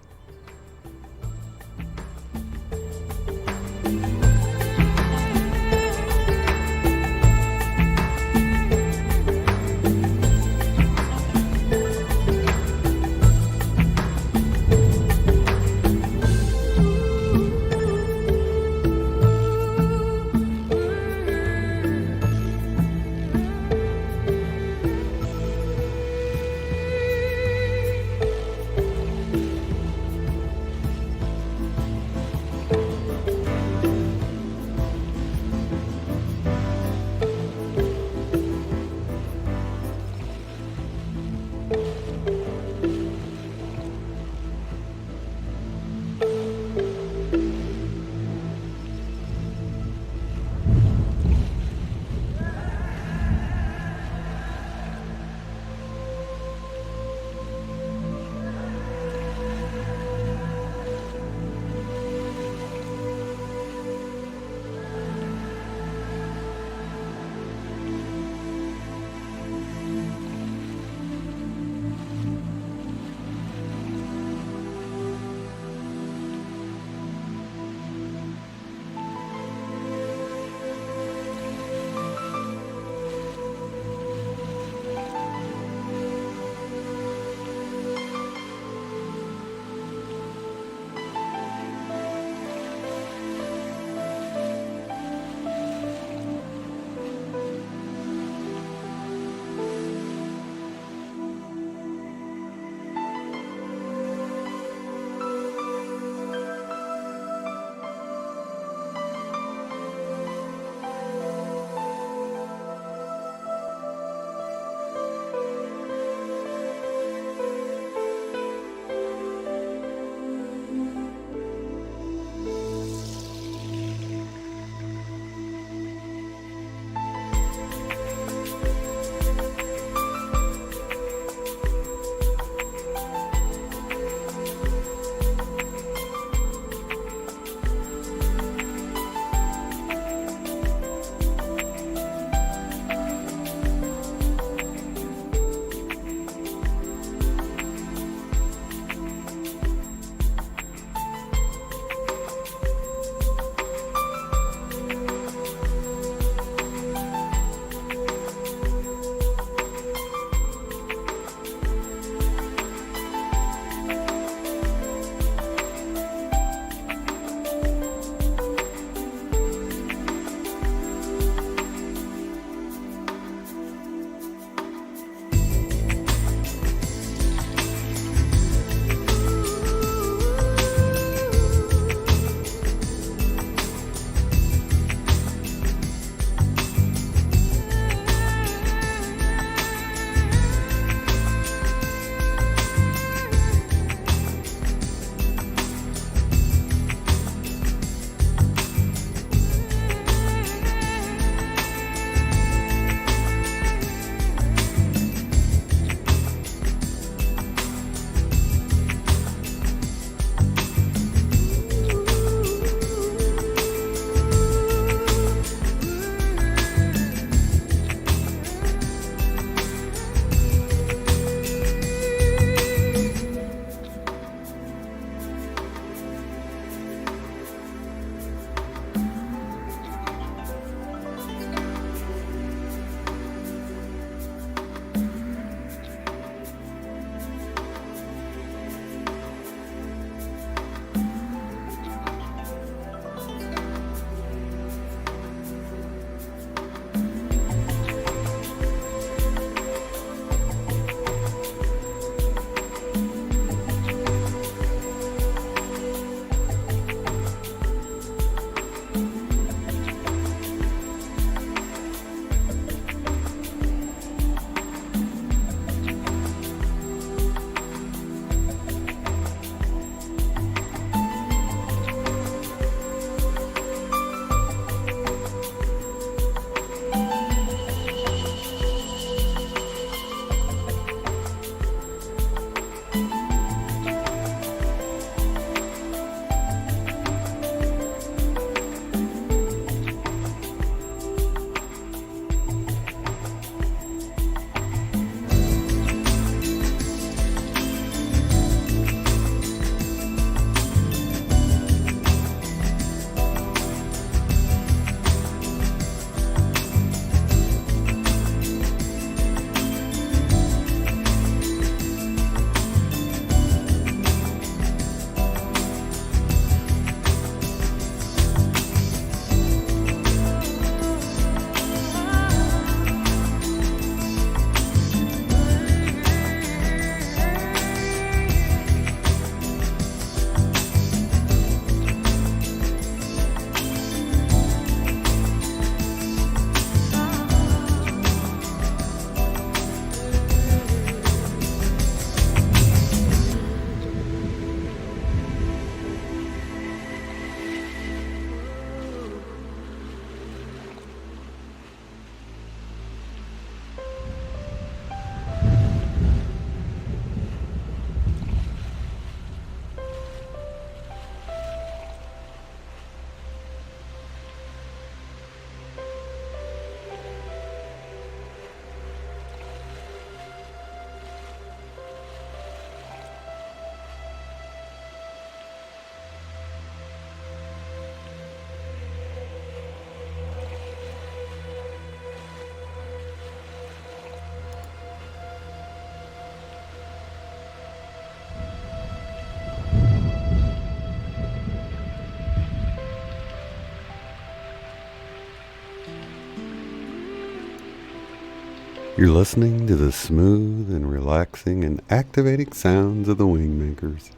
Speaker 9: You're listening to the smooth and relaxing and activating sounds of the WingMakers.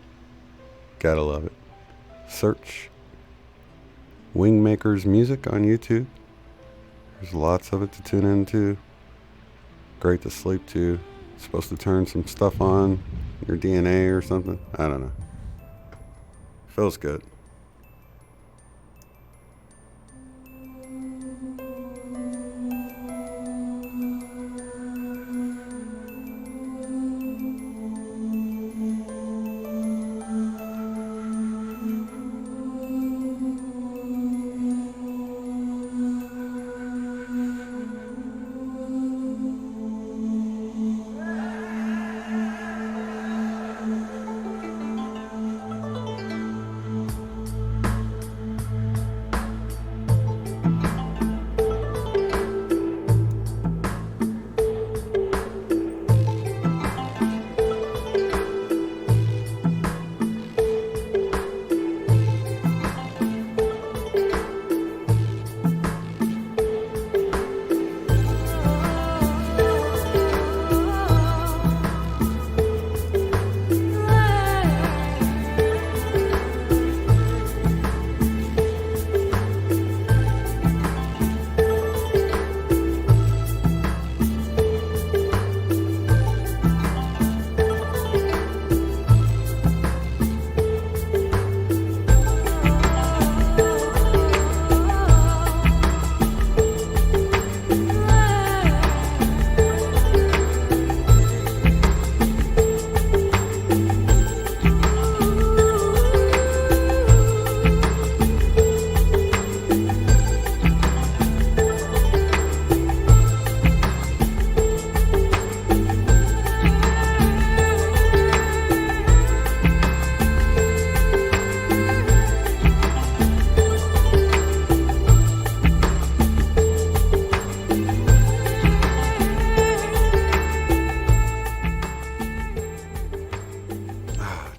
Speaker 9: Gotta love it. Search WingMakers music on YouTube. There's lots of it to tune into. Great to sleep to. Supposed to turn some stuff on, your DNA or something. I don't know. Feels good.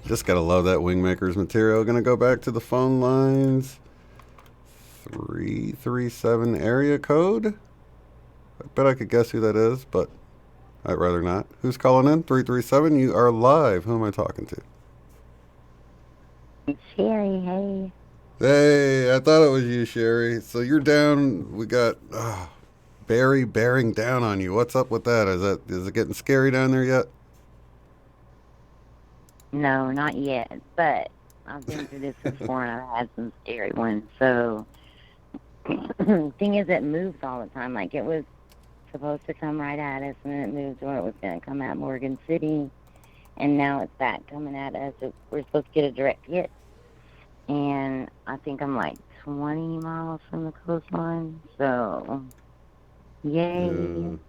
Speaker 9: Just gotta love that WingMakers material. Gonna go back to the phone lines. 337 area code. I bet I could guess who that is, but I'd rather not. Who's calling in? 337, you are live. Who am I talking to?
Speaker 14: Sherry, hey.
Speaker 9: Hey, I thought it was you, Sherry. So you're down, we got Barry bearing down on you. What's up with that? Is it getting scary down there yet?
Speaker 14: No, not yet, but I've been through this before and I've had some scary ones. So, thing is, it moves all the time. Like, it was supposed to come right at us, and then it moved where it was going to come at Morgan City, and now it's back coming at us. We're supposed to get a direct hit, and I think I'm like 20 miles from the coastline, so yay.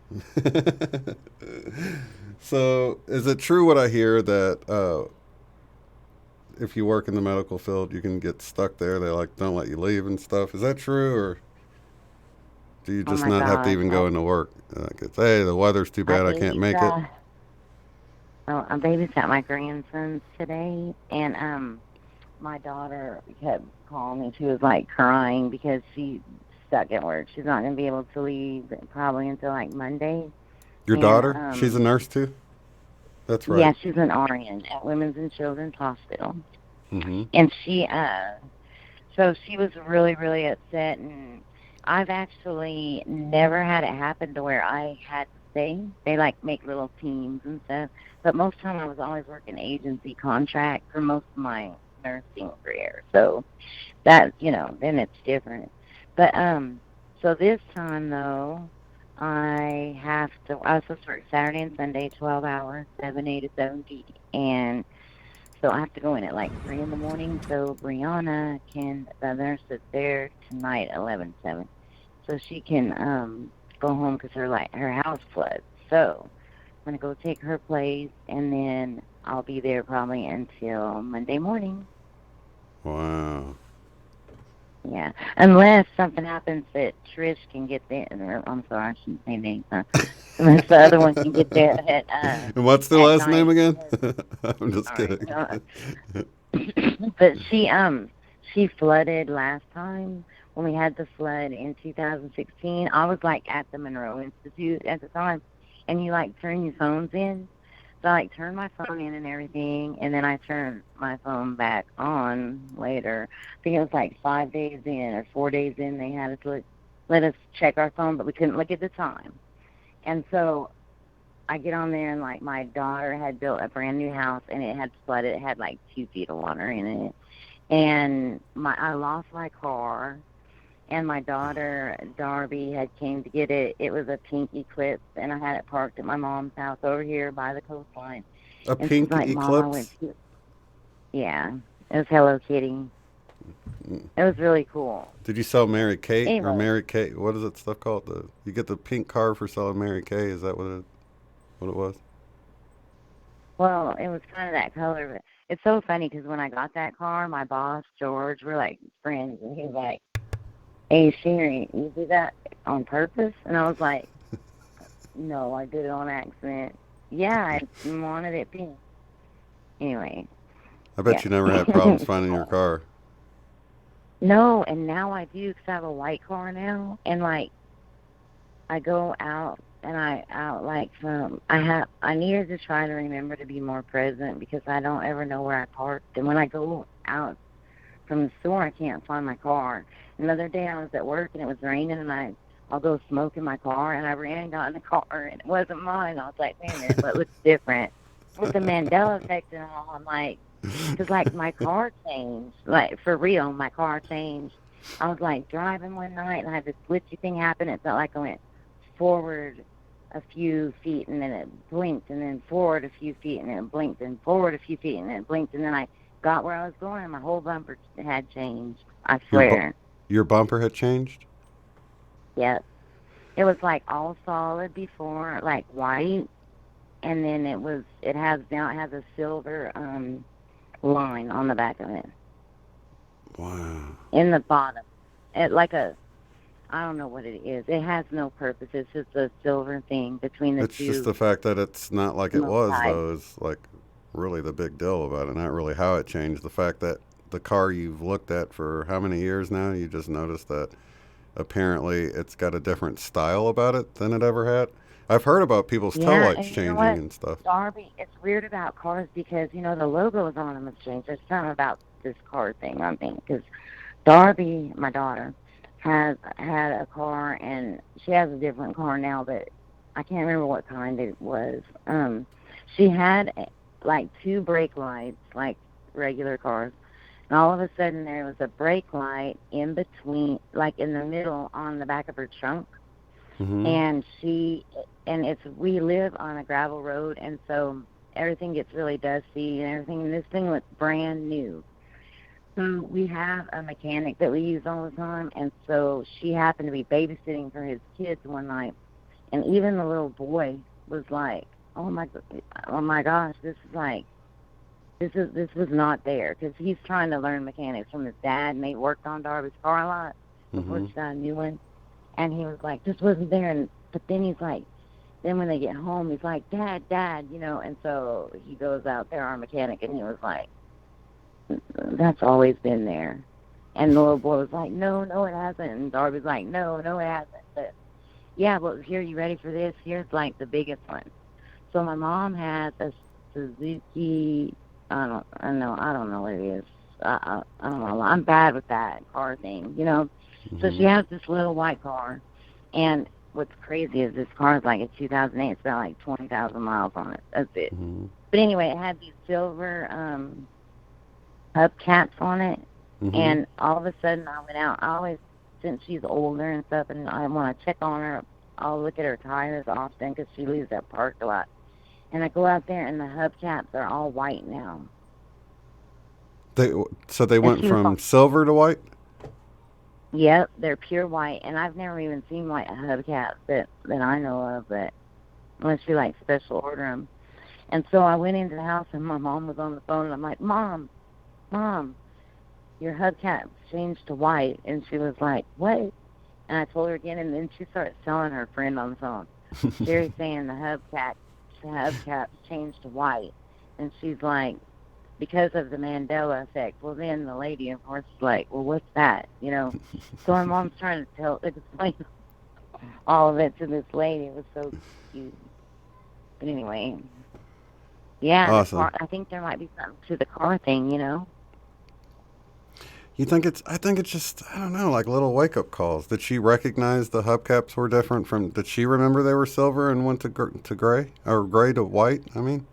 Speaker 9: So, is it true what I hear that if you work in the medical field, you can get stuck there? They don't let you leave and stuff. Is that true, or do you just not have to even go into work? Like, it's, hey, the weather's too bad, I can't make it.
Speaker 14: Well, I babysat my grandsons today, and my daughter kept calling me. She was like crying because she's stuck at work. She's not going to be able to leave probably until like Monday.
Speaker 9: Your daughter? She's a nurse too? That's right.
Speaker 14: Yeah, she's an RN at Women's and Children's Hospital.
Speaker 9: Mm-hmm.
Speaker 14: And so she was really, really upset. And I've actually never had it happen to where I had to stay. They like make little teams and stuff. But most of the time I was always working agency contract for most of my nursing career. So that, then it's different. But so this time though, I was supposed to work Saturday and Sunday, 12 hours, 7A to 7P. And so I have to go in at like 3 in the morning. So Brianna the nurse is there tonight at 11/7. So she can go home because her house floods. So I'm going to go take her place, and then I'll be there probably until Monday morning.
Speaker 9: Wow.
Speaker 14: Yeah, unless something happens that Trish can get there. I'm sorry, I shouldn't say names. Unless the other one can get there at.
Speaker 9: And what's the last name again? I'm just kidding.
Speaker 14: But she flooded last time when we had the flood in 2016. I was like at the Monroe Institute at the time, and you like turn your phones in. So I like turned my phone in and everything, and then I turned my phone back on later. I think it was like 5 days in or 4 days in. They had us let us check our phone, but we couldn't look at the time. And so I get on there, and like my daughter had built a brand new house, and it had flooded. It had like 2 feet of water in it, and I lost my car. And my daughter, Darby, had came to get it. It was a pink Eclipse, and I had it parked at my mom's house over here by the coastline.
Speaker 9: A
Speaker 14: and
Speaker 9: pink
Speaker 14: like,
Speaker 9: Eclipse?
Speaker 14: Yeah, it was Hello Kitty. It was really cool.
Speaker 9: Did you sell Mary Kate
Speaker 14: Anyway.
Speaker 9: or Mary Kate? What is that stuff called? You get the pink car for selling Mary Kay. Is that what it was?
Speaker 14: Well, it was kind of that color. But it's so funny because when I got that car, my boss, George, we're like friends, and he was like, "Hey, Sherry, you did that on purpose?" And I was like, "No, I did it on accident." Yeah, I wanted it pink. Anyway.
Speaker 9: I bet you never had problems finding your car.
Speaker 14: No, and now I do because I have a white car now. And, like, I go out and I needed to try to remember to be more present because I don't ever know where I parked. And when I go out from the store, I can't find my car. Another day I was at work and it was raining, and I'll go smoke in my car, and I ran and got in the car, and it wasn't mine. I was like, wait a minute, but it looks different. With the Mandela effect and all, I'm like, because, like, my car changed. Like, for real, my car changed. I was, like, driving one night, and I had this glitchy thing happen. It felt like I went forward a few feet, and then it blinked, and then forward a few feet, and then it blinked, and forward a few feet, and then it blinked, and then I got where I was going, and my whole bumper had changed. I swear.
Speaker 9: Your bumper had changed?
Speaker 14: Yep. It was, like, all solid before, like, white, and then it has a silver line on the back of it.
Speaker 9: Wow.
Speaker 14: In the bottom. I don't know what it is. It has no purpose. It's just a silver thing between the two.
Speaker 9: It's just the fact that it's not like it was, though, is like really the big deal about it. Not really how it changed. The fact that the car you've looked at for how many years now, you just noticed that apparently it's got a different style about it than it ever had. I've heard about people's taillights changing and stuff.
Speaker 14: Darby, it's weird about cars because, the logos on them have changed. There's something about this car thing, I think, because Darby, my daughter, has had a car, and she has a different car now, but I can't remember what kind it was. She had, like, 2 brake lights, like regular cars, and all of a sudden there was a brake light in between, like in the middle on the back of her trunk. Mm-hmm. And we live on a gravel road, and so everything gets really dusty and everything, and this thing looks brand new. So we have a mechanic that we use all the time, and so she happened to be babysitting for his kids one night, and even the little boy was like, oh my gosh, this was not there, because he's trying to learn mechanics from his dad, and they worked on Darby's car a lot before she got a new one. And he was like, this wasn't there. But then he's like, then when they get home, he's like, Dad, and so he goes out there, our mechanic, and he was like, that's always been there. And the little boy was like, no, it hasn't. And Darby's like, no, it hasn't. But yeah, well, here, you ready for this? Here's like the biggest one. So my mom has a Suzuki, I don't know what it is. I don't know. I'm bad with that car thing, So she has this little white car, and what's crazy is this car is like a 2008. It's got like 20,000 miles on it. That's it. Mm-hmm. But anyway, it had these silver hubcaps on it, and all of a sudden I went out. I always, since she's older and stuff, and I want to check on her, I'll look at her tires often because she leaves that parked a lot. And I go out there, and the hubcaps are all white now.
Speaker 9: So they went from silver to white?
Speaker 14: Yep, they're pure white, and I've never even seen white hubcaps that I know of, but unless you like special order them. And so I went into the house, and my mom was on the phone, and I'm like, Mom, your hubcaps changed to white. And she was like, what? And I told her again, and then she started telling her friend on the phone. Sherry's saying the hubcaps changed to white, and she's like, because of the Mandela effect. Well, then the lady, of course, is like, well, what's that? So my mom's trying to explain all of it to this lady. It was so cute. But anyway, yeah,
Speaker 9: Awesome.
Speaker 14: I think there might be something to the car thing, you know?
Speaker 9: You think it's? I think it's just, I don't know, like little wake up calls. Did she recognize the hubcaps were different from? Did she remember they were silver and went to gray or gray to white? I mean.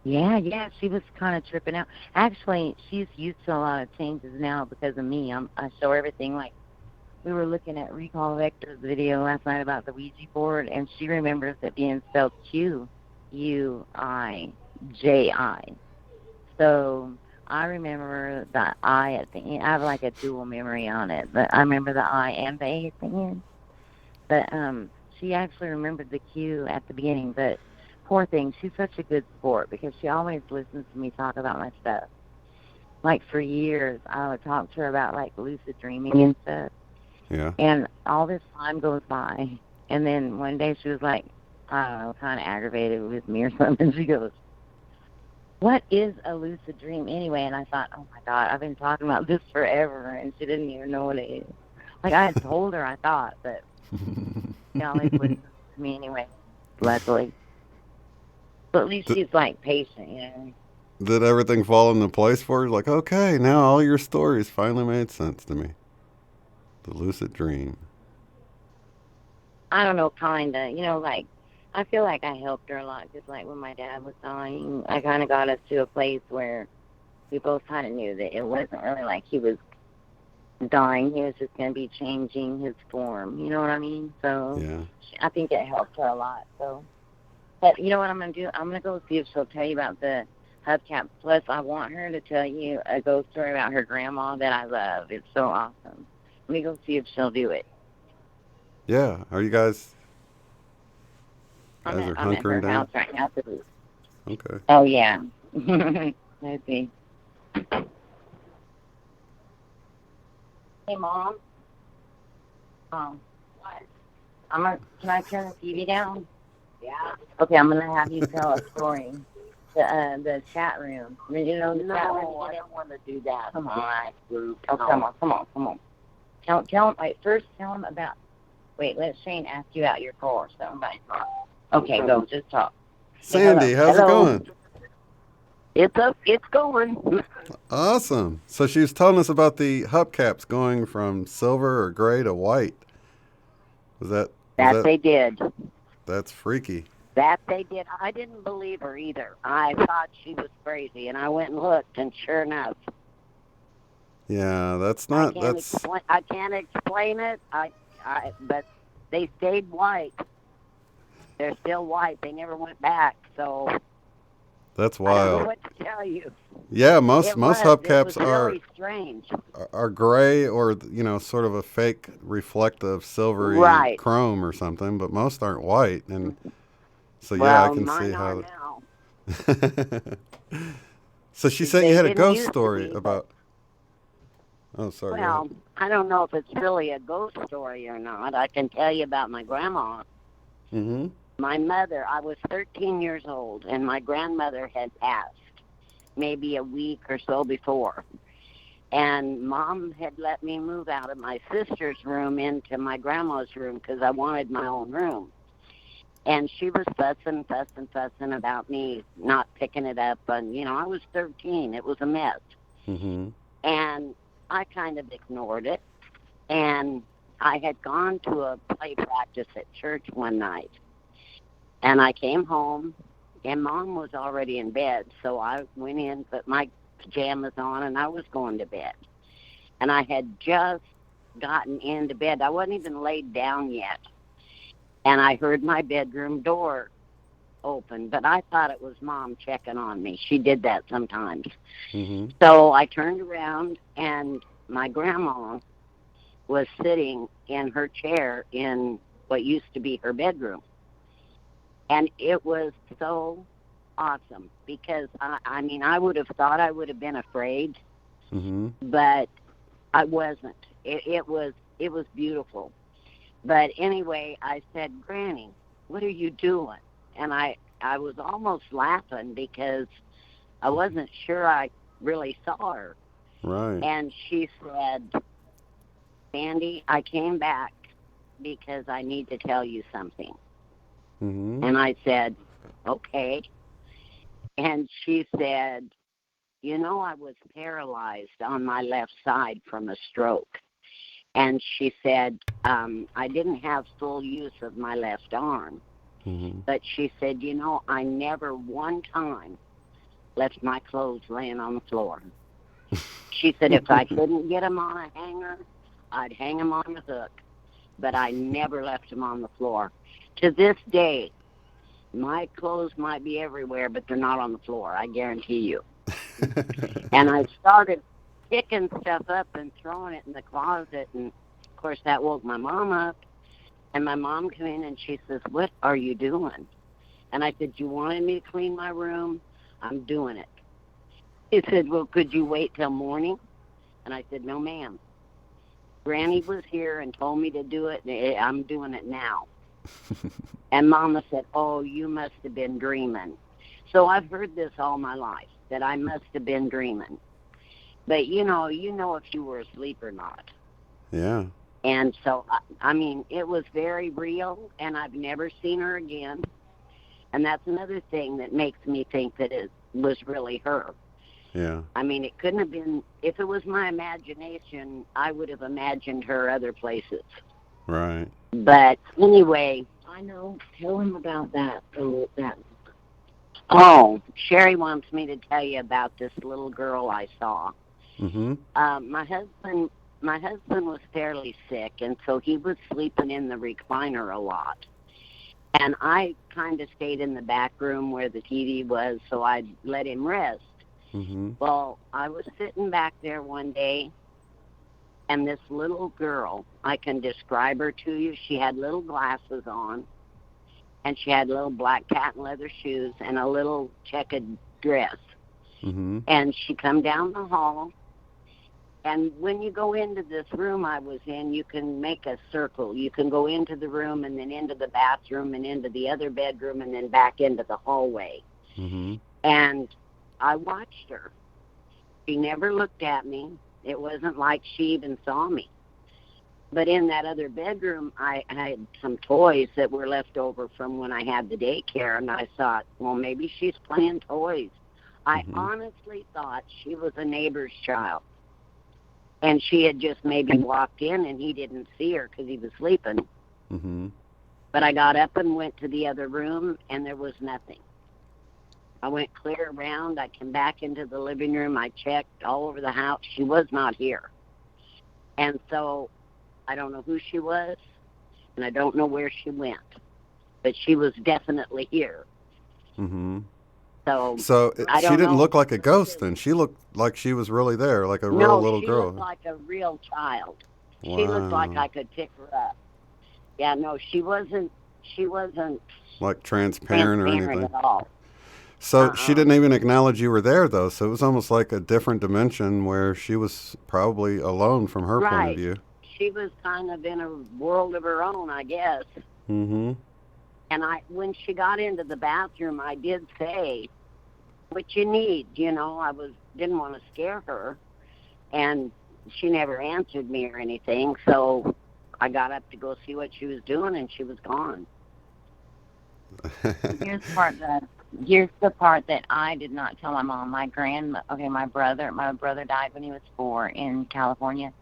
Speaker 14: Yeah, she was kind of tripping out. Actually, she's used to a lot of changes now because of me. I show everything. Like, we were looking at Recall Vector's video last night about the Ouija board, and she remembers it being spelled Q-U-I-J-I. So I remember the I at the end. I have like a dual memory on it, but I remember the I and the A at the end. But she actually remembered the Q at the beginning, but poor thing, she's such a good sport because she always listens to me talk about my stuff. Like for years, I would talk to her about like lucid dreaming and stuff.
Speaker 9: Yeah.
Speaker 14: And all this time goes by, and then one day she was like, I don't know, kind of aggravated with me or something. She goes, "What is a lucid dream anyway?" And I thought, oh my God, I've been talking about this forever, and she didn't even know what it is. Like I had told her, I thought, but she always listens to me anyway, luckily. But at least she's like patient, you know.
Speaker 9: Did everything fall into place for her? Like, okay, now all your stories finally made sense to me. The lucid dream.
Speaker 14: I don't know, kinda. You know, like, I feel like I helped her a lot, just like when my dad was dying. I kind of got us to a place where we both kind of knew that it wasn't really like he was dying. He was just going to be changing his form. You know what I mean? So
Speaker 9: yeah.
Speaker 14: I think it helped her a lot. So, but you know what I'm going to do? I'm going to go see if she'll tell you about the hubcap. Plus, I want her to tell you a ghost story about her grandma that I love. It's so awesome. Let me go see if she'll do it.
Speaker 9: Yeah. Are you guys?
Speaker 14: I'm at
Speaker 9: hunkering
Speaker 14: her
Speaker 9: down.
Speaker 14: house right now.
Speaker 9: Okay.
Speaker 14: Oh yeah. Let's see. Hey Mom. What? Can I turn the TV down? Yeah. Okay, I'm gonna have you tell a story. The chat room. You know the chat room. I don't want to do that. Come on. Oh, come on. Tell him. Wait, first tell him about. Wait, let Shane ask you out your car. Somebody. Okay, go. Just talk.
Speaker 9: Sandy,
Speaker 14: Hey,
Speaker 9: how's it going?
Speaker 14: It's up. It's going.
Speaker 9: Awesome. So she was telling us about the hubcaps going from silver or gray to white. Was that
Speaker 14: They did.
Speaker 9: That's freaky.
Speaker 14: That they did. I didn't believe her either. I thought she was crazy, and I went and looked, and sure enough.
Speaker 9: Yeah, that's not.
Speaker 14: I can't explain it. But they stayed white. They're still white. They never went back. So
Speaker 9: That's
Speaker 14: I don't know
Speaker 9: wild.
Speaker 14: what to tell you.
Speaker 9: Yeah, most hubcaps
Speaker 14: really strange.
Speaker 9: are gray or sort of a fake reflective silvery chrome or something, but most aren't white. And so I can see how. So she said you had a ghost story about. Oh, sorry.
Speaker 14: Well, I don't know if it's really a ghost story or not. I can tell you about my grandma.
Speaker 9: Mm-hmm.
Speaker 14: My mother, I was 13 years old, and my grandmother had passed maybe a week or so before. And Mom had let me move out of my sister's room into my grandma's room because I wanted my own room. And she was fussing about me not picking it up. And, I was 13. It was a mess.
Speaker 9: Mm-hmm.
Speaker 14: And I kind of ignored it. And I had gone to a play practice at church one night. And I came home, and Mom was already in bed. So I went in, put my pajamas on, and I was going to bed. And I had just gotten into bed. I wasn't even laid down yet. And I heard my bedroom door open, but I thought it was Mom checking on me. She did that sometimes.
Speaker 9: Mm-hmm.
Speaker 14: So I turned around, and my grandma was sitting in her chair in what used to be her bedroom. And it was so awesome because, I would have thought I would have been afraid,
Speaker 9: mm-hmm.
Speaker 14: but I wasn't. It was beautiful. But anyway, I said, Granny, what are you doing? And I was almost laughing because I wasn't sure I really saw her.
Speaker 9: Right.
Speaker 14: And she said, Sandy, I came back because I need to tell you something.
Speaker 9: Mm-hmm.
Speaker 14: And I said,
Speaker 15: okay. And she said, you know, I was paralyzed on my left side from a stroke. And she said, I didn't have full use of my left arm.
Speaker 9: Mm-hmm.
Speaker 15: But she said, you know, I never one time left my clothes laying on the floor. She said if I couldn't get them on a hanger, I'd hang them on a hook. But I never left them on the floor. To this day, my clothes might be everywhere, but they're not on the floor, I guarantee you. And I started picking stuff up and throwing it in the closet, and of course that woke my mom up. And my mom came in and she says, what are you doing? And I said, you wanted me to clean my room? I'm doing it. He said, well, could you wait till morning? And I said, no, ma'am. Granny was here and told me to do it, and I'm doing it now. And Mama said, oh, you must have been dreaming. So I've heard this all my life, that I must have been dreaming. But, you know if you were asleep or not.
Speaker 9: Yeah.
Speaker 15: And so, I mean, it was very real, and I've never seen her again. And that's another thing that makes me think that it was really her.
Speaker 9: Yeah.
Speaker 15: I mean, it couldn't have been, if it was my imagination, I would have imagined her other places.
Speaker 9: Right.
Speaker 15: But anyway, I know, tell him about that. Oh, Sherry wants me to tell you about this little girl I saw.
Speaker 9: Mm-hmm.
Speaker 15: My husband was fairly sick, and so he was sleeping in the recliner a lot. And I kind of stayed in the back room where the TV was, so I'd let him rest.
Speaker 9: Mm-hmm.
Speaker 15: Well, I was sitting back there one day, and this little girl, I can describe her to you. She had little glasses on, and she had little black patent leather shoes and a little checkered dress.
Speaker 9: Mm-hmm.
Speaker 15: And she come down the hall. And when you go into this room I was in, you can make a circle. You can go into the room and then into the bathroom and into the other bedroom and then back into the hallway.
Speaker 9: Mm-hmm.
Speaker 15: And I watched her. She never looked at me. It wasn't like she even saw me. But in that other bedroom, I had some toys that were left over from when I had the daycare, and I thought, well, maybe she's playing toys. I honestly thought she was a neighbor's child. And she had just maybe walked in and he didn't see her because he was sleeping.
Speaker 9: Mm-hmm.
Speaker 15: But I got up and went to the other room, and there was nothing. I went clear around. I came back into the living room. I checked all over the house. She was not here. And so I don't know who she was, and I don't know where she went. But she was definitely here.
Speaker 9: Mm-hmm.
Speaker 15: So
Speaker 9: she didn't look like a ghost then. She looked like she was really there, like a real little girl.
Speaker 15: No, she looked like a real child.
Speaker 9: Wow.
Speaker 15: She looked like I could pick her up. Yeah, no, she wasn't
Speaker 9: like transparent or anything
Speaker 15: at all.
Speaker 9: So she didn't even acknowledge you were there, though. So it was almost like a different dimension where she was probably alone from her point of view.
Speaker 15: She was kind of in a world of her own, I guess.
Speaker 9: Mm-hmm.
Speaker 15: And when she got into the bathroom, I did say, what you need, I didn't want to scare her. And she never answered me or anything, so I got up to go see what she was doing, and she was gone.
Speaker 14: Here's the part that I did not tell my mom. My brother died when he was 4 in California,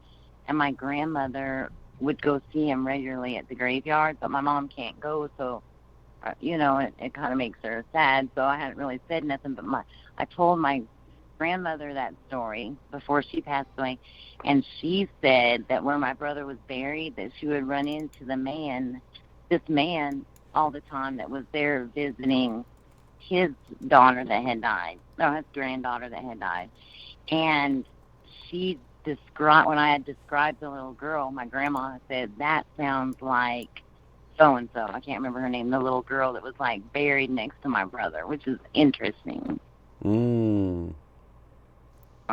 Speaker 14: and my grandmother would go see him regularly at the graveyard, but my mom can't go, so it kind of makes her sad. So I hadn't really said nothing, but I told my grandmother that story before she passed away, and she said that where my brother was buried, that she would run into this man all the time that was there visiting his daughter that had died, or his granddaughter that had died. And she described, when I had described the little girl, my grandma said, that sounds like so-and-so. I can't remember her name, the little girl that was like buried next to my brother, which is interesting.
Speaker 9: That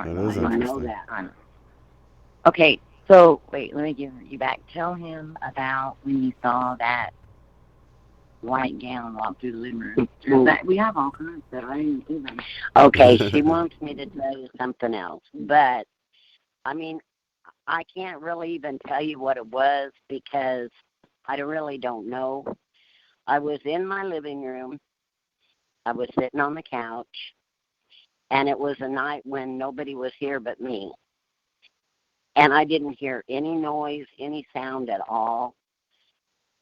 Speaker 9: is interesting.
Speaker 15: I know that. Okay, so wait, let me give you back. Tell him about when you saw that white gown walk through the living room. We have all kinds that I didn't do them. Okay, she wants me to tell you something else, but I mean, I can't really even tell you what it was because I really don't know. I was in my living room, I was sitting on the couch, and it was a night when nobody was here but me. And I didn't hear any noise, any sound at all.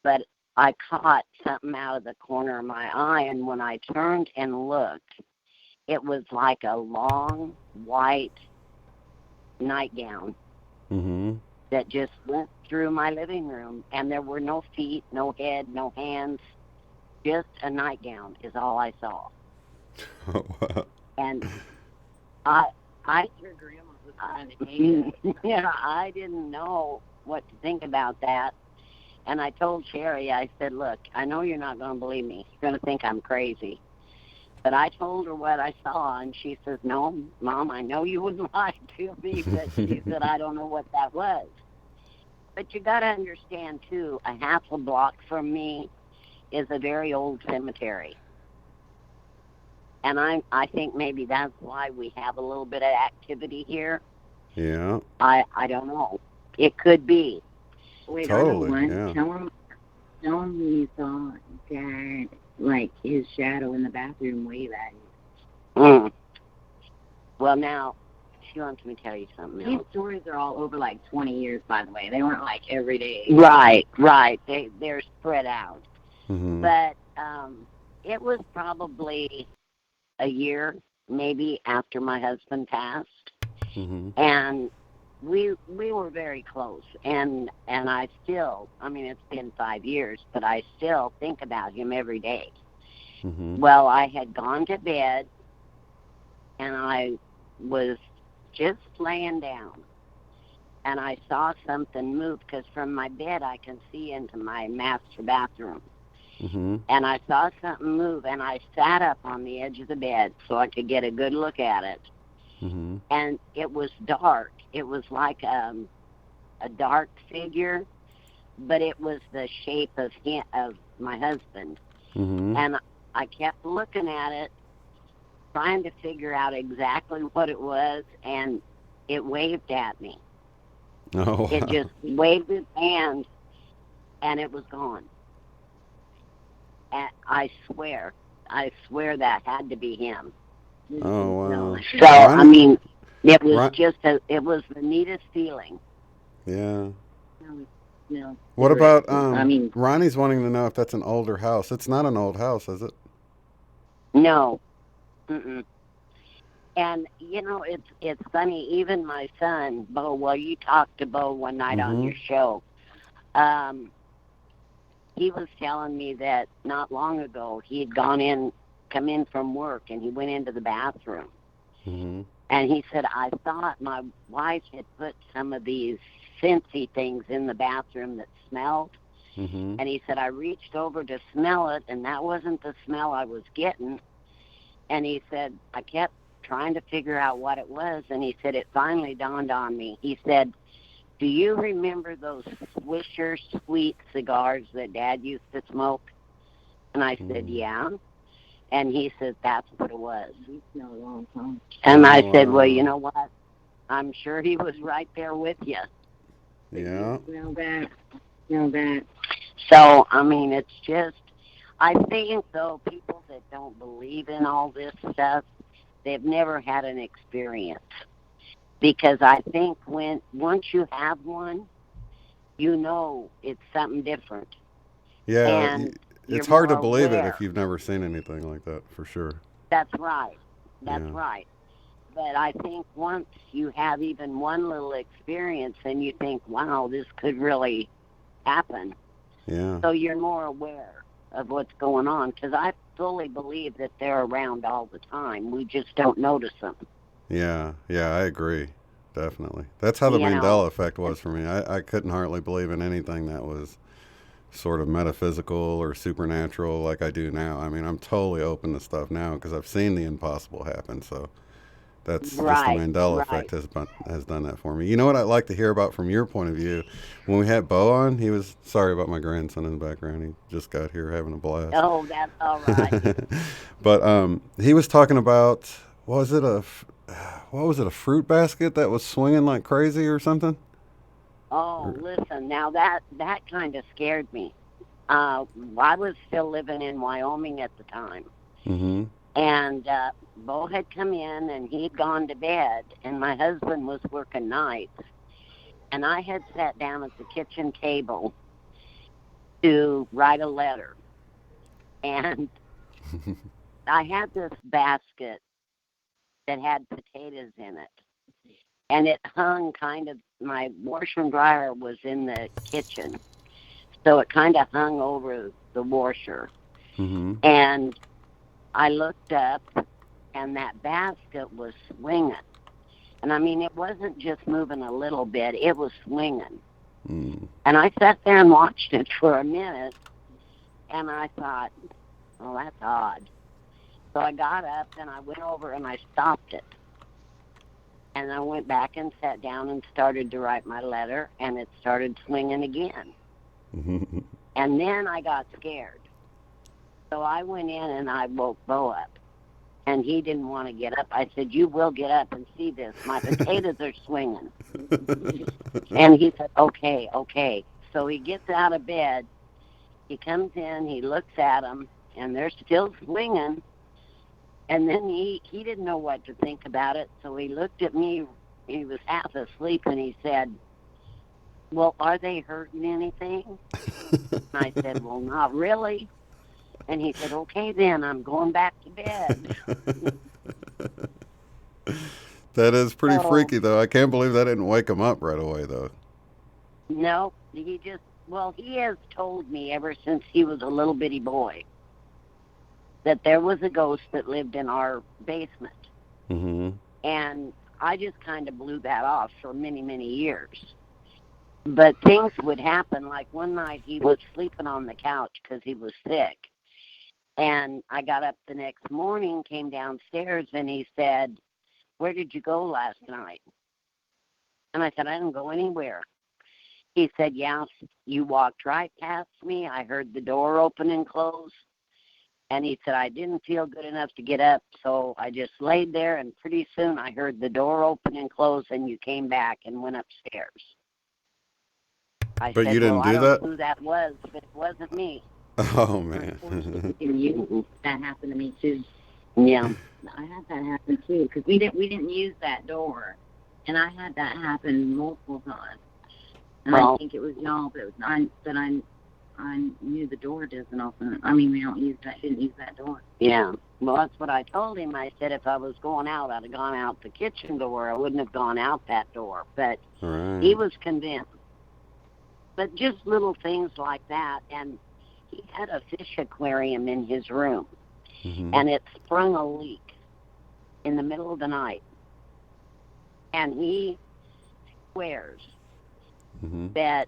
Speaker 15: But I caught something out of the corner of my eye, and when I turned and looked, it was like a long white nightgown that just went through my living room, and there were no feet, no head, no hands, just a nightgown is all I saw.
Speaker 9: Oh, wow.
Speaker 15: And I didn't know what to think about that. And I told Sherry, I said, look, I know you're not going to believe me. You're going to think I'm crazy. But I told her what I saw, and she says, no, Mom, I know you wouldn't lie to me, but she said, I don't know what that was. But you got to understand, too, a half a block from me is a very old cemetery. And I think maybe that's why we have a little bit of activity here.
Speaker 9: Yeah.
Speaker 15: I don't know. It could be.
Speaker 14: Wait,
Speaker 9: Totally,
Speaker 14: hold on.
Speaker 9: yeah.
Speaker 14: Tell him you saw Dad, like his shadow in the bathroom wave at you.
Speaker 15: Well, now, she wants me to tell you something
Speaker 14: These
Speaker 15: else.
Speaker 14: stories are all over like 20 years, by the way. They weren't like every day.
Speaker 15: Right. They're spread out.
Speaker 9: Mm-hmm.
Speaker 15: But it was probably a year, maybe, after my husband passed.
Speaker 9: Mm-hmm.
Speaker 15: And we were very close. And I still, I mean, it's been 5 years, but I still think about him every day.
Speaker 9: Mm-hmm.
Speaker 15: Well, I had gone to bed, and I was just laying down, and I saw something move, because from my bed I can see into my master bathroom.
Speaker 9: Mm-hmm.
Speaker 15: And I saw something move, and I sat up on the edge of the bed so I could get a good look at it.
Speaker 9: Mm-hmm.
Speaker 15: And it was dark. It was like a dark figure, but it was the shape of my husband.
Speaker 9: Mm-hmm.
Speaker 15: And I kept looking at it, trying to figure out exactly what it was, and it waved at me.
Speaker 9: Oh, wow.
Speaker 15: It just waved its hand, and it was gone. And I swear that had to be him.
Speaker 9: Oh, wow.
Speaker 15: So, I mean, it was it was the neatest feeling.
Speaker 9: Yeah.
Speaker 14: No.
Speaker 9: What about,
Speaker 14: I mean,
Speaker 9: Ronnie's wanting to know if that's an older house. It's not an old house, is it?
Speaker 15: No. Mm-mm. And, you know, it's funny, even my son, Bo, well, you talked to Bo one night on your show. He was telling me that not long ago he had come in from work, and he went into the bathroom.
Speaker 9: Mm-hmm.
Speaker 15: And he said, I thought my wife had put some of these scentsy things in the bathroom that smelled.
Speaker 9: Mm-hmm.
Speaker 15: And he said, I reached over to smell it, and that wasn't the smell I was getting. And he said, I kept trying to figure out what it was, and he said, it finally dawned on me. He said, do you remember those Swisher sweet cigars that Dad used to smoke? And I said, yeah. And he said, that's what it was. And I said, well, you know what? I'm sure he was right there with you.
Speaker 9: Yeah.
Speaker 14: Know that.
Speaker 15: So, I mean, it's just, I think, though, people that don't believe in all this stuff, they've never had an experience. Because I think once you have one, you know it's something different.
Speaker 9: Yeah,
Speaker 15: And
Speaker 9: it's
Speaker 15: you're
Speaker 9: hard to
Speaker 15: more
Speaker 9: believe
Speaker 15: aware.
Speaker 9: it if you've never seen anything like that, for sure.
Speaker 15: That's right. That's
Speaker 9: Yeah.
Speaker 15: right. But I think once you have even one little experience, then you think, wow, this could really happen.
Speaker 9: Yeah.
Speaker 15: So you're more aware of what's going on. Because I fully believe that they're around all the time. We just don't notice them.
Speaker 9: Yeah, I agree. Definitely. That's how the Mandela effect was for me. I couldn't hardly believe in anything that was sort of metaphysical or supernatural like I do now. I mean, I'm totally open to stuff now because I've seen the impossible happen. So that's just the Mandela effect has done that for me. You know what I'd like to hear about from your point of view? When we had Bo on, he was, sorry about my grandson in the background. He just got here having a blast.
Speaker 15: Oh, that's all right.
Speaker 9: But he was talking about, was it a fruit basket that was swinging like crazy or something?
Speaker 15: Oh, listen, now that kind of scared me. I was still living in Wyoming at the time.
Speaker 9: Mm-hmm.
Speaker 15: And Bo had come in, and he'd gone to bed, and my husband was working nights. And I had sat down at the kitchen table to write a letter. And I had this basket that had potatoes in it. And it hung kind of, my washer and dryer was in the kitchen. So it kind of hung over the washer.
Speaker 9: Mm-hmm.
Speaker 15: And I looked up, and that basket was swinging. And I mean, it wasn't just moving a little bit, it was swinging.
Speaker 9: Mm.
Speaker 15: And I sat there and watched it for a minute, and I thought, oh, that's odd. So I got up, and I went over, and I stopped it. And I went back and sat down and started to write my letter, and it started swinging again.
Speaker 9: Mm-hmm.
Speaker 15: And then I got scared. So I went in, and I woke Bo up. And he didn't want to get up. I said, you will get up and see this. My potatoes are swinging. And he said, okay, okay. So he gets out of bed. He comes in. He looks at them, and they're still swinging. And then he didn't know what to think about it. So he looked at me. He was half asleep, and he said, well, are they hurting anything? And I said, well, not really. And he said, okay, then, I'm going back to bed.
Speaker 9: That is pretty freaky, though. I can't believe that didn't wake him up right away, though.
Speaker 15: No, he has told me ever since he was a little bitty boy that there was a ghost that lived in our basement.
Speaker 9: Mm-hmm.
Speaker 15: And I just kind of blew that off for many, many years. But things would happen. Like one night he was sleeping on the couch because he was sick. And I got up the next morning, came downstairs, and he said, where did you go last night? And I said, I didn't go anywhere. He said, yeah, you walked right past me. I heard the door open and close. And he said, I didn't feel good enough to get up, so I just laid there, and pretty soon I heard the door open and close, and you came back and went upstairs. I
Speaker 9: But
Speaker 15: said,
Speaker 9: you didn't
Speaker 15: well,
Speaker 9: do
Speaker 15: I don't
Speaker 9: that?
Speaker 15: know who that was, but it wasn't me.
Speaker 9: Oh, man.
Speaker 14: That happened to me too.
Speaker 15: Yeah.
Speaker 14: I had that happen too because we didn't use that door, and I had that happen multiple times. And I think it was y'all, but it was I knew the door doesn't open. I mean, didn't use that door.
Speaker 15: Yeah. Well, that's what I told him. I said if I was going out, I'd have gone out the kitchen door. I wouldn't have gone out that door. But he was convinced. But just little things like that, and he had a fish aquarium in his room, and it sprung a leak in the middle of the night. And he swears that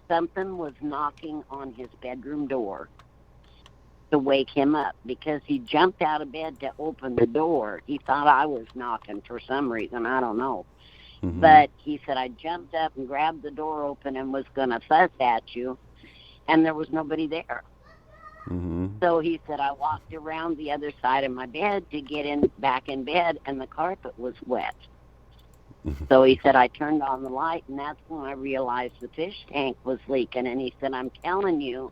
Speaker 15: something was knocking on his bedroom door to wake him up because he jumped out of bed to open the door. He thought I was knocking for some reason. I don't know. But he said, I jumped up and grabbed the door open and was going to fuss at you, and there was nobody there. So he said, I walked around the other side of my bed to get back in bed, and the carpet was wet. So he said, I turned on the light, and that's when I realized the fish tank was leaking. And he said, I'm telling you,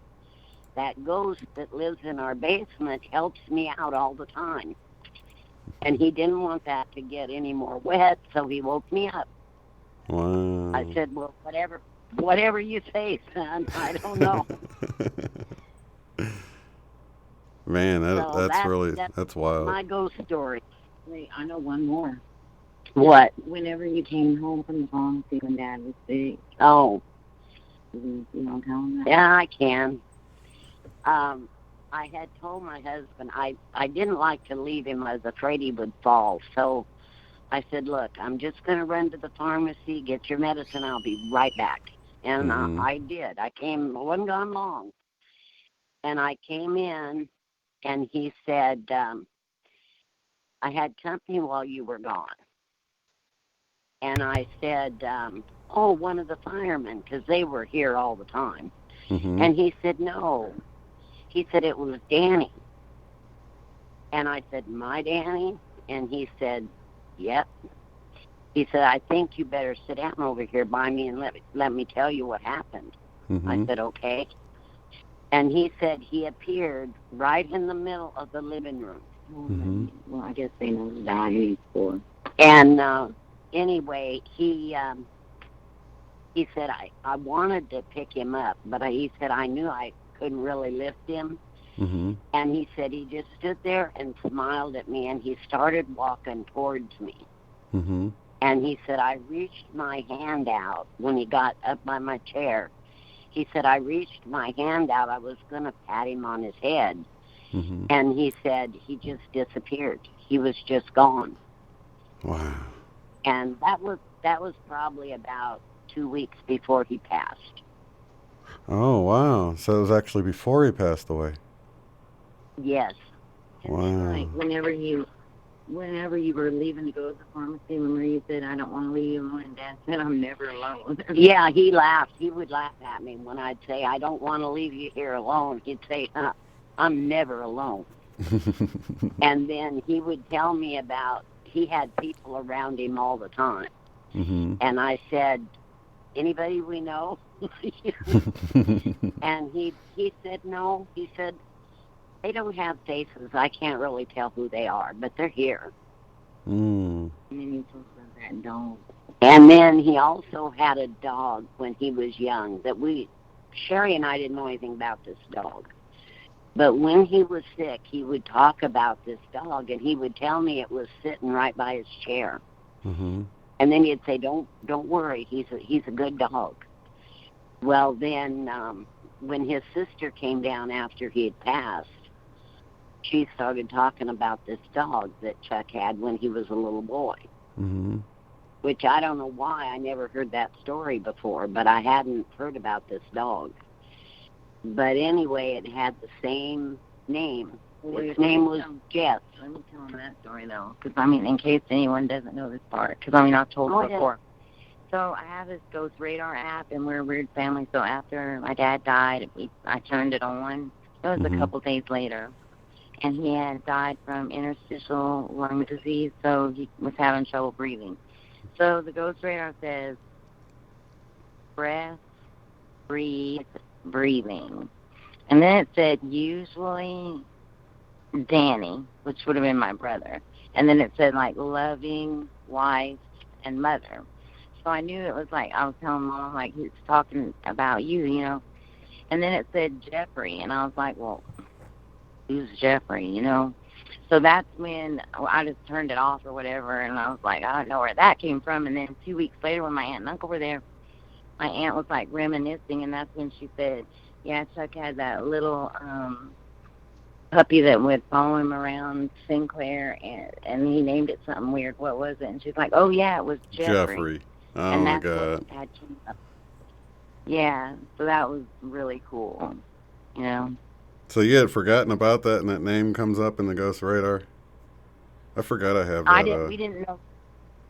Speaker 15: that ghost that lives in our basement helps me out all the time. And he didn't want that to get any more wet, so he woke me up.
Speaker 9: Wow.
Speaker 15: I said, well, whatever you say, son, I don't know.
Speaker 9: Man, that's wild.
Speaker 15: My ghost story.
Speaker 14: Wait, I know one more.
Speaker 15: What?
Speaker 14: Whenever you came home from the pharmacy when Dad was sick.
Speaker 15: Oh.
Speaker 14: You want to tell him that?
Speaker 15: Yeah, I can. I had told my husband I didn't like to leave him. I was afraid he would fall. So I said, look, I'm just going to run to the pharmacy, get your medicine. I'll be right back. And I did. I wasn't gone long. And I came in, and he said, I had company while you were gone. And I said, one of the firemen, because they were here all the time. And he said, no. He said, it was Danny. And I said, my Danny? And he said, yep. He said, I think you better sit down over here by me and let me tell you what happened. I said, okay. And he said he appeared right in the middle of the living room. Well, I guess they know the dog he's for. And anyway, he said I wanted to pick him up, but he said I knew I couldn't really lift him. And he said he just stood there and smiled at me, and he started walking towards me. And he said I reached my hand out when he got up by my chair. He said I reached my hand out. I was going to pat him on his head. And he said he just disappeared. He was just gone.
Speaker 9: Wow.
Speaker 15: And that was probably about 2 weeks before he passed.
Speaker 9: Oh, wow. So it was actually before he passed away.
Speaker 15: Yes.
Speaker 9: Wow.
Speaker 14: Like whenever you were leaving to go to the pharmacy, remember you said, I don't want to leave you alone, and Dad said, I'm never alone.
Speaker 15: Yeah, he laughed. He would laugh at me when I'd say, I don't want to leave you here alone. He'd say, I'm never alone. And then he would tell me about, he had people around him all the time. And I said, anybody we know? And he said, no. He said, they don't have faces. I can't really tell who they are, but they're here.
Speaker 14: And then you talked about that dog.
Speaker 15: And then he also had a dog when he was young that Sherry and I didn't know anything about this dog. But when he was sick, he would talk about this dog, and he would tell me it was sitting right by his chair. And then he'd say, don't worry, he's a good dog. Well, then when his sister came down after he had passed, she started talking about this dog that Chuck had when he was a little boy. Which I don't know why I never heard that story before, but I hadn't heard about this dog. But anyway, it had the same name. Its name was Jess.
Speaker 14: Let me tell him that story, though, because, I mean, in case anyone doesn't know this part, because, I mean, I've told it before. So I have this Ghost Radar app, and we're a weird family, so after my dad died, I turned it on. It was a couple days later, and he had died from interstitial lung disease, so he was having trouble breathing. So the Ghost Radar says, breath, breathe, breathing. And then it said, usually Danny, which would have been my brother. And then it said, like, loving wife and mother. So I knew it was like, I was telling Mom, like, he's talking about you, you know. And then it said Jeffrey. And I was like, well, who's Jeffrey, you know? So that's when I just turned it off or whatever. And I was like, I don't know where that came from. And then 2 weeks later when my aunt and uncle were there, my aunt was, like, reminiscing. And that's when she said, yeah, Chuck had that little puppy that would follow him around, Sinclair, and he named it something weird. What was it? And she's like, oh, yeah, it was Jeffrey.
Speaker 9: Oh,
Speaker 14: and
Speaker 9: my
Speaker 14: that's
Speaker 9: God.
Speaker 14: what had came up. Yeah, so that was really cool, you know.
Speaker 9: So you had forgotten about that, and that name comes up in the Ghost Radar? I forgot I have that.
Speaker 14: We didn't know.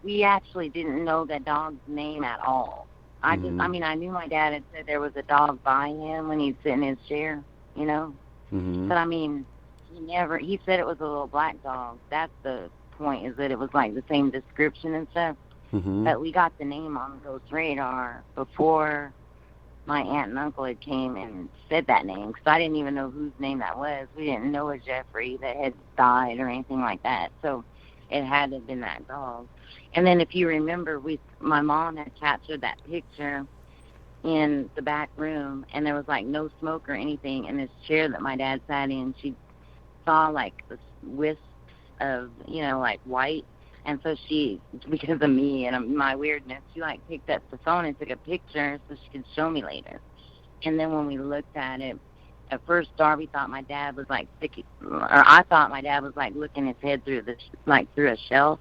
Speaker 14: We actually didn't know that dog's name at all. I mean, I knew my dad had said there was a dog by him when he'd sit in his chair, you know. But, I mean, he said it was a little black dog. That's the point, is that it was, like, the same description and stuff. But we got the name on the Ghost Radar before my aunt and uncle had came and said that name, because I didn't even know whose name that was. We didn't know a Jeffrey that had died or anything like that. So it had to have been that dog. And then if you remember, my mom had captured that picture in the back room, and there was, like, no smoke or anything in this chair that my dad sat in. She saw, like, the wisps of, you know, like, white. And so she, because of me and my weirdness, she, like, picked up the phone and took a picture so she could show me later. And then when we looked at it, at first Darby thought my dad was, like, I thought my dad was, like, looking his head through through a shelf.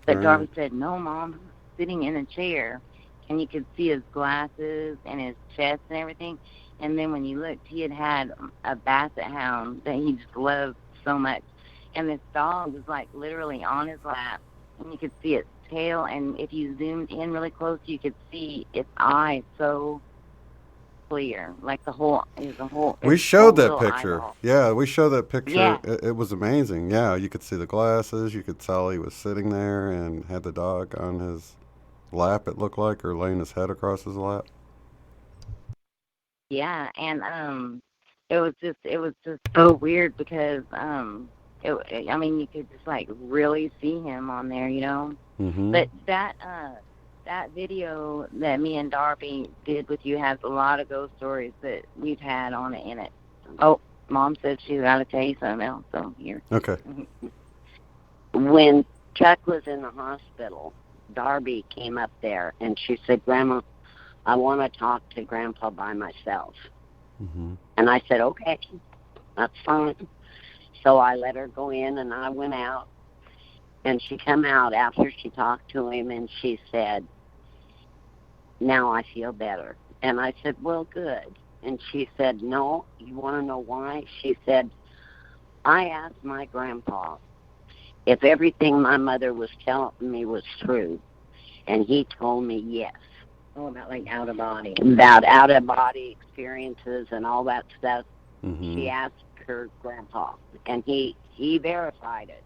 Speaker 14: But Darby said, no, Mom, he's sitting in a chair. And you could see his glasses and his chest and everything. And then when you looked, he had a basset hound that he just loved so much. And this dog was, like, literally on his lap. And you could see its tail. And if you zoomed in really close, you could see its eyes so clear. Like
Speaker 9: We showed that picture.
Speaker 14: Eyeball.
Speaker 9: Yeah, we showed that picture.
Speaker 14: Yeah.
Speaker 9: It was amazing. Yeah, you could see the glasses. You could tell he was sitting there and had the dog on his lap, it looked like, or laying his head across his lap.
Speaker 14: Yeah, and it was just so weird because I mean, you could just like really see him on there, you know.
Speaker 9: Mm-hmm.
Speaker 14: But that video that me and Darby did with you has a lot of ghost stories that we've had on it in it. Oh, Mom said she's got to tell you something else. So here.
Speaker 9: Okay.
Speaker 15: When Chuck was in the hospital, Darby came up there and she said, Grandma, I want to talk to Grandpa by myself.
Speaker 9: Mm-hmm.
Speaker 15: And I said, okay, that's fine. So I let her go in and I went out. And she come out after she talked to him and she said, now I feel better. And I said, well, good. And she said, no, you want to know why? She said, I asked my grandpa if everything my mother was telling me was true. And he told me yes.
Speaker 14: Oh, about like out of body.
Speaker 15: About out-of-body experiences and all that stuff.
Speaker 9: Mm-hmm.
Speaker 15: She asked her grandpa, and he verified it.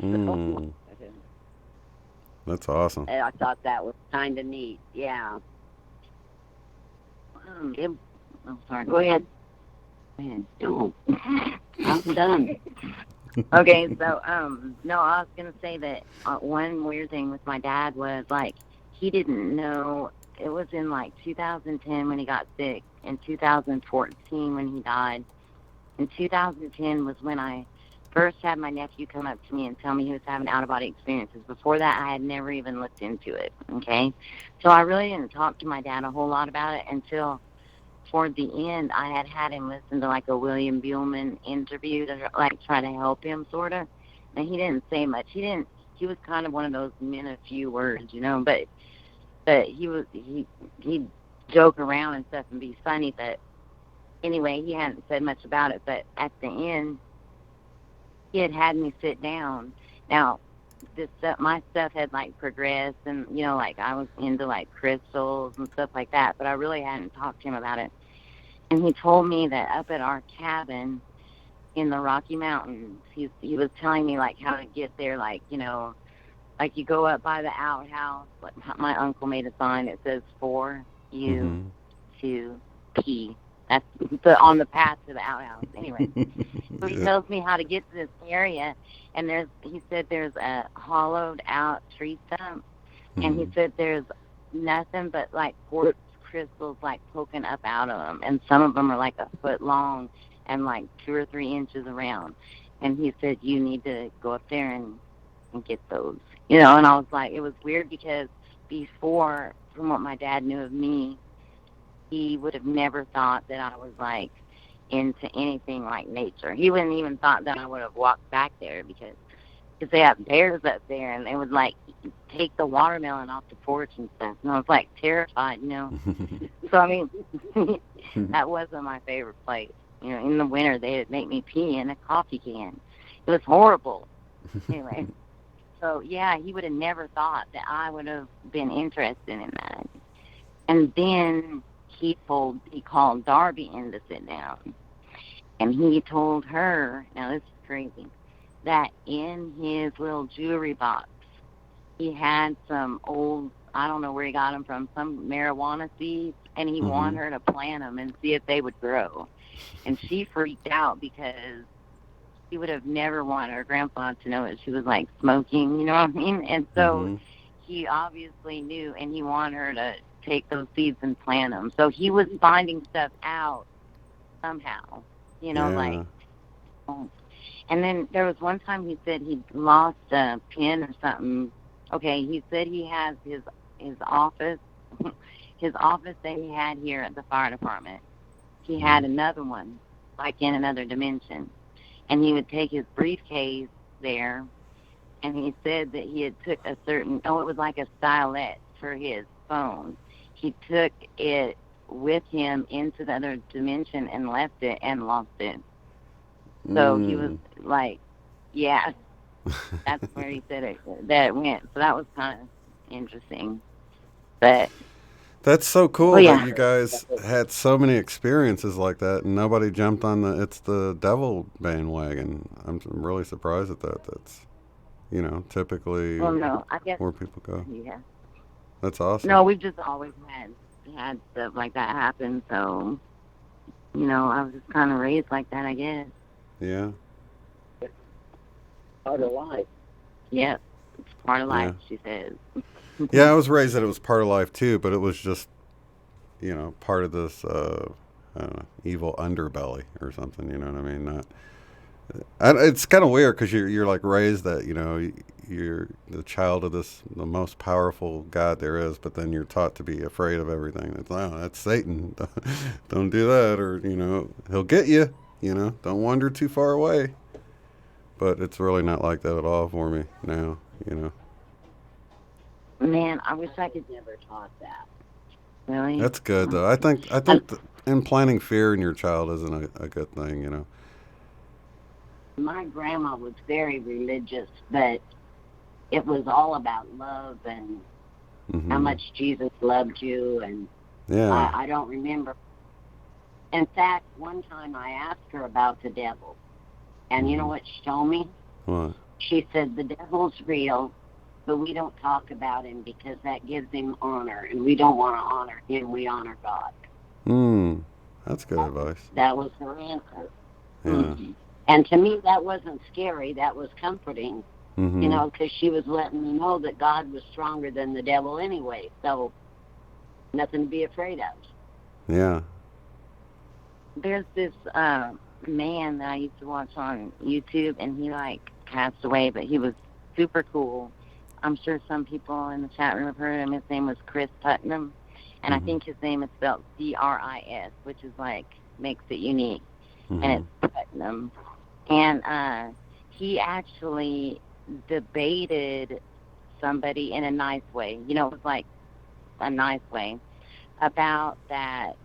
Speaker 9: Mm. That's awesome.
Speaker 15: And I thought that was kind of neat. Yeah.
Speaker 14: Oh, sorry.
Speaker 15: Go ahead. No, I'm done.
Speaker 14: Okay, so no, I was gonna say that one weird thing with my dad was like he didn't know. It was in like 2010 when he got sick, in 2014 when he died. In 2010 was when I first had my nephew come up to me and tell me he was having out-of-body experiences. Before that, I had never even looked into it, okay? So I really didn't talk to my dad a whole lot about it until toward the end. I had him listen to like a William Buellman interview to like try to help him, sort of. And he didn't say much. He was kind of one of those men of few words, you know, but he'd joke around and stuff and be funny, but anyway, he hadn't said much about it. But at the end, he had me sit down. Now, this stuff, my stuff had like progressed, and you know, like I was into like crystals and stuff like that, but I really hadn't talked to him about it. And he told me that up at our cabin in the Rocky Mountains, he was telling me like how to get there, like, you know, like you go up by the outhouse. Like my uncle made a sign that says 4U2P. That's on the path to the outhouse. Anyway, so he tells me how to get to this area, and he said there's a hollowed out tree stump, and he said there's nothing but like quartz crystals like poking up out of them, and some of them are like a foot long and like 2 or 3 inches around. And he said you need to go up there and get those, you know. And I was like, it was weird because before, from what my dad knew of me, he would have never thought that I was like into anything like nature. He wouldn't even thought that I would have walked back there because they have bears up there and they would like take the watermelon off the porch and stuff. And I was like terrified, you know. So I mean, that wasn't my favorite place. You know, in the winter they'd make me pee in a coffee can. It was horrible. Anyway, so yeah, he would have never thought that I would have been interested in that. And then he called Darby in to sit down, and he told her, now this is crazy, that in his little jewelry box he had some old, I don't know where he got them from, some marijuana seeds, and he wanted her to plant them and see if they would grow. And she freaked out because she would have never wanted her grandpa to know that she was like smoking, you know what I mean? And so he obviously knew, and he wanted her to take those seeds and plant them. So he was finding stuff out somehow, you know, like. And then there was one time he said he lost a pen or something. Okay, he said he has his office, his office that he had here at the fire department. He had another one, like in another dimension. And he would take his briefcase there, and he said that he had took a certain, it was like a stylet for his phone. He took it with him into the other dimension and left it and lost it. So he was like, yeah, that's where he said that it went. So that was kind of interesting. But
Speaker 9: that's so cool that you guys had so many experiences like that and nobody jumped on it's the devil bandwagon. I'm really surprised at that. That's, you know, typically
Speaker 14: I guess
Speaker 9: where people go.
Speaker 14: Yeah.
Speaker 9: That's awesome.
Speaker 14: No, we've just always had stuff like that happen. So, you know, I was just kind of raised like that, I guess.
Speaker 9: Yeah.
Speaker 15: part of life. Yes, it's part of life, she says.
Speaker 9: Yeah, I was raised that it was part of life too, but it was just, part of this, I don't know, evil underbelly or something. You know what I mean? It's kind of weird because you're like raised that you're the child of the most powerful God there is, but then you're taught to be afraid of everything. It's like, oh, that's Satan. Don't do that, or he'll get you. Don't wander too far away. But it's really not like that at all for me now.
Speaker 15: Man, I wish I could never taught that. Really?
Speaker 9: That's good though. I think implanting fear in your child isn't a good thing.
Speaker 15: My grandma was very religious, but it was all about love and how much Jesus loved you. And I don't remember. In fact, one time I asked her about the devil. And you know what she told me?
Speaker 9: What? She
Speaker 15: said, the devil's real, but we don't talk about him because that gives him honor. And we don't want to honor him. We honor God.
Speaker 9: That's good advice.
Speaker 15: That was her answer.
Speaker 9: Yeah.
Speaker 15: And to me, that wasn't scary. That was comforting, because she was letting me know that God was stronger than the devil anyway. So nothing to be afraid of.
Speaker 9: Yeah.
Speaker 14: There's this man that I used to watch on YouTube, and he passed away, but he was super cool. I'm sure some people in the chat room have heard of him. His name was Chris Putnam, and I think his name is spelled C-R-I-S, which is makes it unique, and it's Putnam. And he actually debated somebody in a nice way. It was a nice way about that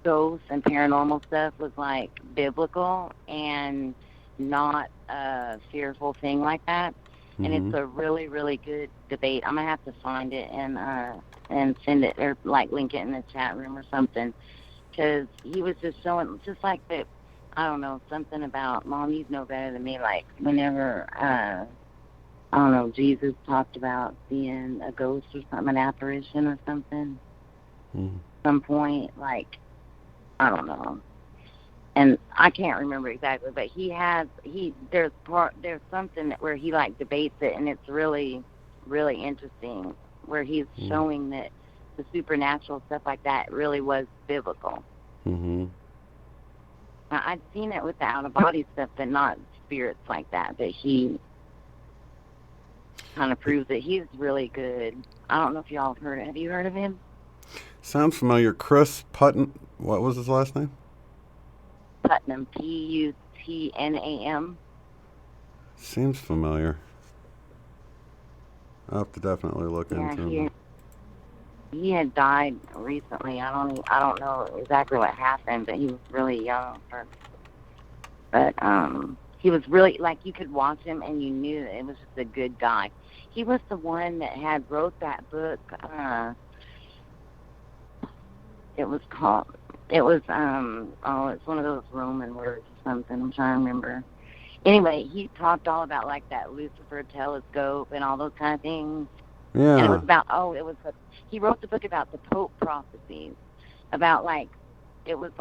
Speaker 14: ghosts and paranormal stuff was biblical and not a fearful thing like that. And it's a really, really good debate. I'm gonna have to find it and send it or link it in the chat room or something, because he was just showing just that. I don't know, something about, Mom, you know better than me, whenever I don't know, Jesus talked about being a ghost or something, an apparition or something. Some point, I don't know, and I can't remember exactly, but there's something where he debates it, and it's really, really interesting, where he's showing that the supernatural stuff like that really was biblical. Now, I'd seen it with the out-of-body stuff, but not spirits like that. But he kind of proves that he's really good. I don't know if y'all have heard of him. Have you heard of him?
Speaker 9: Sounds familiar. Chris Putnam. What was his last name?
Speaker 14: Putnam. Putnam.
Speaker 9: Seems familiar. I'll have to definitely look into him.
Speaker 14: He had died recently. I don't know exactly what happened, but he was really young. But he was really you could watch him and you knew that it was just a good guy. He was the one that wrote that book. It's one of those Roman words or something. I'm trying to remember. Anyway, he talked all about that Lucifer telescope and all those kind of things.
Speaker 9: Yeah.
Speaker 14: And it was about he wrote the book about the Pope prophecies, about it was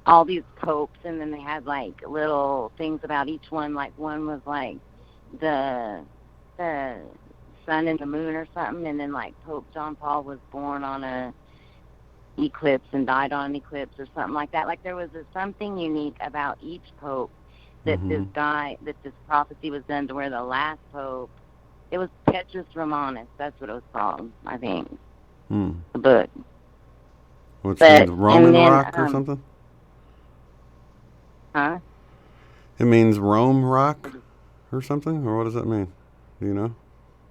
Speaker 14: all these popes, and then they had little things about each one. One was the sun and the moon or something, and then Pope John Paul was born on a eclipse and died on an eclipse or something like that. There was something unique about each pope that this prophecy was done to, where the last pope, it was Petrus Romanus, that's what it was called, I think. The book.
Speaker 9: What's it, Roman rock or something?
Speaker 14: Huh?
Speaker 9: It means Rome rock or something? Or what does that mean? Do you know?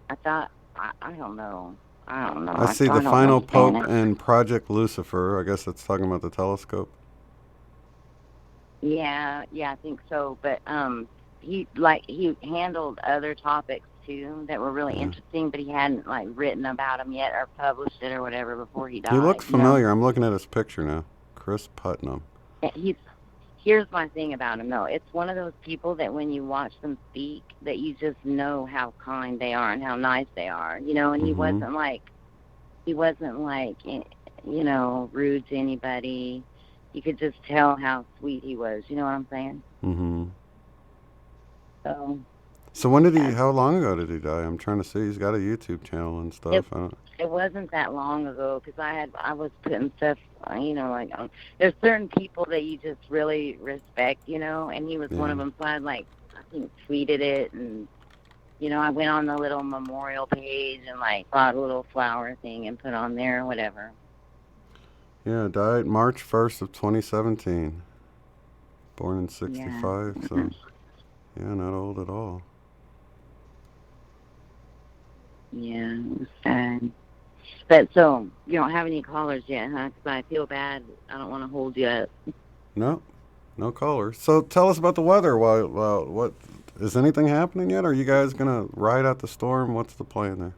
Speaker 14: I thought, I don't know.
Speaker 9: I see the final pope and Project Lucifer. I guess that's talking about the telescope.
Speaker 14: Yeah, I think so. But he handled other topics too that were really interesting, but he hadn't written about them yet or published it or whatever before he died.
Speaker 9: He looks familiar. I'm looking at his picture now. Chris Putnam.
Speaker 14: Here's my thing about him though. It's one of those people that when you watch them speak, that you just know how kind they are and how nice they are. And he wasn't rude to anybody. You could just tell how sweet he was. You know what I'm saying?
Speaker 9: So when did he? How long ago did he die? I'm trying to see. He's got a YouTube channel and stuff.
Speaker 14: It wasn't that long ago because I was putting stuff, like there's certain people that you just really respect, and he was one of them. So I I think tweeted it, and I went on the little memorial page and bought a little flower thing and put on there or whatever.
Speaker 9: Yeah, died March 1st of 2017. Born in 65, so yeah, not old at all.
Speaker 14: Yeah, it was sad. But so, you don't have any callers yet, huh? Because I feel bad. I don't want to hold you up.
Speaker 9: No callers. So tell us about the weather. What is anything happening yet? Are you guys gonna ride out the storm? What's the plan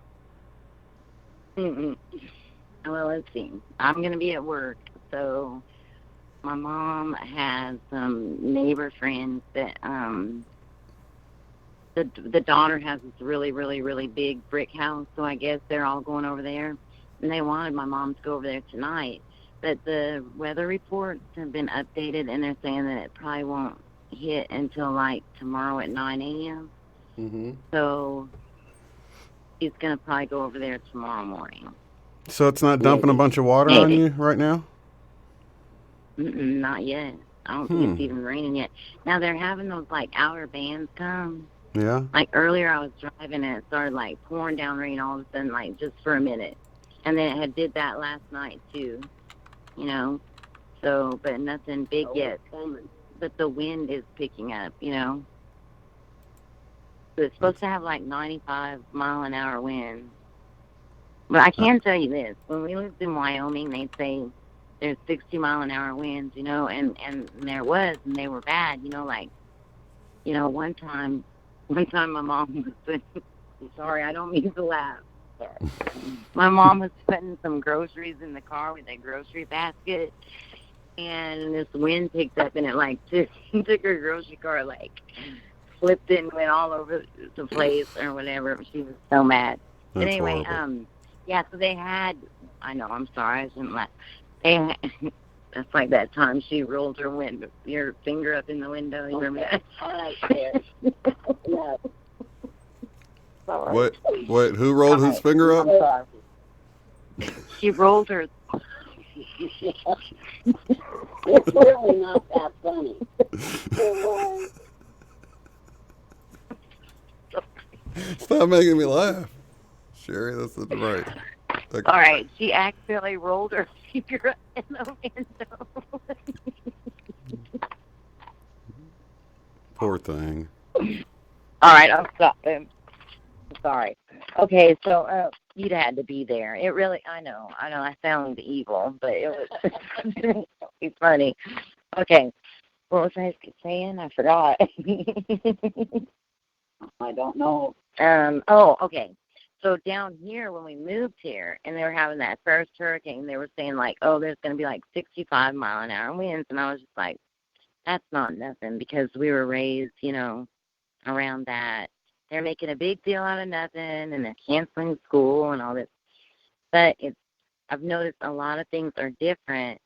Speaker 9: there?
Speaker 14: Well, let's see. I'm gonna be at work, so my mom has some neighbor friends that the daughter has this really, really, really big brick house, so I guess they're all going over there. And they wanted my mom to go over there tonight. But the weather reports have been updated, and they're saying that it probably won't hit until tomorrow at 9 a.m.
Speaker 9: Mm-hmm.
Speaker 14: So he's going to probably go over there tomorrow morning.
Speaker 9: So it's not dumping a bunch of water on you right now?
Speaker 14: Not yet. I don't think it's even raining yet. Now they're having those outer bands come.
Speaker 9: Yeah. Earlier
Speaker 14: I was driving and it started pouring down rain all of a sudden, just for a minute. And then it did that last night too, So, but nothing big yet. But the wind is picking up, So it's supposed to have 95 mile an hour winds. But I can tell you this: when we lived in Wyoming, they'd say there's 60 mile an hour winds, and there was, and they were bad, one time my mom was sorry, I don't mean to laugh. My mom was putting some groceries in the car with a grocery basket, and this wind picked up, and it took her grocery car, flipped it and went all over the place or whatever. She was so mad. But anyway,
Speaker 9: horrible.
Speaker 14: So they had, I know, I'm sorry, I shouldn't laugh. That's like that time she rolled your finger up in the window. You remember that? No.
Speaker 9: What? Who rolled his finger up?
Speaker 14: She rolled her.
Speaker 15: It's really not that funny.
Speaker 9: Stop making me laugh. Sherry, that's not right.
Speaker 14: All right, she accidentally rolled her finger up in the window.
Speaker 9: Poor thing.
Speaker 14: All right, I'll stop him. Sorry. Okay, so you'd had to be there. It really, I know, I sound evil, but it was it's funny. Okay, what was I saying? I forgot.
Speaker 15: I don't know.
Speaker 14: Okay. So down here, when we moved here, and they were having that first hurricane, they were saying there's going to be 65 mile an hour winds, and I was just that's not nothing, because we were raised, around that. They're making a big deal out of nothing, and they're canceling school and all this. But I've noticed a lot of things are different.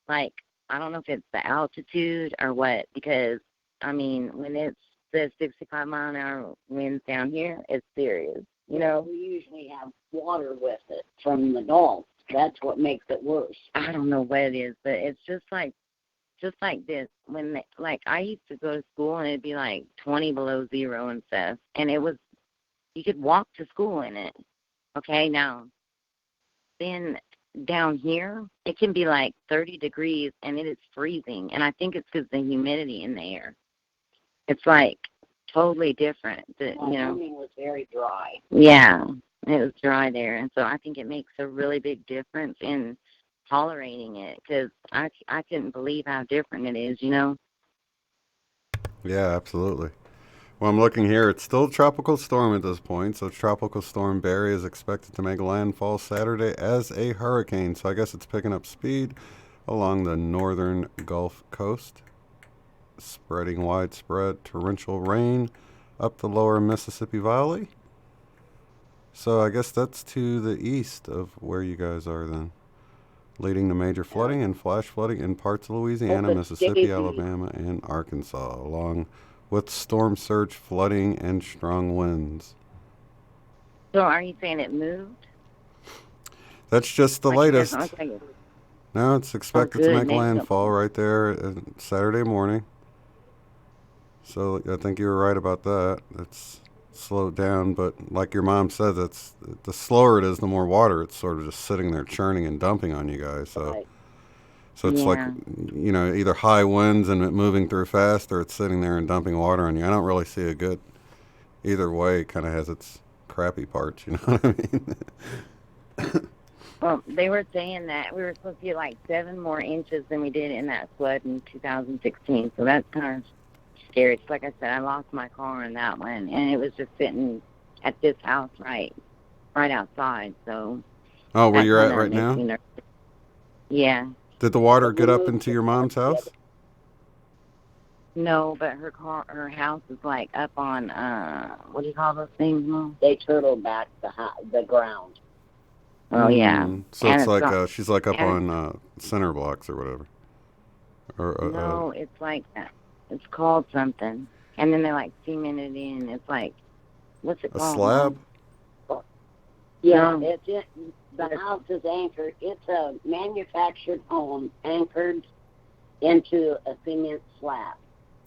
Speaker 14: I don't know if it's the altitude or what, because, when it's the 65 mile an hour winds down here, it's serious.
Speaker 15: We usually have water with it from the Gulf. That's what makes it worse.
Speaker 14: I don't know what it is, but it's just like this. When I used to go to school and it'd be 20 below zero and stuff, and you could walk to school in it. Okay, now then down here it can be 30 degrees and it is freezing, and I think it's because the humidity in the air. It's totally different.
Speaker 15: Wyoming was very dry.
Speaker 14: Yeah, it was dry there, and so I think it makes a really big difference in tolerating it, because I couldn't believe how different it is,
Speaker 9: Yeah, absolutely. Well, I'm looking here. It's still a tropical storm at this point, so Tropical Storm Barry is expected to make landfall Saturday as a hurricane, so I guess it's picking up speed along the northern Gulf Coast, spreading widespread torrential rain up the lower Mississippi Valley. So I guess that's to the east of where you guys are then, leading to major flooding and flash flooding in parts of Louisiana, Mississippi, Alabama, and Arkansas, along with storm surge, flooding, and strong winds.
Speaker 14: So are you saying it moved?
Speaker 9: That's just the
Speaker 14: Like,
Speaker 9: latest.
Speaker 14: it doesn't look like it-
Speaker 9: No, it's expected to
Speaker 14: good.
Speaker 9: make
Speaker 14: Maybe
Speaker 9: landfall right there Saturday morning. So I think you were right about that. It's slowed down, but like your mom said, that's the slower it is, the more water it's sort of just sitting there churning and dumping on you guys. So,
Speaker 15: Right.
Speaker 9: so it's like,
Speaker 14: Yeah.
Speaker 9: either high winds and it moving through fast, or it's sitting there and dumping water on you. I don't really see a good either way. It kind of has its crappy parts, you know what I mean?
Speaker 14: Well, they were saying that we were supposed to get like 7 more inches than we did in that flood in 2016. So that's kind of scary. It's like I said, I lost my car in that one, and it was just sitting at this house right outside. So.
Speaker 9: Oh, where
Speaker 14: that
Speaker 9: you're at
Speaker 14: kinda
Speaker 9: right
Speaker 14: makes
Speaker 9: now?
Speaker 14: me nervous. Yeah.
Speaker 9: Did the water get up into your mom's house?
Speaker 14: No, but her house is like up on what do you call those things, Mom?
Speaker 15: They turtle back the ground.
Speaker 14: Oh yeah.
Speaker 9: So
Speaker 14: And
Speaker 9: it's like
Speaker 14: got-
Speaker 9: she's like up
Speaker 14: and
Speaker 9: on center blocks or whatever. Or
Speaker 14: no, it's like that. It's called something, and then they like cement it in. It's like, what's it
Speaker 9: a
Speaker 14: called?
Speaker 9: slab.
Speaker 14: Mom?
Speaker 15: Yeah,
Speaker 14: No.
Speaker 15: it's it. The house is anchored. It's a manufactured home anchored into a cement slab.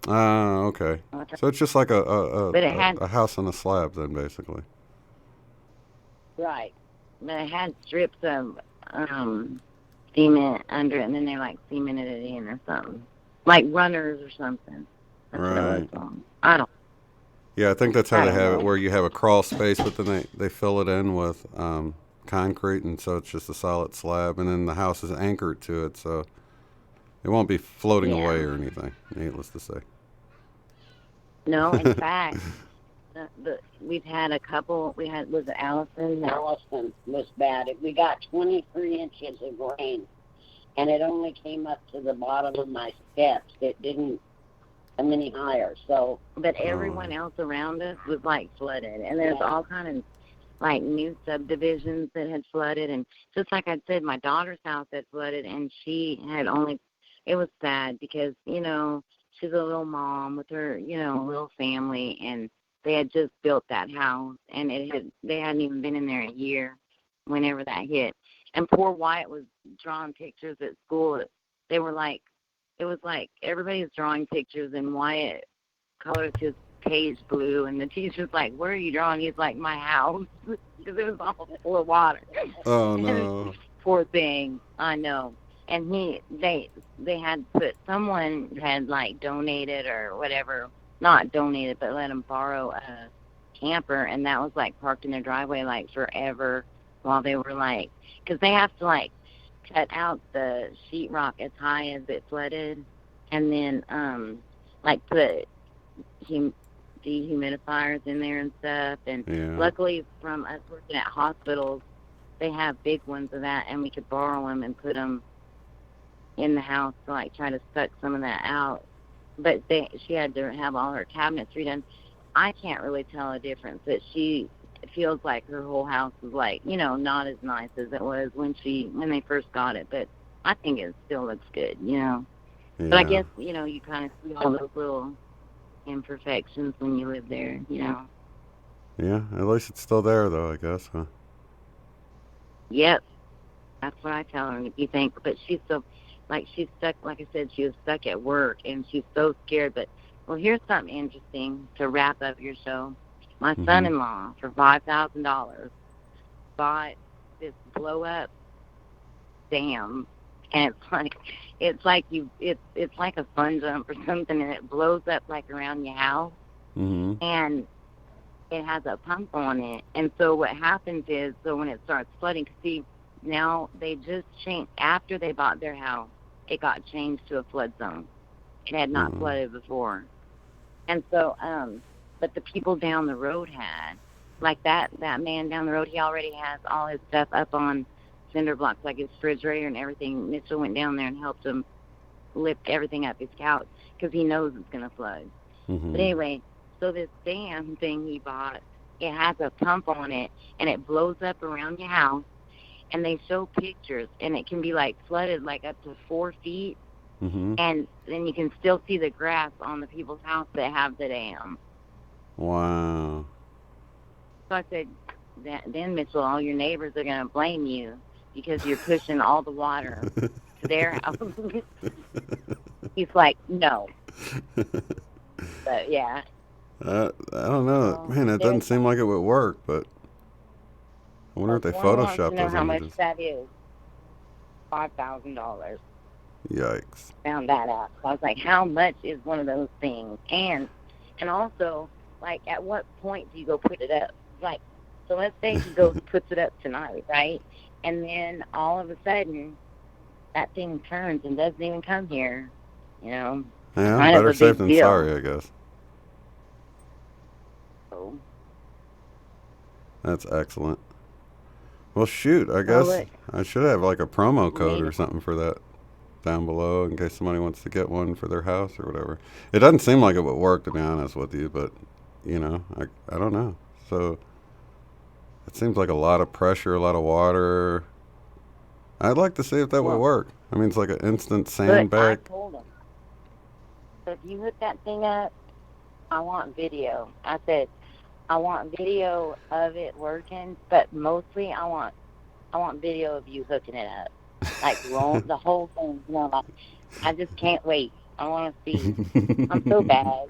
Speaker 9: Ah, okay. So it's just like
Speaker 14: But it had-
Speaker 9: a house on a slab then, basically.
Speaker 15: Right.
Speaker 14: But it had strips of cement under it, and then they like cemented it in or something, like runners or something. That's what it was
Speaker 9: Right.
Speaker 14: called. I don't.
Speaker 9: Yeah, I think that's how
Speaker 14: I
Speaker 9: they
Speaker 14: don't
Speaker 9: have
Speaker 14: know.
Speaker 9: it, where you have a crawl space, but then they fill it in with concrete, and so it's just a solid slab, and then the house is anchored to it, so it won't be floating
Speaker 14: Yeah.
Speaker 9: away or anything, needless to say.
Speaker 14: No, in fact, we've had a couple. Was it Allison?
Speaker 15: Allison was bad. We got 23 inches of rain, and it only came up to the bottom of my steps. It didn't come any higher. So,
Speaker 14: But everyone else around us was like flooded, and there's all kind of like new subdivisions that had flooded, and just like I said, my daughter's house had flooded, and she had only. It was sad because she's a little mom with her little family, and they had just built that house, and they hadn't even been in there a year whenever that hit. And poor Wyatt was drawing pictures at school. They were like, it was like everybody was drawing pictures, and Wyatt colored his page blue, and the teacher's like, "Where are you drawing?" He's like, "My house," because it was all full of water.
Speaker 9: Oh no!
Speaker 14: Poor thing, I know. And they had someone had like donated or whatever, not donated, but let them borrow a camper, and that was like parked in their driveway like forever while they were like, because they have to like cut out the sheetrock as high as it flooded, and then like put dehumidifiers in there and stuff. And luckily, from us working at hospitals, they have big ones of that, and we could borrow them and put them in the house to like try to suck some of that out. But she had to have all her cabinets redone. I can't really tell a difference. That she feels like her whole house is like, not as nice as it was when they first got it. But I think it still looks good,
Speaker 9: Yeah.
Speaker 14: But I guess, you kind of see all those little imperfections when you live there,
Speaker 9: Yeah, at least it's still there, though, I guess, huh?
Speaker 14: Yep. That's what I tell her. You think, but she's so, she's stuck, like I said, she was stuck at work, and she's so scared. But, well, here's something interesting to wrap up your show. My son-in-law, for $5,000, bought this blow-up dam, and it's like a fun jump or something, and it blows up like around your house, and it has a pump on it. And so what happens is, when it starts flooding, see, now they just changed, after they bought their house, it got changed to a flood zone. It had not flooded before. And so, but the people down the road had, like that man down the road, he already has all his stuff up on cinder blocks, like his refrigerator and everything. Mitchell went down there and helped him lift everything up his couch because he knows it's going to flood. But anyway, so this dam thing he bought, it has a pump on it, and it blows up around your house, and they show pictures, and it can be like flooded like up to 4 feet, And then you can still see the grass on the people's house that have the dam.
Speaker 9: Wow.
Speaker 14: So I said, then Mitchell, all your neighbors are going to blame you because you're pushing all the water to their house. He's like, no. But yeah.
Speaker 9: I don't know. Man, it doesn't seem like it would work, but I wonder if they photoshopped those
Speaker 14: how
Speaker 9: images.
Speaker 14: much that is. $5,000.
Speaker 9: Yikes.
Speaker 14: Found that out. So I was like, how much is one of those things? And also, like, at what point do you go put it up? Like, so let's say he goes puts it up tonight, right? And then all of a sudden, that thing turns and doesn't even come here. You know?
Speaker 9: Yeah,
Speaker 14: kind
Speaker 9: better
Speaker 14: of a
Speaker 9: safe
Speaker 14: big
Speaker 9: than
Speaker 14: deal.
Speaker 9: sorry, I guess.
Speaker 14: So,
Speaker 9: That's excellent. Well, shoot, I guess I should have like a promo code or something for that down below in case somebody wants to get one for their house or whatever. It doesn't seem like it would work, to be honest with you, but, you know, I don't know. So it seems like a lot of pressure, a lot of water. I'd like to see if that would work. I mean, it's like an instant sandbag.
Speaker 14: I told him. So if you hook that thing up, I want video. I said, I want video of it working, but mostly I want video of you hooking it up. Like the whole thing, you know, like, I just can't wait. I want to see. I'm so bad.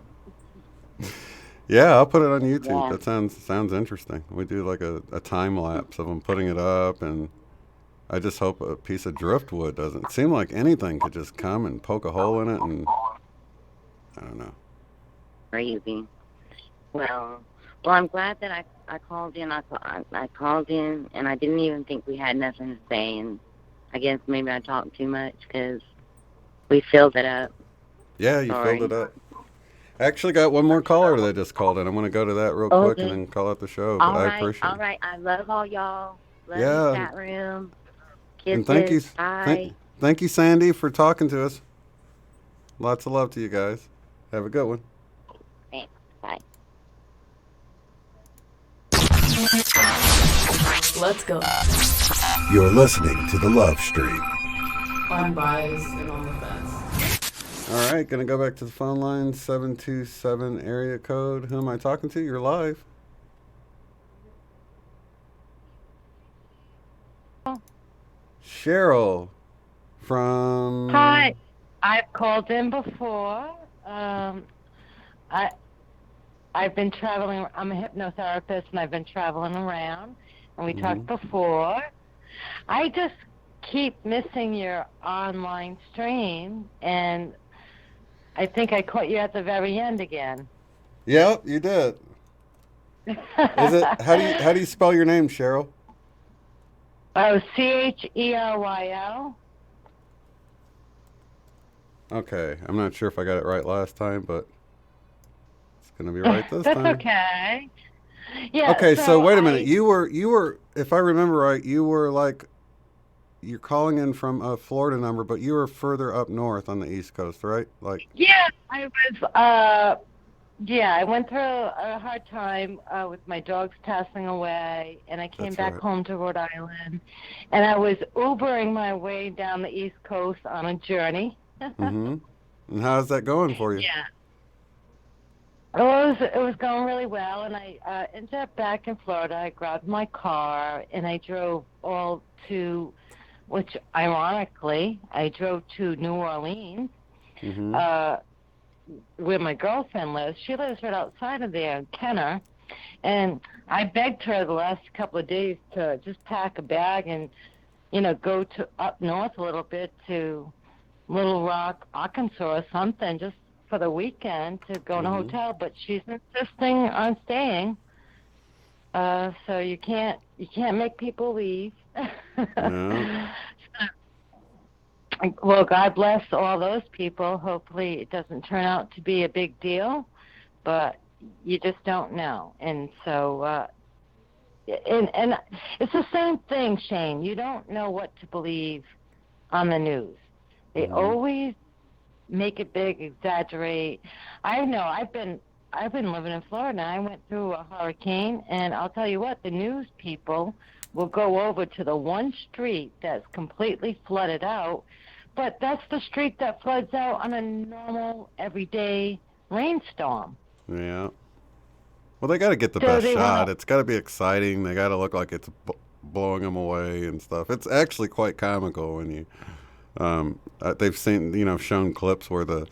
Speaker 9: Yeah, I'll put it on YouTube.
Speaker 14: Yeah.
Speaker 9: That sounds interesting. We do like a time lapse of them putting it up, and I just hope a piece of driftwood doesn't seem like anything could just come and poke a hole in it, and I don't know.
Speaker 14: Crazy. Well, I'm glad that I called in. I called in, and I didn't even think we had nothing to say, and I guess maybe I talked too much because we filled it up.
Speaker 9: Yeah, you filled it up. I actually got one more caller that just called in. I'm going to go to that real quick and then call out the show, but I appreciate it.
Speaker 14: All right. I love all y'all. Love
Speaker 9: Yeah.
Speaker 14: the chat room. Kisses.
Speaker 9: And thank you,
Speaker 14: Bye.
Speaker 9: thank you, Sandy, for talking to us. Lots of love to you guys. Have a good one.
Speaker 14: Thanks. Bye.
Speaker 2: Let's go.
Speaker 13: You're listening to The Love Stream.
Speaker 2: Unbiased and on the fence.
Speaker 9: All right, going to go back to the phone line, 727 area code. Who am I talking to? You're live. Cheryl from...
Speaker 16: Hi. I've called in before. I've been traveling. I'm a hypnotherapist, and I've been traveling around. And we talked before. I just keep missing your online stream, and I think I caught you at the very end again.
Speaker 9: Yep, you did. Is it? How do you spell your name, Cheryl?
Speaker 16: Oh, Cheryl.
Speaker 9: Okay, I'm not sure if I got it right last time, but it's gonna be right this time.
Speaker 16: That's okay. Yeah.
Speaker 9: Okay, so wait a minute. You were, if I remember right, you're calling in from a Florida number, but you were further up north on the East Coast, right? Like.
Speaker 16: Yeah, I was. Yeah, I went through a hard time with my dogs passing away, and I came back home to Rhode Island, and I was Ubering my way down the East Coast on a journey.
Speaker 9: Mm-hmm. And how's that going for you?
Speaker 16: Yeah. It was going really well, and I ended up back in Florida. I grabbed my car, and I drove all to, which ironically, I drove to New Orleans, where my girlfriend lives. She lives right outside of there in Kenner, and I begged her the last couple of days to just pack a bag and, go to up north a little bit to Little Rock, Arkansas or something, just for the weekend to go in a hotel, but she's insisting on staying. So you can't make people leave.
Speaker 9: No.
Speaker 16: Well, God bless all those people. Hopefully it doesn't turn out to be a big deal, but you just don't know. And so, and it's the same thing, Shane. You don't know what to believe on the news. They always make it big, exaggerate. I know. I've been living in Florida. I went through a hurricane, and I'll tell you what, the news people will go over to the one street that's completely flooded out, but that's the street that floods out on a normal, everyday rainstorm.
Speaker 9: Yeah. Well, they got to get the
Speaker 16: So
Speaker 9: best
Speaker 16: they
Speaker 9: shot.
Speaker 16: wanna-
Speaker 9: It's got to be exciting. They got to look like it's blowing them away and stuff. It's actually quite comical when you. They've seen, shown clips where the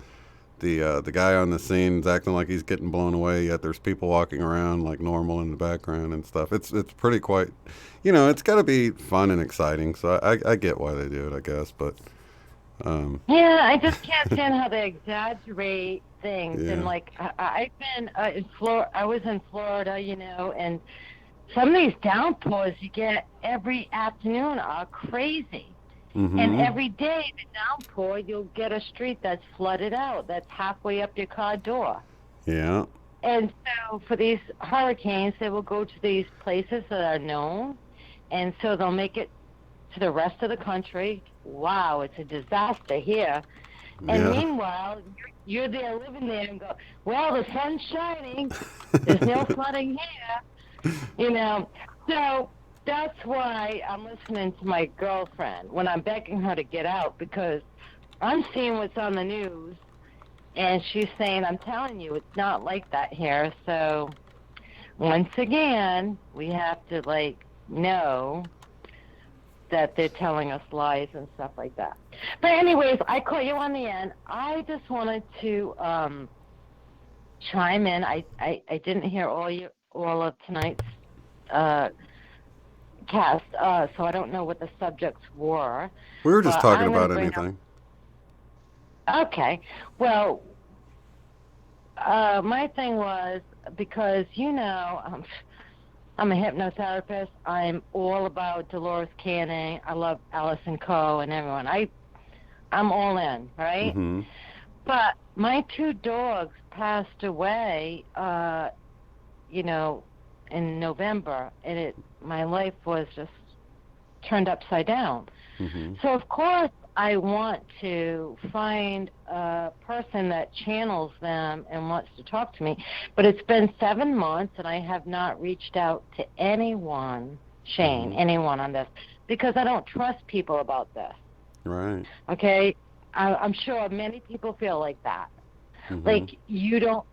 Speaker 9: guy on the scene is acting like he's getting blown away, yet there's people walking around like normal in the background and stuff. It's pretty quite, it's got to be fun and exciting. So I get why they do it, I guess, but.
Speaker 16: Yeah, I just can't stand how they exaggerate things.
Speaker 9: Yeah.
Speaker 16: And like I've been in Florida. I was in Florida, and some of these downpours you get every afternoon are crazy.
Speaker 9: Mm-hmm.
Speaker 16: And every day the downpour, you'll get a street that's flooded out. That's halfway up your car door.
Speaker 9: Yeah.
Speaker 16: And so for these hurricanes, they will go to these places that are known, and so they'll make it to the rest of the country. Wow, it's a disaster here. And
Speaker 9: Yeah.
Speaker 16: meanwhile, you're there living there and go, well, the sun's shining. There's no flooding here. So that's why I'm listening to my girlfriend when I'm begging her to get out, because I'm seeing what's on the news, and she's saying, I'm telling you, it's not like that here. So once again, we have to, know that they're telling us lies and stuff like that. But anyways, I caught you on the end. I just wanted to chime in. I didn't hear all of tonight's cast, so I don't know what the subjects were.
Speaker 9: We were just
Speaker 16: But
Speaker 9: talking
Speaker 16: I'm gonna
Speaker 9: about
Speaker 16: bring up-
Speaker 9: anything.
Speaker 16: Okay. Well, my thing was, because, I'm a hypnotherapist. I'm all about Dolores Canning. I love Allison Coe and everyone. I'm all in, right?
Speaker 9: Mm-hmm.
Speaker 16: But my 2 dogs passed away, in November, and my life was just turned upside down.
Speaker 9: Mm-hmm.
Speaker 16: So of course I want to find a person that channels them and wants to talk to me. But it's been 7 months and I have not reached out to anyone, Shane, anyone on this, because I don't trust people about this.
Speaker 9: Right.
Speaker 16: Okay? I'm sure many people feel like that.
Speaker 9: Mhm.
Speaker 16: Like, you don't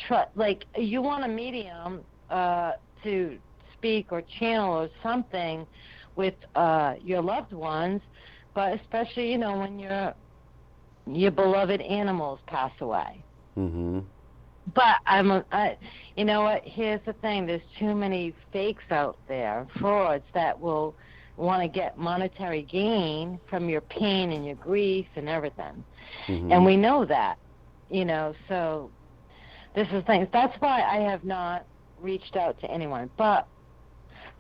Speaker 16: trust, you want a medium to speak or channel or something with your loved ones, but especially, when your beloved animals pass away.
Speaker 9: Mm-hmm.
Speaker 16: But you know what? Here's the thing: there's too many fakes out there, frauds that will want to get monetary gain from your pain and your grief and everything.
Speaker 9: Mm-hmm.
Speaker 16: And we know that, So this is things. That's why I have not reached out to anyone. But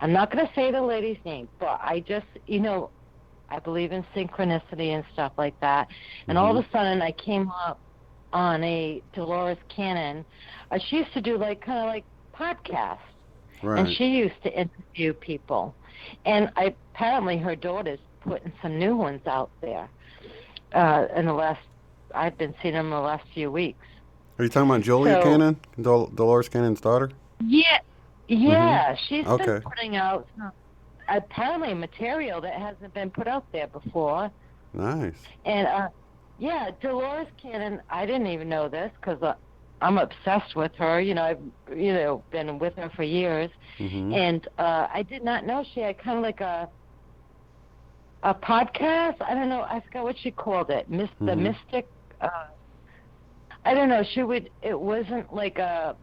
Speaker 16: I'm not going to say the lady's name. But I just, I believe in synchronicity and stuff like that. And all of a sudden, I came up on a Dolores Cannon. She used to do kind of like podcasts,
Speaker 9: Right.
Speaker 16: and she used to interview people. And apparently, her daughter's putting some new ones out there. I've been seeing them the last few weeks.
Speaker 9: Are you talking about Julia Cannon, Dolores Cannon's daughter?
Speaker 16: Yeah, she's
Speaker 9: Okay.
Speaker 16: been putting out apparently material that hasn't been put out there before.
Speaker 9: Nice.
Speaker 16: And Dolores Cannon, I didn't even know this because I'm obsessed with her. I've been with her for years, and I did not know she had kind of like a podcast. I don't know. I forgot what she called it. The Mystic. I don't know. It wasn't like a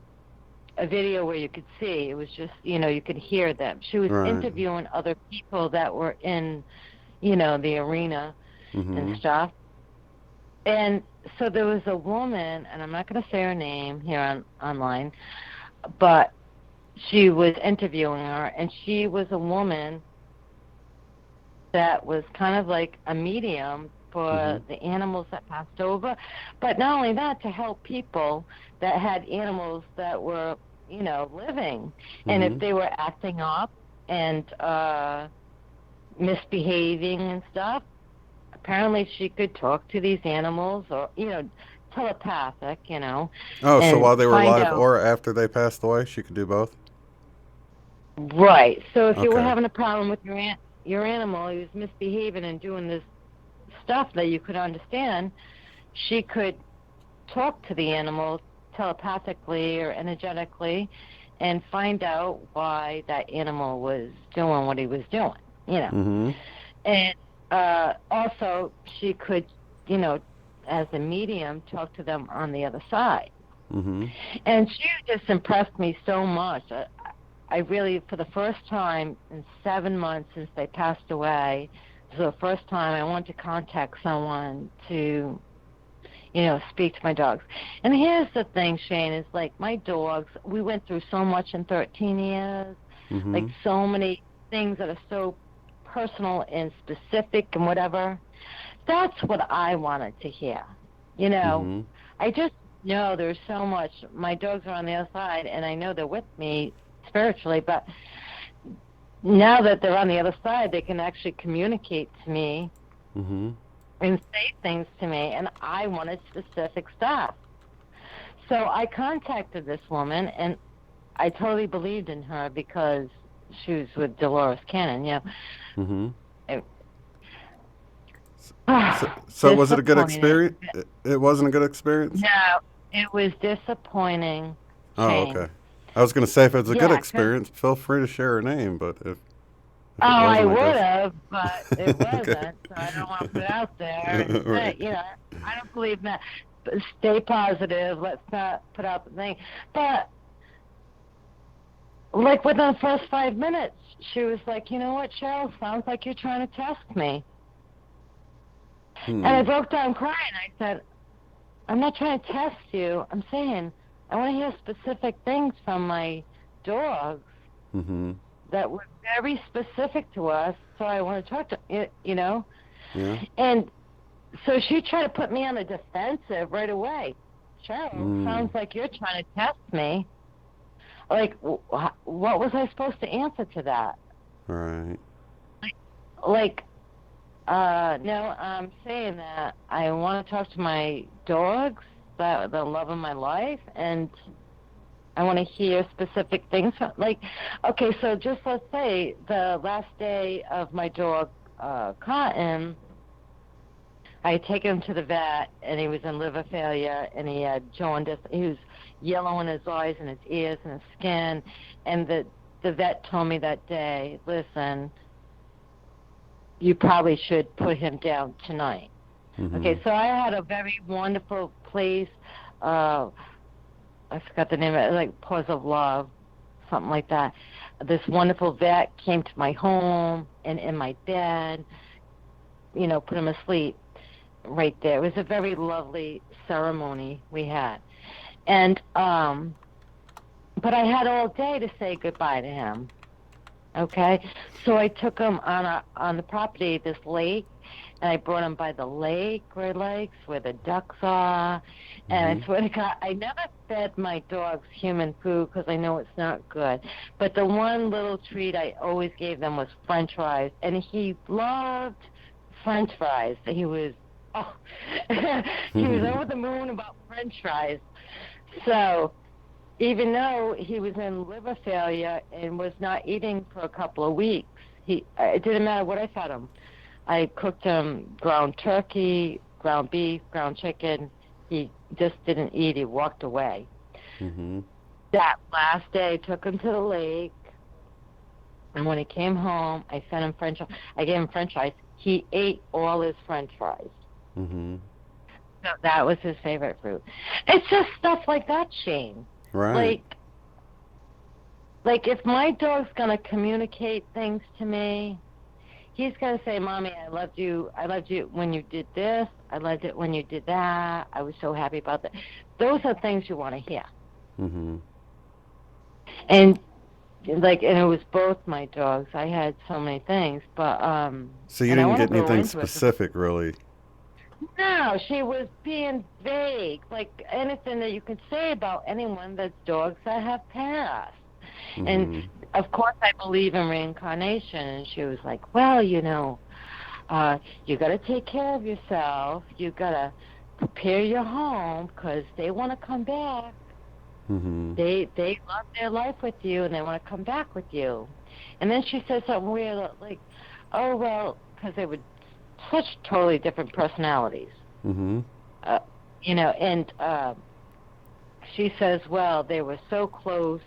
Speaker 16: video where you could see. It was just, you could hear them. She was
Speaker 9: Right.
Speaker 16: interviewing other people that were in, the arena and stuff. And so there was a woman, and I'm not going to say her name here online, but she was interviewing her, and she was a woman that was kind of like a medium for the animals that passed over. But not only that, to help people that had animals that were, living. And if they were acting up and misbehaving and stuff, apparently she could talk to these animals or, telepathic,
Speaker 9: Oh, so
Speaker 16: and
Speaker 9: while they were
Speaker 16: find
Speaker 9: alive
Speaker 16: out-
Speaker 9: or after they passed away, she could do both?
Speaker 16: Right. So if you were
Speaker 9: Okay.
Speaker 16: having a problem with your animal, he was misbehaving and doing this stuff that you could understand, she could talk to the animal telepathically or energetically and find out why that animal was doing what he was doing, you know.
Speaker 9: Mm-hmm.
Speaker 16: And also she could, you know, as a medium, talk to them on the other side.
Speaker 9: Mm-hmm.
Speaker 16: And she just impressed me so much. I really, for the first time in 7 months since they passed away, this was the first time I wanted to contact someone to, you know, speak to my dogs. And here's the thing, Shane, is like my dogs, we went through so much in 13 years,
Speaker 9: Mm-hmm.
Speaker 16: like so many things that are so personal and specific and whatever. That's what I wanted to hear. You know,
Speaker 9: Mm-hmm.
Speaker 16: I just know there's so much. My dogs are on the other side, and I know they're with me spiritually, but now that they're on the other side, they can actually communicate to me
Speaker 9: Mm-hmm.
Speaker 16: and say things to me, and I wanted specific stuff. So I contacted this woman, and I totally believed in her because she was with Dolores Cannon, you know.
Speaker 9: Mm-hmm.
Speaker 16: It,
Speaker 9: So was it a good
Speaker 16: disappointing.
Speaker 9: experience? It wasn't a good experience?
Speaker 16: No, it was disappointing.
Speaker 9: Oh,
Speaker 16: Shane.
Speaker 9: okay. I was going to say, if it's a
Speaker 16: Yeah,
Speaker 9: good
Speaker 16: 'cause-
Speaker 9: experience, feel free to share her name, but if
Speaker 16: Oh, I
Speaker 9: wasn't, I
Speaker 16: would
Speaker 9: guess-
Speaker 16: have, but it wasn't,
Speaker 9: Okay.
Speaker 16: so I don't want to put it out there. And
Speaker 9: Right.
Speaker 16: say, you know, I don't believe in that. But stay positive. Let's not put out the thing. But, like, within the first 5 minutes, she was like, you know what, Cheryl, sounds like you're trying to test me.
Speaker 9: Hmm.
Speaker 16: And I broke down crying. I said, I'm not trying to test you. I'm saying I want to hear specific things from my dogs
Speaker 9: Mm-hmm.
Speaker 16: that were very specific to us, so I want to talk to you know.
Speaker 9: Yeah.
Speaker 16: And so she tried to put me on the defensive right away. Cheryl, sounds like you're trying to test me. Like, what was I supposed to answer to that?
Speaker 9: Right.
Speaker 16: Like, no, I'm saying that I want to talk to my dogs, that the love of my life, and I want to hear specific things. Like, okay, so just let's say the last day of my dog, Cotton, I had taken him to the vet, and he was in liver failure, and he had jaundice. He was yellow in his eyes and his ears and his skin, and the vet told me that day, listen, you probably should put him down tonight.
Speaker 9: Mm-hmm.
Speaker 16: Okay, so I had a very wonderful place. I forgot the name of it, like Paws of Love, something like that. This wonderful vet came to my home and in my bed, you know, put him asleep right there. It was a very lovely ceremony we had. And, but I had all day to say goodbye to him. Okay, so I took him on the property, this lake, and I brought him by the lake, Great Lakes, where the ducks are. And I swear to God, I never fed my dogs human food because I know it's not good. But the one little treat I always gave them was French fries, and he loved French fries. He was, he was over the moon about French fries. So, even though he was in liver failure and was not eating for a couple of weeks, it didn't matter what I fed him. I cooked him ground turkey, ground beef, ground chicken. He just didn't eat. He walked away.
Speaker 9: Mm-hmm.
Speaker 16: That last day, I took him to the lake, and when he came home, I fed him French fries. I gave him French fries. He ate all his French fries.
Speaker 9: Mm-hmm.
Speaker 16: So that was his favorite fruit. It's just stuff like that, Shane.
Speaker 9: Right.
Speaker 16: Like if my dog's gonna communicate things to me, he's gonna say, "Mommy, I loved you. I loved you when you did this. I loved it when you did that. I was so happy about that." Those are things you want to hear.
Speaker 9: Mm-hmm.
Speaker 16: And and it was both my dogs. I had so many things, but
Speaker 9: So you
Speaker 16: and I
Speaker 9: didn't
Speaker 16: wanna
Speaker 9: get
Speaker 16: go
Speaker 9: anything
Speaker 16: into it.
Speaker 9: specific, really.
Speaker 16: No, she was being vague, like anything that you could say about anyone that's dogs that have passed.
Speaker 9: Mm-hmm.
Speaker 16: And of course I believe in reincarnation, and she was like, well, you know, you got to take care of yourself. You got to prepare your home because they want to come back.
Speaker 9: Mm-hmm.
Speaker 16: They love their life with you, and they want to come back with you. And then she said something weird, like, oh, well, because they would such totally different personalities.
Speaker 9: Mm-hmm.
Speaker 16: And she says, well, they were so close,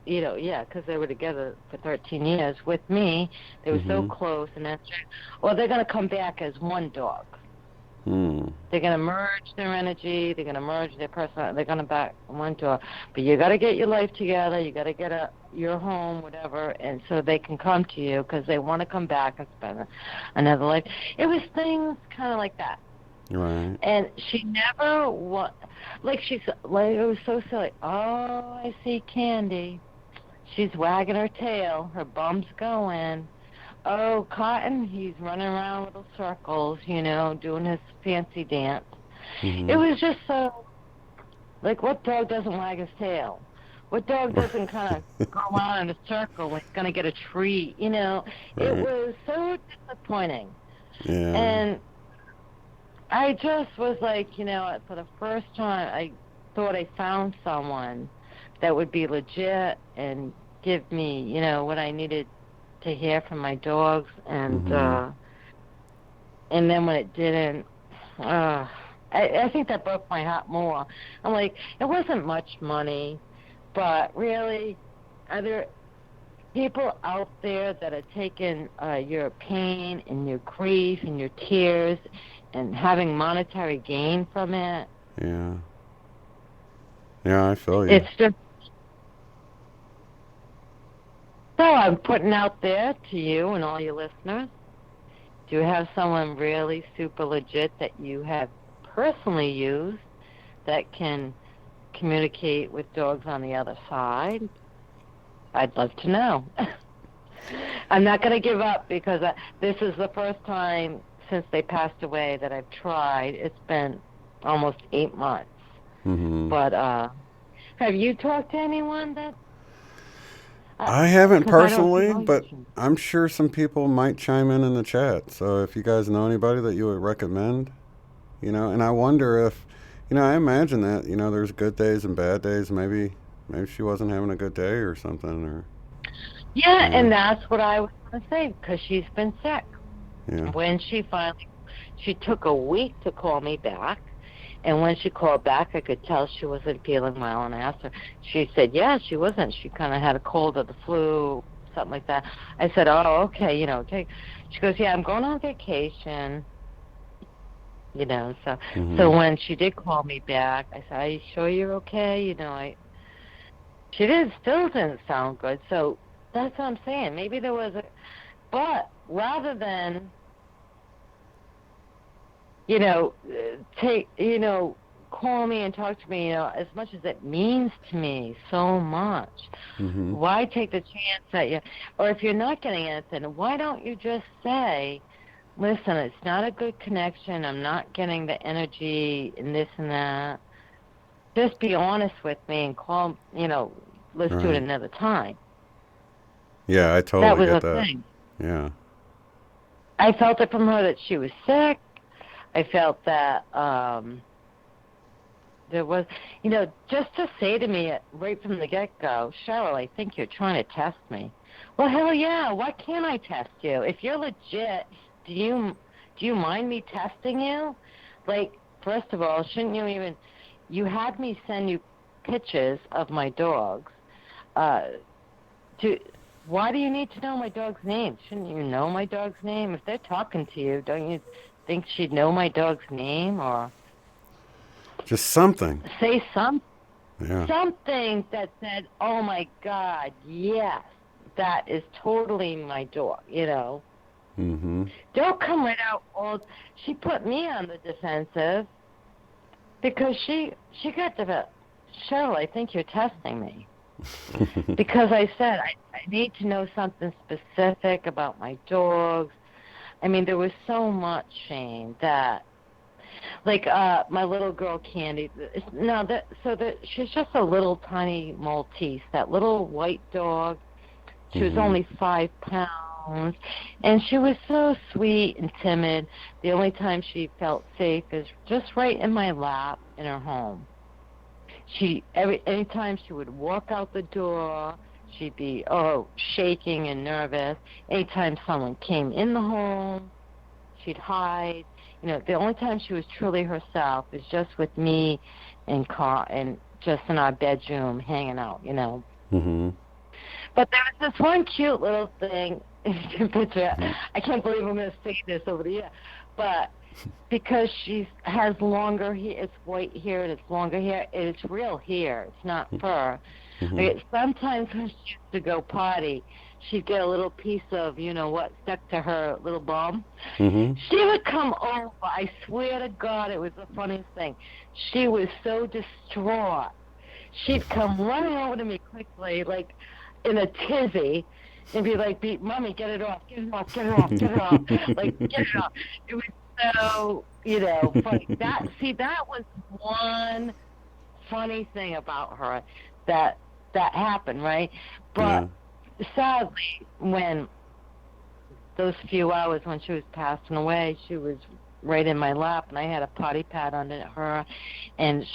Speaker 16: because they were together for 13 years with me. They were so close, and then, they're going to come back as one dog. They're going to merge their energy. They're going to merge their personality. They're going to back one dog. But you got to get your life together. You got to get your home, whatever, and so they can come to you because they want to come back and spend another life. It was things kind of like that.
Speaker 9: Right.
Speaker 16: And she never it was so silly. Oh, I see Candy. She's wagging her tail. Her bum's going. Oh, Cotton, he's running around little circles, doing his fancy dance. It was just so, what dog doesn't wag his tail? What dog doesn't kind of go around in a circle when he's going to get a treat, It was so disappointing.
Speaker 9: Yeah.
Speaker 16: And I just was for the first time, I thought I found someone that would be legit and give me, what I needed to hear from my dogs, and then when it didn't, I think that broke my heart more. I'm like, it wasn't much money, but really, are there people out there that are taking your pain and your grief and your tears and having monetary gain from it?
Speaker 9: Yeah. Yeah, I feel you.
Speaker 16: It's just. So I'm putting out there to you and all your listeners, do you have someone really super legit that you have personally used that can communicate with dogs on the other side? I'd love to know. I'm not going to give up because this is the first time since they passed away that I've tried. It's been almost 8 months. But have you talked to anyone that...
Speaker 9: I haven't personally, but I'm sure some people might chime in the chat. So if you guys know anybody that you would recommend, and I wonder if, I imagine that, there's good days and bad days. Maybe she wasn't having a good day or something. Or
Speaker 16: yeah, and that's what I was going to say, because she's been sick.
Speaker 9: Yeah.
Speaker 16: When she took a week to call me back. And when she called back, I could tell she wasn't feeling well. And I asked her, she said, yeah, she wasn't. She kind of had a cold or the flu, something like that. I said, oh, okay, okay. She goes, yeah, I'm going on vacation. So when she did call me back, I said, are you sure you're okay? She still didn't sound good. So that's what I'm saying. Maybe there was but rather than, call me and talk to me, as much as it means to me so much. Why take the chance that or if you're not getting anything, why don't you just say, listen, it's not a good connection, I'm not getting the energy and this and that. Just be honest with me and call, let's do it another time.
Speaker 9: Yeah, I totally get that.
Speaker 16: That was a thing.
Speaker 9: Yeah.
Speaker 16: I felt it from her that she was sick. I felt that there was, just to say to me right from the get-go, Cheryl, I think you're trying to test me. Well, hell yeah, why can't I test you? If you're legit, do you mind me testing you? First of all, shouldn't you had me send you pictures of my dogs. Why do you need to know my dog's name? Shouldn't you know my dog's name? If they're talking to you, don't you think she'd know my dog's name, or
Speaker 9: just something?
Speaker 16: Say something.
Speaker 9: Yeah.
Speaker 16: Something that said, "Oh my God, yes, that is totally my dog." Don't come right out. She put me on the defensive because she got the Cheryl. I think you're testing me. Because I said I need to know something specific about my dogs. I mean, there was so much, Shane, that my little girl Candy. She's just a little tiny Maltese, that little white dog. She was only 5 pounds, and she was so sweet and timid. The only time she felt safe is just right in my lap in her home. Anytime she would walk out the door, she'd be shaking and nervous. Anytime someone came in the home, she'd hide. You know, the only time she was truly herself is just with me and just in our bedroom hanging out, you know.
Speaker 9: Mm-hmm.
Speaker 16: But there was this one cute little thing. Picture. I can't believe I'm going to say this over the air, but because she has longer hair, it's white hair and it's longer hair, it's real hair. It's not fur.
Speaker 9: Mm-hmm.
Speaker 16: Like, sometimes when she used to go potty, she'd get a little piece of, you know what, stuck to her little bum.
Speaker 9: Mm-hmm.
Speaker 16: She would come over. I swear to God, it was the funniest thing. She was so distraught. She'd come running over to me quickly, like in a tizzy, and be like, Mommy, get it off, get it off, get it off, get it off. Like, get it off. It was so, you know, funny. That was one funny thing about her that happened, right? But sadly, when those few hours when she was passing away, she was right in my lap, and I had a potty pad under her, and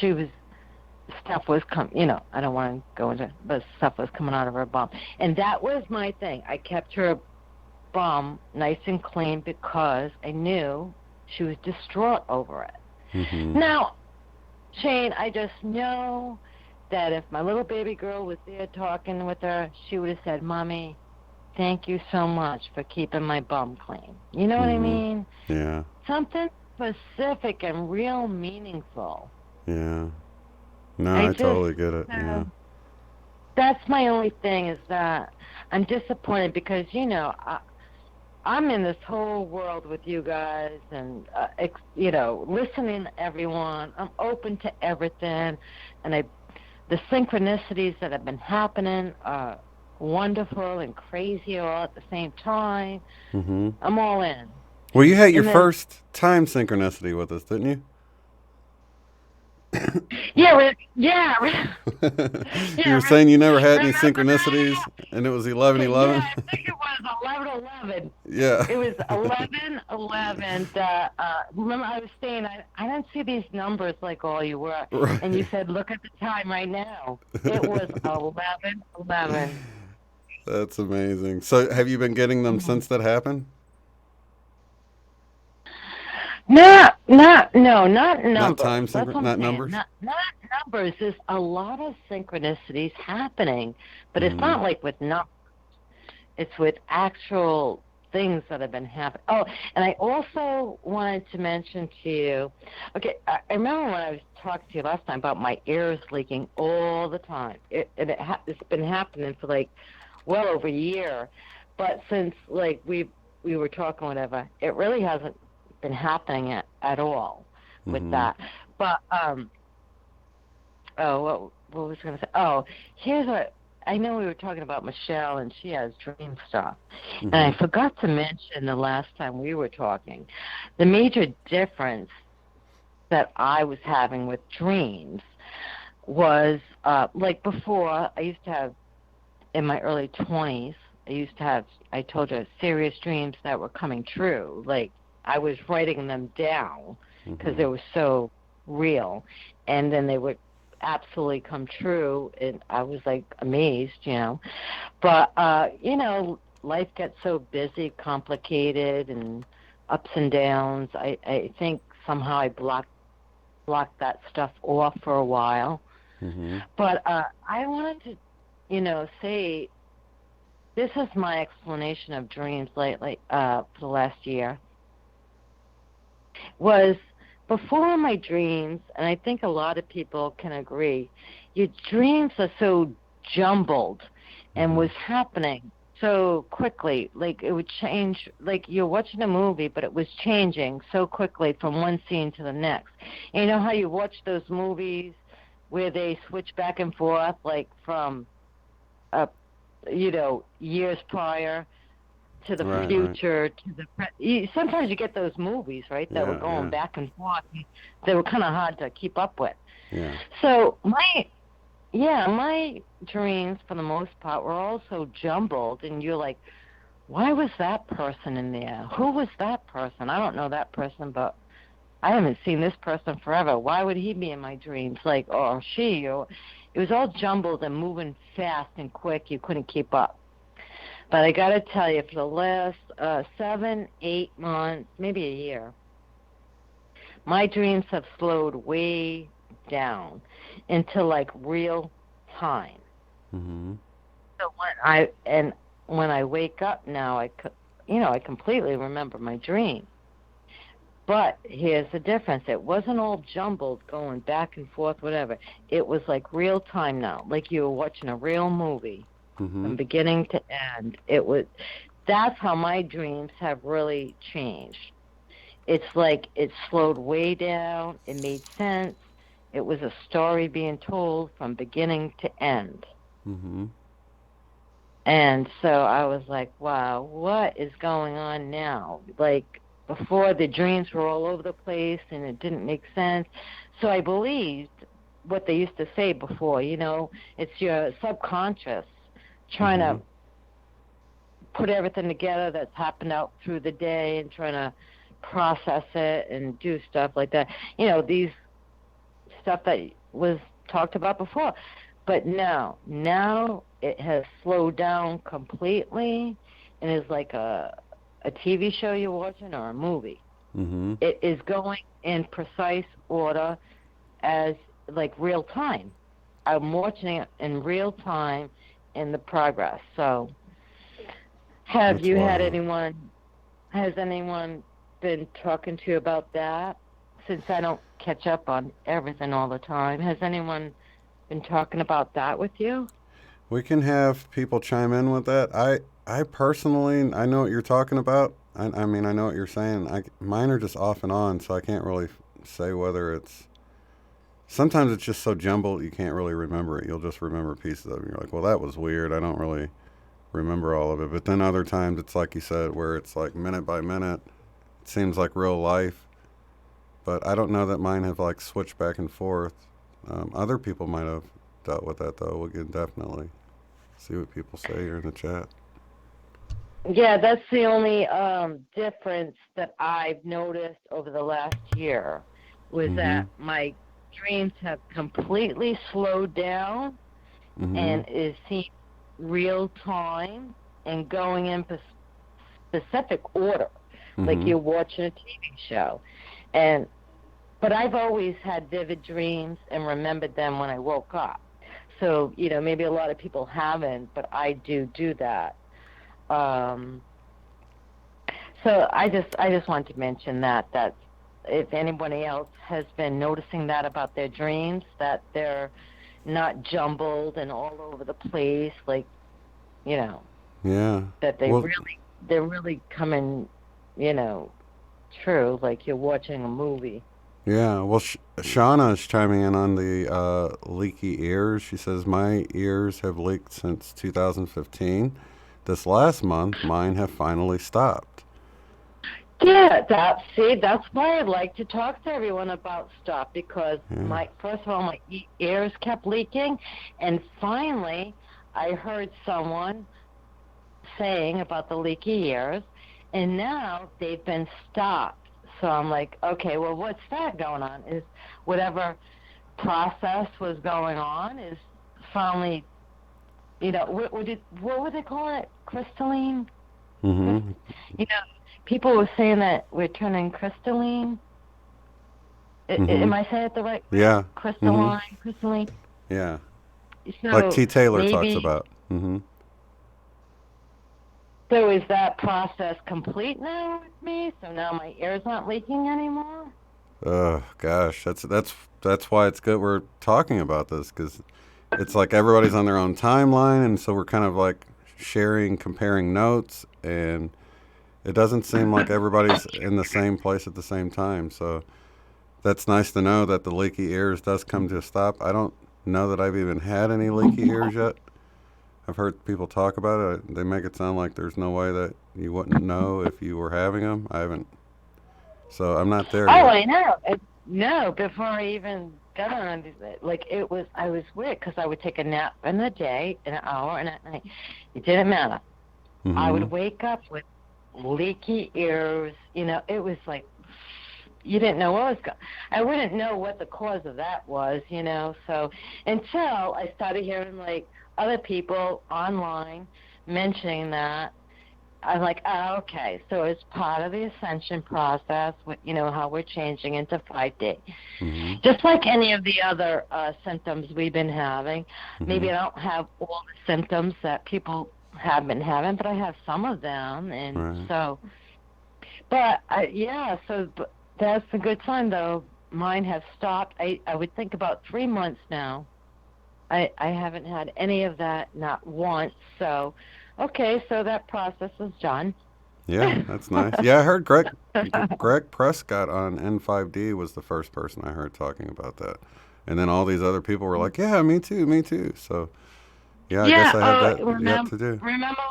Speaker 16: stuff was you know, I don't want to go into, but stuff was coming out of her bum. And that was my thing. I kept her bum nice and clean because I knew she was distraught over it.
Speaker 9: Mm-hmm.
Speaker 16: Now, Shane, I just know that if my little baby girl was there talking with her, she would have said, Mommy, thank you so much for keeping my bum clean. You know what I mean?
Speaker 9: Yeah.
Speaker 16: Something specific and real meaningful.
Speaker 9: Yeah. No, I totally get it. Yeah.
Speaker 16: That's my only thing, is that I'm disappointed because, you know, I'm in this whole world with you guys and, you know, listening to everyone. I'm open to everything. And the synchronicities that have been happening are wonderful and crazy all at the same time.
Speaker 9: Mm-hmm.
Speaker 16: I'm all in.
Speaker 9: Well, you had your first time synchronicity with us, didn't you?
Speaker 16: Yeah.
Speaker 9: You were saying you never had any synchronicities, and it was 11/11.
Speaker 16: Yeah, I think it was 11/11.
Speaker 9: Yeah.
Speaker 16: It was 11/11. Remember, I was saying I didn't see these numbers like all you were,
Speaker 9: right.
Speaker 16: And you said, look at the time right now. It was 11/11.
Speaker 9: That's amazing. So, have you been getting them since that happened?
Speaker 16: Not numbers.
Speaker 9: Not time not numbers?
Speaker 16: Not numbers. There's a lot of synchronicities happening, but it's not like with numbers. It's with actual things that have been happening. Oh, and I also wanted to mention to you, okay, I remember when I was talking to you last time about my ears leaking all the time. It's been happening for like well over a year, but since like we were talking whatever, it really hasn't been happening at all with that. But what was I going to say? Oh, here's what I know. We were talking about Michelle, and she has dream stuff, and I forgot to mention the last time we were talking, the major difference that I was having with dreams was like before. I used to have, in my early 20s, I told you, serious dreams that were coming true. Like, I was writing them down because they were so real, and then they would absolutely come true, and I was like amazed, you know. But you know, life gets so busy, complicated, and ups and downs. I think somehow I blocked that stuff off for a while. But I wanted to, you know, say this is my explanation of dreams lately for the last year. Was before my dreams, and I think a lot of people can agree, your dreams are so jumbled and was happening so quickly. Like, it would change, like you're watching a movie, but it was changing so quickly from one scene to the next. And you know how you watch those movies where they switch back and forth, like from, you know, years prior to the future, to the sometimes you get those movies, right, that were going back and forth. They were kind of hard to keep up with.
Speaker 9: Yeah.
Speaker 16: So my dreams, for the most part, were all so jumbled, and you're like, why was that person in there? Who was that person? I don't know that person, but I haven't seen this person forever. Why would he be in my dreams? Like, or she, or it was all jumbled and moving fast and quick. You couldn't keep up. But I got to tell you, for the last 7, 8 months, maybe a year, my dreams have slowed way down into like real time.
Speaker 9: Mm-hmm.
Speaker 16: So when I wake up now, I completely remember my dream. But here's the difference. It wasn't all jumbled going back and forth, whatever. It was like real time now, like you were watching a real movie from beginning to end. That's how my dreams have really changed. It's like it slowed way down. It made sense. It was a story being told from beginning to end.
Speaker 9: Mm-hmm.
Speaker 16: And so I was like, wow, what is going on now? Like, before, the dreams were all over the place and it didn't make sense. So I believed what they used to say before, it's your subconscious trying to put everything together that's happened out through the day and trying to process it and do stuff like that. These stuff that was talked about before. But now it has slowed down completely and is like a TV show you're watching or a movie.
Speaker 9: Mm-hmm.
Speaker 16: It is going in precise order as like real time. I'm watching it in real time in the progress. So has anyone been talking to you about that? Since I don't catch up on everything all the time, has anyone been talking about that with you?
Speaker 9: We can have people chime in with that. I personally, I know what you're talking about. I mean, I know what you're saying. Mine are just off and on, so I can't really say whether it's... Sometimes it's just so jumbled you can't really remember it. You'll just remember pieces of it. You're like, well, that was weird. I don't really remember all of it. But then other times it's like you said, where it's like minute by minute. It seems like real life. But I don't know that mine have like switched back and forth. Other people might have dealt with that, though. We can definitely see what people say here in the chat.
Speaker 16: Yeah, that's the only difference that I've noticed over the last year was that my dreams have completely slowed down and it seems real time and going in specific order, like you're watching a TV show. But I've always had vivid dreams and remembered them when I woke up. So, maybe a lot of people haven't, but I do that. So I just wanted to mention that if anybody else has been noticing that about their dreams, that they're not jumbled and all over the place, like,
Speaker 9: Yeah.
Speaker 16: that they're really coming, true, like you're watching a movie.
Speaker 9: Yeah, well, Shauna is chiming in on the leaky ears. She says, my ears have leaked since 2015. This last month, mine have finally stopped.
Speaker 16: Yeah, that's why I'd like to talk to everyone about stuff, because first of all, my ears kept leaking, and finally, I heard someone saying about the leaky ears, and now they've been stopped. So I'm like, okay, well, what's that going on? Is whatever process was going on is finally, what would they call it? Crystalline?
Speaker 9: Mm-hmm.
Speaker 16: People were saying that we're turning crystalline. Am I saying it the right way?
Speaker 9: Yeah.
Speaker 16: Crystalline, crystalline.
Speaker 9: Yeah.
Speaker 16: So
Speaker 9: like T. Taylor talks about.
Speaker 16: So is that process complete now with me? So now my ears aren't leaking anymore?
Speaker 9: Oh, gosh. That's why it's good we're talking about this, because it's like everybody's on their own timeline, and so we're kind of like comparing notes, and it doesn't seem like everybody's in the same place at the same time. So that's nice to know that the leaky ears does come to a stop. I don't know that I've even had any leaky ears yet. I've heard people talk about it. They make it sound like there's no way that you wouldn't know if you were having them. I haven't. So I'm not there yet.
Speaker 16: I know. No, before I even got on it, like I was weird because I would take a nap in the day, an hour, and at night. It didn't matter. I would wake up with leaky ears. It was like you didn't know what was going. I wouldn't know what the cause of that was. So until I started hearing like other people online mentioning that, I'm like, oh, okay, so it's part of the Ascension process, how we're changing into 5D.
Speaker 9: Mm-hmm.
Speaker 16: Just like any of the other symptoms we've been having. Maybe I don't have all the symptoms that people have been having, but I have some of them. And so, but that's a good sign, though. Mine have stopped. I would think about 3 months now. I haven't had any of that, not once. So, okay, so that process is done.
Speaker 9: Yeah, that's nice. Yeah, I heard Greg Prescott on N5D was the first person I heard talking about that. And then all these other people were like, yeah, me too. So, yeah, I guess I have that yet to do.
Speaker 16: Remember,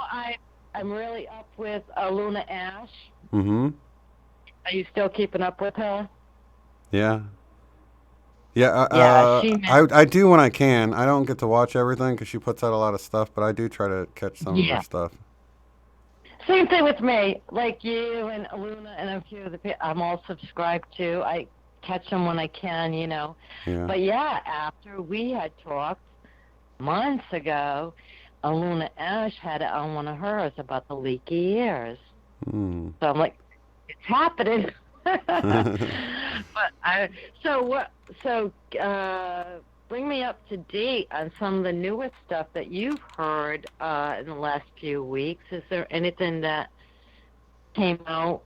Speaker 16: I'm really up with Luna Ash.
Speaker 9: Mm-hmm.
Speaker 16: Are you still keeping up with her?
Speaker 9: Yeah. Yeah, I do when I can. I don't get to watch everything because she puts out a lot of stuff, but I do try to catch some of her stuff.
Speaker 16: Same thing with me. Like you and Luna and a few of the people I'm all subscribed to. I catch them when I can, Yeah. But after we had talked months ago, Luna Ash had it on one of hers about the leaky ears. So I'm like, it's happening. Bring me up to date on some of the newest stuff that you've heard in the last few weeks. Is there anything that came out?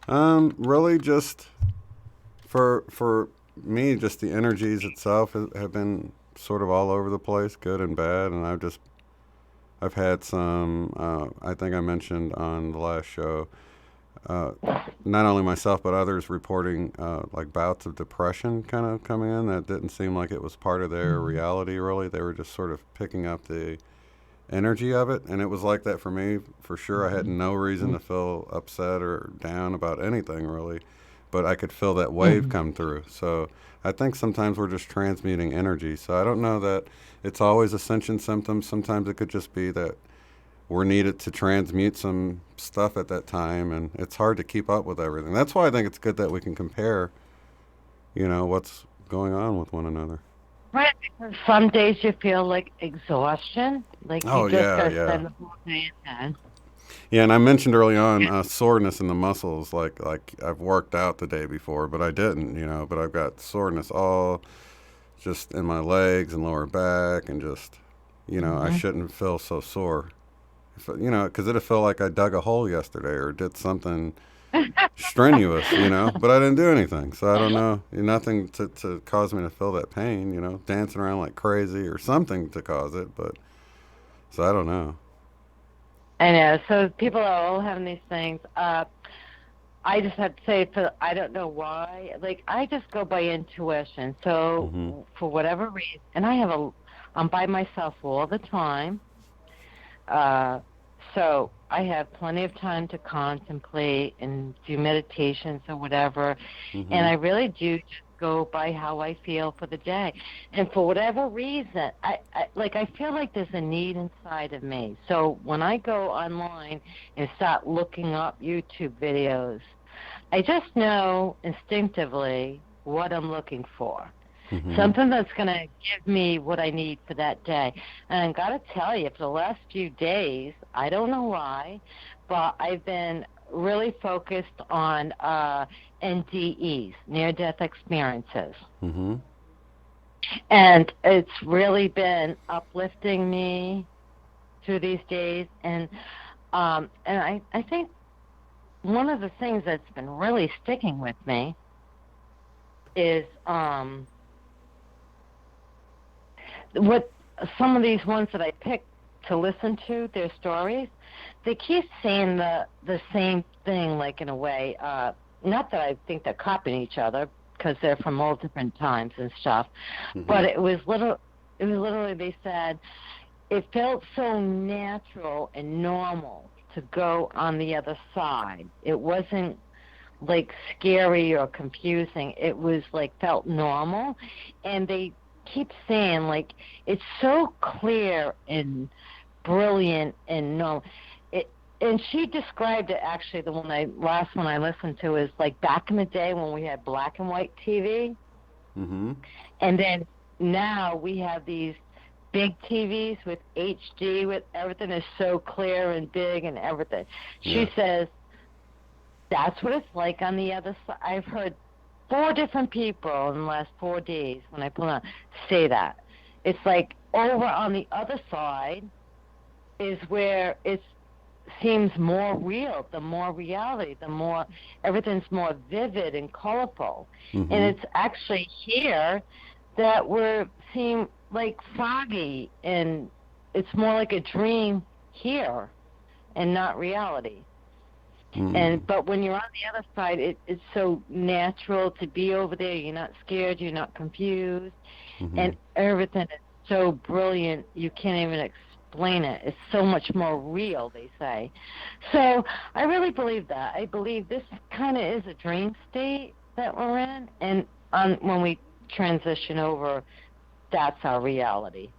Speaker 9: Really, just for me, just the energies itself have been sort of all over the place, good and bad, and I've had some, I think I mentioned on the last show, not only myself but others reporting like bouts of depression kind of coming in that didn't seem like it was part of their reality, really. They were just sort of picking up the energy of it, and it was like that for me, for sure. I had no reason to feel upset or down about anything, really, but I could feel that wave come through. So I think sometimes we're just transmuting energy. So I don't know that it's always Ascension symptoms. Sometimes it could just be that we're needed to transmute some stuff at that time, and it's hard to keep up with everything. That's why I think it's good that we can compare, what's going on with one another.
Speaker 16: Right, because some days you feel like exhaustion, like you just got to spend the whole day in bed.
Speaker 9: Yeah, and I mentioned early on soreness in the muscles, like I've worked out the day before, but I didn't, but I've got soreness all just in my legs and lower back, and just, I shouldn't feel so sore. Because it'd feel like I dug a hole yesterday or did something strenuous, but I didn't do anything. So I don't know, nothing to cause me to feel that pain, dancing around like crazy or something to cause it, but so I don't know.
Speaker 16: I know. So people are all having these things. I just have to say, I don't know why. Like, I just go by intuition. So for whatever reason, and I'm by myself all the time. So I have plenty of time to contemplate and do meditations or whatever, and I really do just go by how I feel for the day. And for whatever reason, I feel like there's a need inside of me. So when I go online and start looking up YouTube videos, I just know instinctively what I'm looking for. Something that's going to give me what I need for that day. And I've got to tell you, for the last few days, I don't know why, but I've been really focused on NDEs, near-death experiences. And it's really been uplifting me through these days. And I think one of the things that's been really sticking with me is what some of these ones that I picked to listen to, their stories, they keep saying the same thing, like, in a way. Not that I think they're copying each other, because they're from all different times and stuff. But it was literally, they said, it felt so natural and normal to go on the other side. It wasn't like scary or confusing. It was like felt normal, and they keep saying, like, it's so clear and brilliant and normal. And she described it, actually, the last one I listened to is like back in the day when we had black and white TV, and then now we have these big TVs with HD, with everything is so clear and big and everything. She says that's what it's like on the other side. I've heard 4 different people in the last 4 days when I pull on say that. It's like over on the other side is where it seems more real, the more reality, the more everything's more vivid and colorful. And it's actually here that we're seeing like foggy, and it's more like a dream here and not reality. But when you're on the other side, it's so natural to be over there. You're not scared, you're not confused, and everything is so brilliant you can't even explain it. It's so much more real, they say. So I really believe that. I believe this kind of is a dream state that we're in, and when we transition over, that's our reality.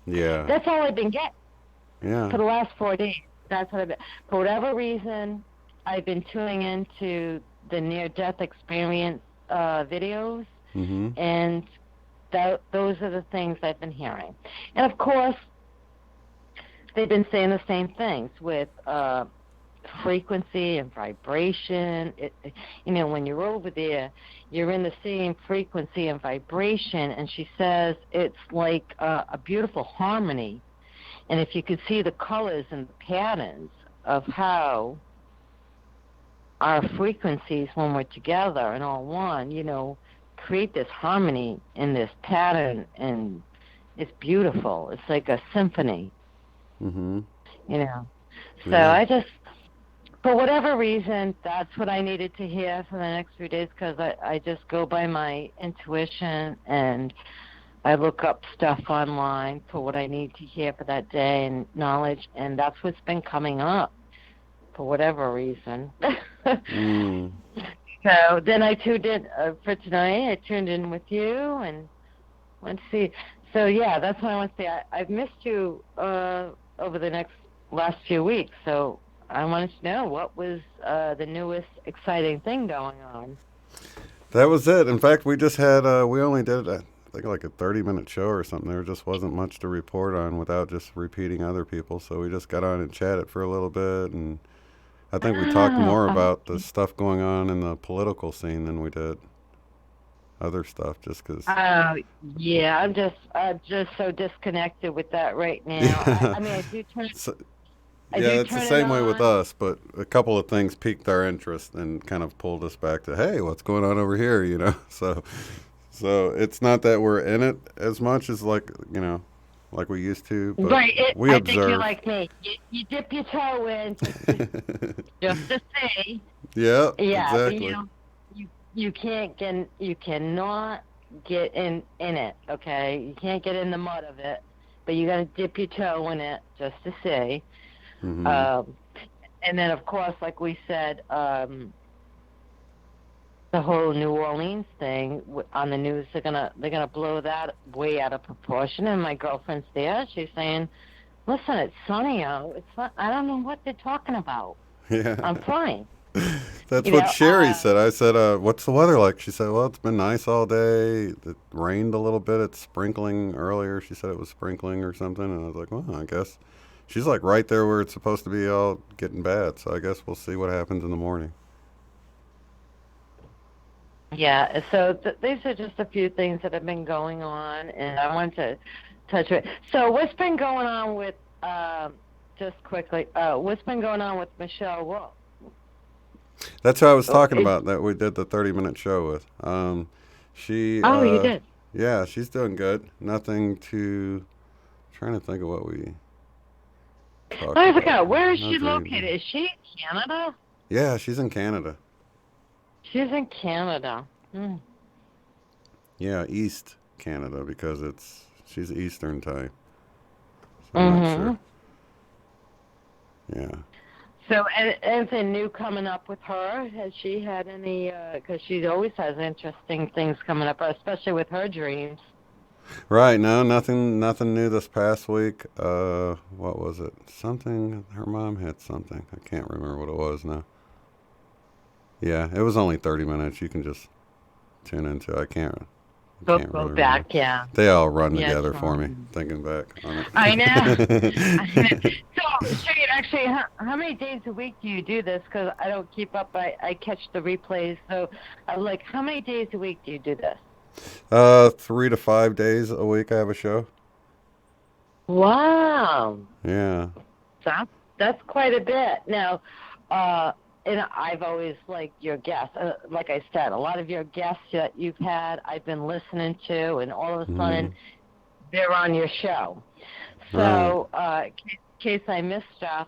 Speaker 9: Yeah.
Speaker 16: That's all I've been getting for the last 4 days. That's what I've been. For whatever reason, I've been tuning into the near-death experience videos, and those are the things I've been hearing. And, of course, they've been saying the same things with frequency and vibration. When you're over there, you're in the same frequency and vibration, and she says it's like a beautiful harmony. And if you could see the colors and the patterns of how our frequencies, when we're together and all one, create this harmony in this pattern, and it's beautiful. It's like a symphony, So I just, for whatever reason, that's what I needed to hear for the next few days, because I just go by my intuition, and I look up stuff online for what I need to hear for that day and knowledge, and that's what's been coming up for whatever reason. So then I tuned in for tonight. I tuned in with you, and let's see. So yeah, that's what I want to say. I've missed you over the last few weeks, so I wanted to know what was the newest exciting thing going on.
Speaker 9: That was it. In fact, we just had, we only did, I think, like a 30-minute show or something. There just wasn't much to report on without just repeating other people. So we just got on and chatted for a little bit, and I think we talked more about the stuff going on in the political scene than we did other stuff, just because.
Speaker 16: Oh, yeah, I'm just so disconnected with that right now. I mean, I do turn.
Speaker 9: It's the same way with us, but a couple of things piqued our interest and kind of pulled us back to, hey, what's going on over here, So it's not that we're in it as much as like we used to, but we
Speaker 16: I
Speaker 9: observe.
Speaker 16: think you're like me. You dip your toe in just to see.
Speaker 9: Yeah,
Speaker 16: exactly.
Speaker 9: But
Speaker 16: you cannot get in it, okay? You can't get in the mud of it, but you got to dip your toe in it just to see. And then, of course, like we said, the whole New Orleans thing on the news, they're gonna blow that way out of proportion. And my girlfriend's there. She's saying, "Listen, it's sunny out. It's not, I don't know what they're talking about.
Speaker 9: Yeah,
Speaker 16: I'm fine."
Speaker 9: That's what Sherry said. I said, "What's the weather like?" She said, "Well, it's been nice all day. It rained a little bit. It's sprinkling earlier." She said it was sprinkling or something, and I was like, "Well, I guess." She's like right there where it's supposed to be all getting bad. So I guess we'll see what happens in the morning.
Speaker 16: Yeah, so these are just a few things that have been going on, and I want to touch it. So what's been going on with, just quickly, what's been going on with Michelle Wolf?
Speaker 9: That's who I was talking about, that we did the 30-minute show with. She.
Speaker 16: You did?
Speaker 9: Yeah, she's doing good. Nothing to, trying to think of what we talked
Speaker 16: I
Speaker 9: about.
Speaker 16: forgot. Where is she located? Is she in Canada?
Speaker 9: Yeah, she's in Canada.
Speaker 16: She's in Canada.
Speaker 9: Yeah, East Canada, because she's Eastern time. So I'm not sure. Yeah.
Speaker 16: So anything new coming up with her? Has she had any, because she always has interesting things coming up, especially with her dreams.
Speaker 9: Right, no, nothing new this past week. What was it? Something, her mom had something. I can't remember what it was now. Yeah, it was only 30 minutes. You can just tune into it. I can't
Speaker 16: Go
Speaker 9: Can't really
Speaker 16: back,
Speaker 9: remember.
Speaker 16: yeah.
Speaker 9: They all run
Speaker 16: Yeah,
Speaker 9: together
Speaker 16: it's
Speaker 9: for me,
Speaker 16: fun.
Speaker 9: thinking back on it.
Speaker 16: I know. So, Shane, actually, how many days a week do you do this? Because I don't keep up. I catch the replays. So, like, how many days a week do you do this?
Speaker 9: 3 to 5 days a week I have a show.
Speaker 16: Wow.
Speaker 9: Yeah.
Speaker 16: That's quite a bit. Now, and I've always liked your guests. Like I said, a lot of your guests that you've had, I've been listening to, and all of a sudden, they're on your show. So, in case I missed stuff,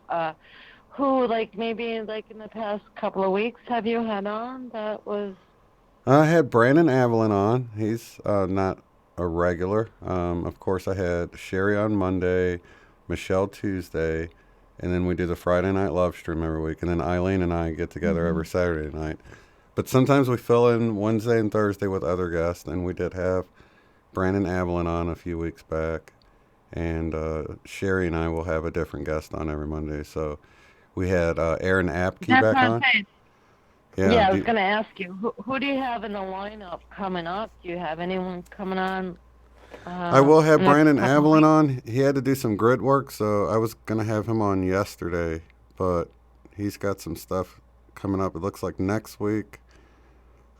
Speaker 16: who, like, maybe, like, in the past couple of weeks have you had on that was...
Speaker 9: I had Brandon Avalon on. He's not a regular. Of course, I had Sherry on Monday, Michelle Tuesday, and then we do the Friday night love stream every week. And then Eileen and I get together every Saturday night. But sometimes we fill in Wednesday and Thursday with other guests, and we did have Brandon Avalon on a few weeks back. And Sherry and I will have a different guest on every Monday. So we had Aaron Apke back on.
Speaker 16: Yeah, I was going to ask you, who do you have in the lineup coming up? Do you have anyone coming on?
Speaker 9: I will have Brandon Avalon on. He had to do some grid work, so I was going to have him on yesterday, but he's got some stuff coming up. It looks like next week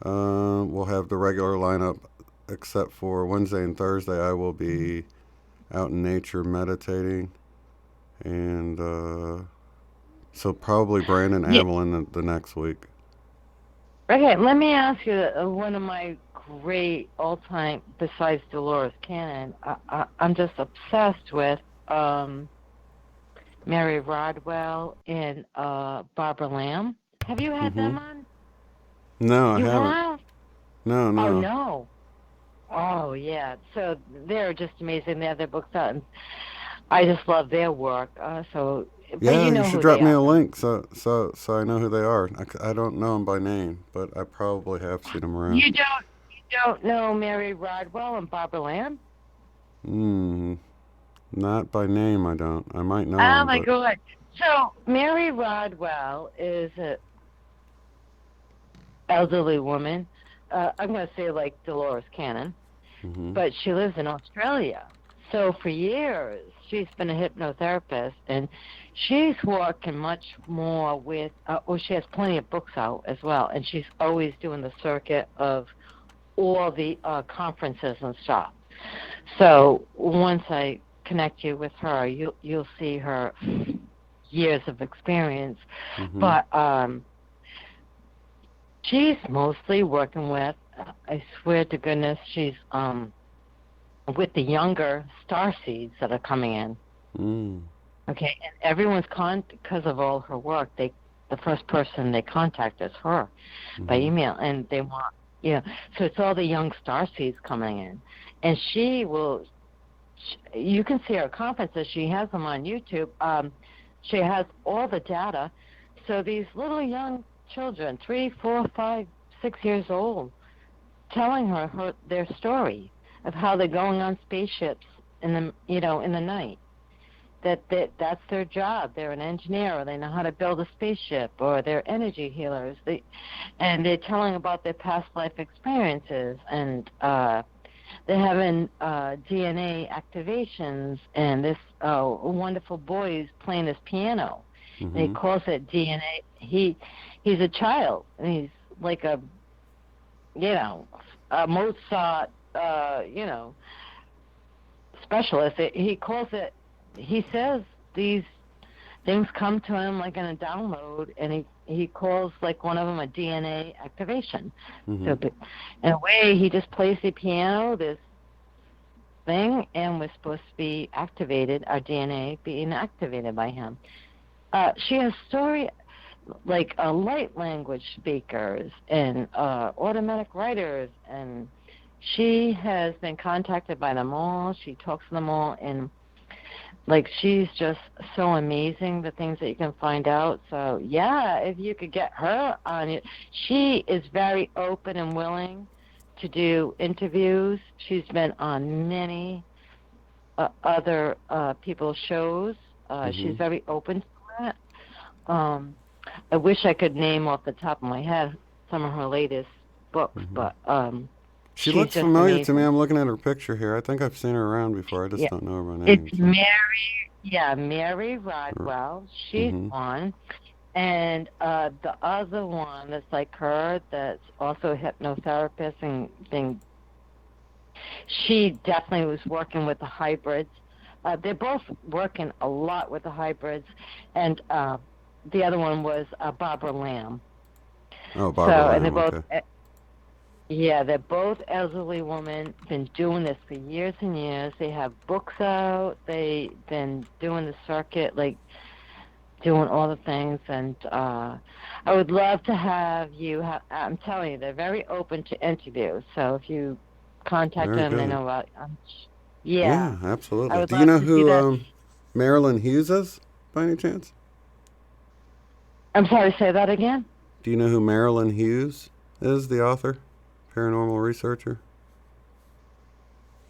Speaker 9: we'll have the regular lineup, except for Wednesday and Thursday I will be out in nature meditating, and so probably Brandon Avalon the next week.
Speaker 16: Okay, let me ask you one of my great all-time, besides Dolores Cannon, I'm just obsessed with Mary Rodwell and Barbara Lamb. Have you had them on?
Speaker 9: No, I
Speaker 16: you
Speaker 9: haven't.
Speaker 16: Have?
Speaker 9: No.
Speaker 16: Oh, no. Oh, yeah. So they're just amazing. They have their books out, and I just love their work.
Speaker 9: Yeah,
Speaker 16: you know
Speaker 9: should
Speaker 16: who
Speaker 9: drop
Speaker 16: they
Speaker 9: me
Speaker 16: are.
Speaker 9: a link so I know who they are. I don't know them by name, but I probably have seen them around.
Speaker 16: You don't know Mary Rodwell and Barbara Lamb?
Speaker 9: Not by name, I don't. I might know
Speaker 16: Oh,
Speaker 9: them,
Speaker 16: my
Speaker 9: but
Speaker 16: God. So Mary Rodwell is an elderly woman. I'm going to say like Dolores Cannon, but she lives in Australia. So for years, she's been a hypnotherapist, and she's working much more with, she has plenty of books out as well, and she's always doing the circuit of all the conferences and stuff. So once I connect you with her, you'll see her years of experience. But she's mostly working with, I swear to goodness, she's with the younger Starseeds that are coming in. Okay, and everyone's because of all her work, the first person they contact is her by email, and they want, so it's all the young Starseeds coming in, and you can see her conferences. She has them on YouTube. She has all the data. So these little young children, 3, 4, 5, 6 years old, telling her their story of how they're going on spaceships in the night. That's their job. They're an engineer, or they know how to build a spaceship, or they're energy healers. And they're telling about their past life experiences, and they're having DNA activations, and this wonderful boy is playing his piano. And he calls it DNA. He's a child, and he's like a Mozart, specialist. He says these things come to him like in a download, and he calls like one of them a DNA activation. So in a way, he just plays the piano, this thing, and we're supposed to be activated, our DNA being activated by him. She has story like light language speakers and automatic writers, and she has been contacted by them all. She talks to them all, and she's just so amazing, the things that you can find out. So yeah, if you could get her on it. She is very open and willing to do interviews. She's been on many other people's shows. She's very open to that. I wish I could name off the top of my head some of her latest books, but
Speaker 9: She
Speaker 16: She's
Speaker 9: looks
Speaker 16: just
Speaker 9: familiar to
Speaker 16: amazing.
Speaker 9: me. I'm looking at her picture here. I think I've seen her around before. I just
Speaker 16: Yeah.
Speaker 9: don't know her name.
Speaker 16: It's Mary Rodwell. She's
Speaker 9: Mhm.
Speaker 16: one. And the other one that's like her, that's also a hypnotherapist, and she definitely was working with the hybrids. They're both working a lot with the hybrids. And the other one was Barbara Lamb.
Speaker 9: Oh, Barbara
Speaker 16: So,
Speaker 9: Lamb,
Speaker 16: and they're both,
Speaker 9: okay.
Speaker 16: yeah, they're both elderly women, been doing this for years and years. They have books out. They've been doing the circuit, like doing all the things. And I would love to have you, I'm telling you, they're very open to interviews. So if you contact
Speaker 9: Very
Speaker 16: them, they
Speaker 9: good.
Speaker 16: know about,
Speaker 9: Yeah,
Speaker 16: I
Speaker 9: absolutely.
Speaker 16: would
Speaker 9: Do you
Speaker 16: love
Speaker 9: know
Speaker 16: to do that.
Speaker 9: who Marilyn Hughes is, by any chance?
Speaker 16: I'm sorry, say that again?
Speaker 9: Do you know who Marilyn Hughes is, the author, paranormal researcher?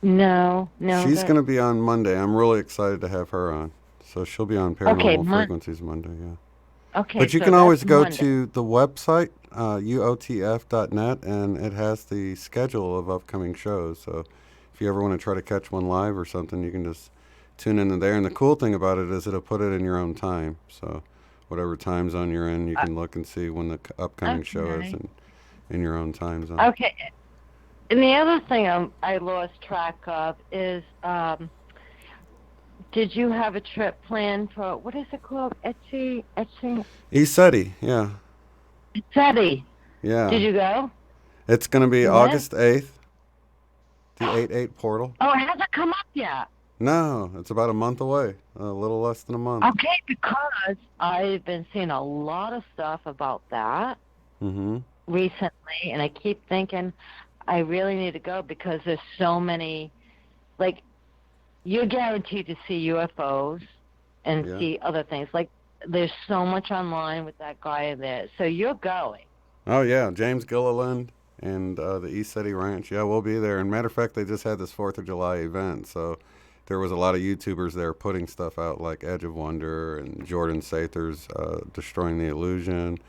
Speaker 16: No.
Speaker 9: She's going to be on Monday. I'm really excited to have her on. So she'll be on Paranormal Frequencies Monday, yeah.
Speaker 16: Okay,
Speaker 9: but you
Speaker 16: so
Speaker 9: can always
Speaker 16: that's
Speaker 9: go
Speaker 16: Monday.
Speaker 9: to the website, uotf.net, and it has the schedule of upcoming shows. So if you ever want to try to catch one live or something, you can just tune into there. And the cool thing about it is it'll put it in your own time. So whatever time zone you're in, you can look and see when the upcoming show is in your own time zone.
Speaker 16: Okay. And the other thing I lost track of is, did you have a trip planned for, what is it called? Etsy?
Speaker 9: ESETI, yeah.
Speaker 16: Etsy.
Speaker 9: Yeah.
Speaker 16: Did you go?
Speaker 9: It's going to be
Speaker 16: When?
Speaker 9: August 8th, the 8/8 portal.
Speaker 16: Oh, it hasn't come up yet.
Speaker 9: No, it's about a month away, a little less than a month.
Speaker 16: Okay, because I've been seeing a lot of stuff about that recently, and I keep thinking I really need to go because there's so many, like, you're guaranteed to see UFOs and see other things. Like, there's so much online with that guy there. So you're going.
Speaker 9: Oh, yeah, James Gilliland and the ESETI Ranch. Yeah, we'll be there. And matter of fact, they just had this 4th of July event, so there was a lot of YouTubers there putting stuff out like Edge of Wonder and Jordan Sather's Destroying the Illusion.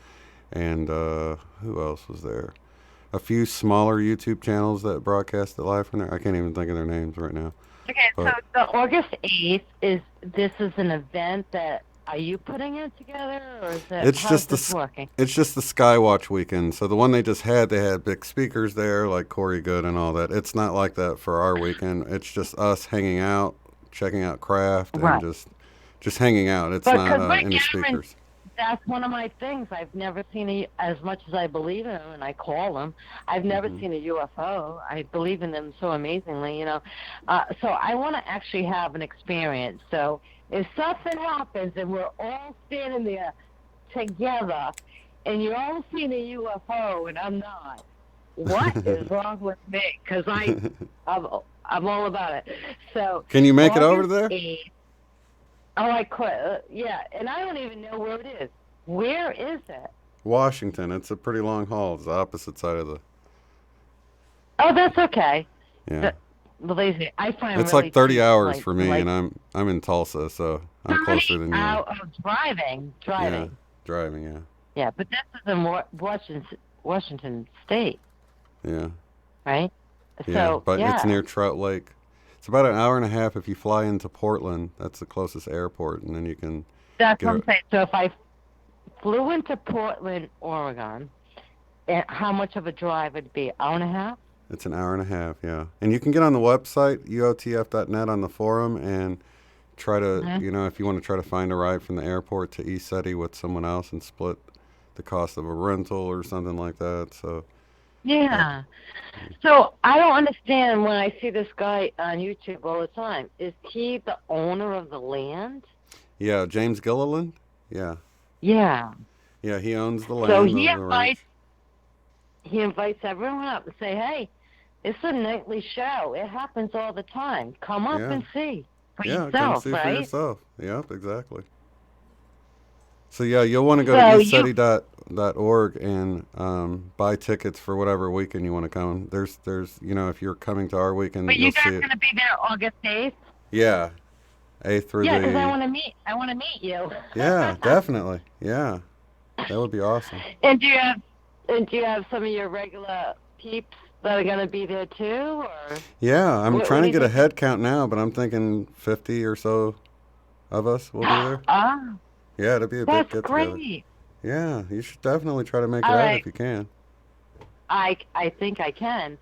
Speaker 9: And who else was there? A few smaller YouTube channels that broadcast it live from there. I can't even think of their names right now.
Speaker 16: Okay,
Speaker 9: But
Speaker 16: so the August 8th, is an event that, are you putting it together, or is it,
Speaker 9: it's
Speaker 16: how's
Speaker 9: just
Speaker 16: this
Speaker 9: the
Speaker 16: working?
Speaker 9: it's just the Skywatch weekend. So the one they just had, they had big speakers there like Corey Good and all that. It's not like that for our weekend. It's just us hanging out, checking out craft, and just hanging out. It's
Speaker 16: But
Speaker 9: not
Speaker 16: 'cause we're
Speaker 9: any speakers.
Speaker 16: That's one of my things. I've never seen as much as I believe in them, and I call them. I've never seen a UFO. I believe in them so amazingly, you know. So I want to actually have an experience. So if something happens and we're all standing there together, and you're all seeing a UFO and I'm not, what is wrong with me? Because I'm all about it. So
Speaker 9: Can you make it over
Speaker 16: August
Speaker 9: there?
Speaker 16: 8th, oh, I could. Yeah, and I don't even know where it is. Where is it?
Speaker 9: Washington. It's a pretty long haul. It's the opposite side of the.
Speaker 16: Oh, that's okay.
Speaker 9: Yeah.
Speaker 16: Believe me, I find
Speaker 9: It's
Speaker 16: really
Speaker 9: like 30
Speaker 16: cheap,
Speaker 9: hours
Speaker 16: like-
Speaker 9: for me,
Speaker 16: like
Speaker 9: and I'm in Tulsa, so I'm closer than you.
Speaker 16: Driving.
Speaker 9: Yeah, driving. Yeah.
Speaker 16: Yeah, but this is in Washington State,
Speaker 9: Yeah.
Speaker 16: right?
Speaker 9: Yeah,
Speaker 16: So,
Speaker 9: but it's near Trout Lake. It's about an hour and a half if you fly into Portland. That's the closest airport, and then you can.
Speaker 16: That's
Speaker 9: get
Speaker 16: what I'm
Speaker 9: a-
Speaker 16: saying. So if I flew into Portland, Oregon, and how much of a drive would it be? Hour and a half?
Speaker 9: It's an hour and a half, yeah. And you can get on the website, uotf.net, on the forum, and try to, if you want to try to find a ride from the airport to ESETI with someone else and split the cost of a rental or something like that. So.
Speaker 16: Yeah. So I don't understand when I see this guy on YouTube all the time. Is he the owner of the land?
Speaker 9: Yeah, James Gilliland? Yeah.
Speaker 16: Yeah.
Speaker 9: Yeah, he owns the land.
Speaker 16: So
Speaker 9: the ranch.
Speaker 16: he invites everyone up and say, hey, it's a nightly show. It happens all the time. Come up and see for yourself,
Speaker 9: come see
Speaker 16: right?
Speaker 9: for yourself. Yep, exactly. So yeah, you'll want to go
Speaker 16: So
Speaker 9: to eseti.org and buy tickets for whatever weekend you want to come. There's if you're coming to our weekend,
Speaker 16: But
Speaker 9: you'll
Speaker 16: you guys
Speaker 9: see it.
Speaker 16: going to be there August 8th?
Speaker 9: Yeah, 8th through
Speaker 16: Yeah, because
Speaker 9: the.
Speaker 16: I want to meet you.
Speaker 9: Yeah, definitely. Yeah, that would be awesome.
Speaker 16: And do you have some of your regular peeps that are going to be there too, or?
Speaker 9: Yeah, I'm
Speaker 16: What
Speaker 9: trying
Speaker 16: do
Speaker 9: to
Speaker 16: you
Speaker 9: get a
Speaker 16: think?
Speaker 9: head count now, but I'm thinking 50 or so of us will be there.
Speaker 16: Ah,
Speaker 9: Yeah, it'll be a big
Speaker 16: that's
Speaker 9: get-together.
Speaker 16: great.
Speaker 9: Yeah, you should definitely try to make it
Speaker 16: All
Speaker 9: out
Speaker 16: right.
Speaker 9: if you can.
Speaker 16: I think I can.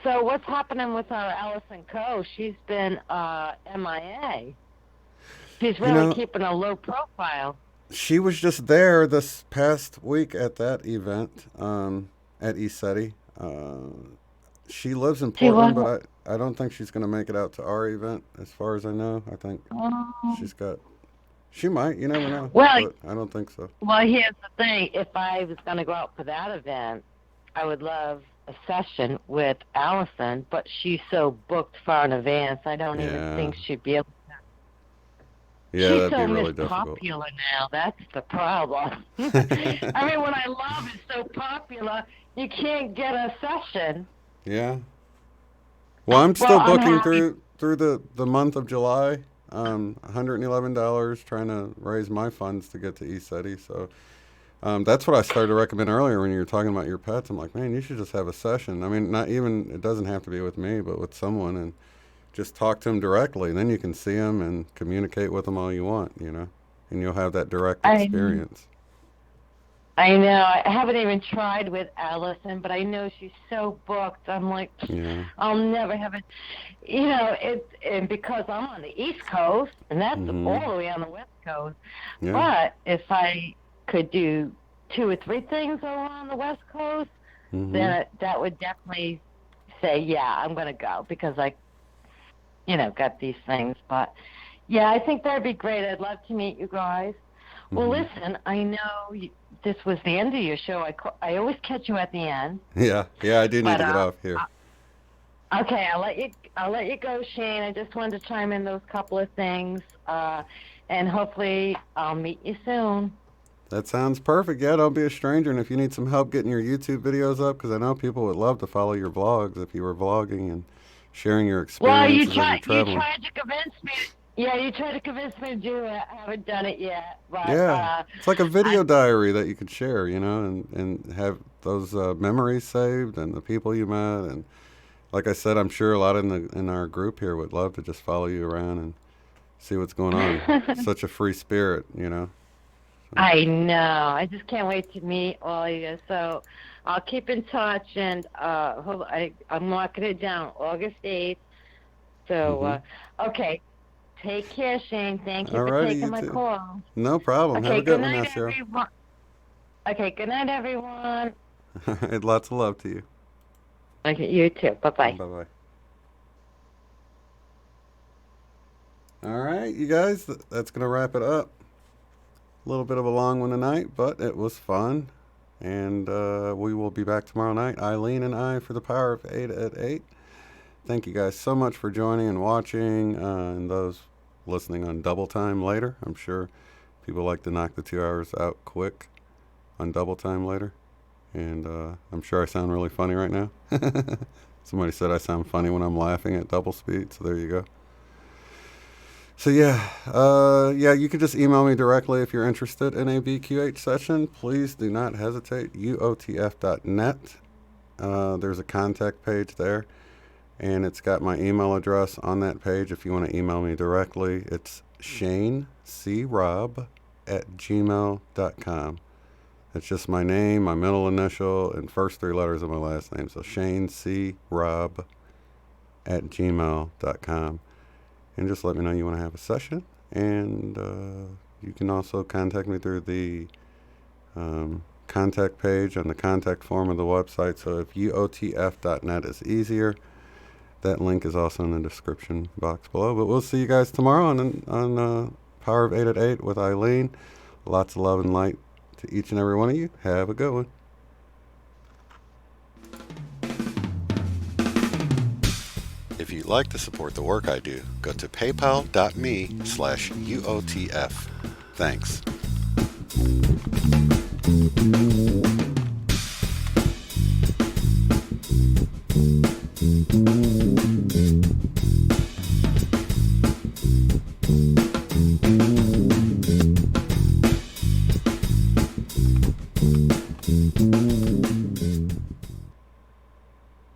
Speaker 16: So what's happening with our Allison Co? She's been MIA. She's really keeping a low profile.
Speaker 9: She was just there this past week at that event at ESETI. She lives in Portland, but I don't think she's going to make it out to our event, as far as I know. I think she might. You never know.
Speaker 16: Well,
Speaker 9: but I don't think so.
Speaker 16: Well, here's the thing. If I was going to go out for that event, I would love a session with Allison, but she's so booked far in advance, I don't even think she'd be able to.
Speaker 9: Yeah,
Speaker 16: She's
Speaker 9: that'd
Speaker 16: so
Speaker 9: be really difficult.
Speaker 16: popular now. That's the problem. I mean, what I love is so popular, you can't get a session.
Speaker 9: Yeah. Well, I'm still
Speaker 16: I'm
Speaker 9: booking
Speaker 16: happy.
Speaker 9: through the month of July. $111 trying to raise my funds to get to ESETI. So that's what I started to recommend earlier when you were talking about your pets. I'm like, man, you should just have a session. I mean, it doesn't have to be with me, but with someone, and just talk to them directly. Then you can see them and communicate with them all you want, and you'll have that direct experience.
Speaker 16: I know. I haven't even tried with Allison, but I know she's so booked. I'm like, I'll never have it. And because I'm on the East Coast, and that's all the way on the West Coast.
Speaker 9: Yeah.
Speaker 16: But if I could do 2 or 3 things over on the West Coast, then that would definitely say, yeah, I'm going to go, because I got these things. But, yeah, I think that'd be great. I'd love to meet you guys. Well, listen, I know this was the end of your show. I always catch you at the end.
Speaker 9: Yeah, I do need to get off here.
Speaker 16: Okay, I'll let you go, Shane. I just wanted to chime in those couple of things, and hopefully I'll meet you soon.
Speaker 9: That sounds perfect. Yeah, don't be a stranger. And if you need some help getting your YouTube videos up, because I know people would love to follow your vlogs if you were vlogging and sharing your experiences as you're traveling.
Speaker 16: You tried to convince me. Yeah, you tried to convince me to do it. I haven't done it yet. But,
Speaker 9: yeah, it's like a video diary that you could share, and have those memories saved and the people you met. And like I said, I'm sure a lot in our group here would love to just follow you around and see what's going on. Such a free spirit, So.
Speaker 16: I know. I just can't wait to meet all of you. So I'll keep in touch, and I'm marking it down, August 8th. So, okay. Take care, Shane. Thank you for taking my call.
Speaker 9: No problem.
Speaker 16: Okay,
Speaker 9: have a good one,
Speaker 16: night,
Speaker 9: Asher.
Speaker 16: everyone. Okay, good night, everyone.
Speaker 9: Lots of love to you.
Speaker 16: Okay, you too. Bye-bye.
Speaker 9: Bye-bye. All right, you guys, that's going to wrap it up. A little bit of a long one tonight, but it was fun. And we will be back tomorrow night, Eileen and I, for the Power of 8 at 8. Thank you guys so much for joining and watching, and those listening on double time later. I'm sure people like to knock the 2 hours out quick on double time later. And I'm sure I sound really funny right now. Somebody said I sound funny when I'm laughing at double speed, so there you go. So yeah, you can just email me directly if you're interested in a BQH session. Please do not hesitate, uotf.net. There's a contact page there. And it's got my email address on that page if you want to email me directly. It's shanecrob@gmail.com. It's just my name, my middle initial, and first 3 letters of my last name. So shanecrob@gmail.com. And just let me know you want to have a session. And you can also contact me through the contact page on the contact form of the website. So if uotf.net is easier, that link is also in the description box below. But we'll see you guys tomorrow on Power of 8 at 8 with Eileen. Lots of love and light to each and every one of you. Have a good one. If you'd like to support the work I do, go to paypal.me/UOTF. Thanks.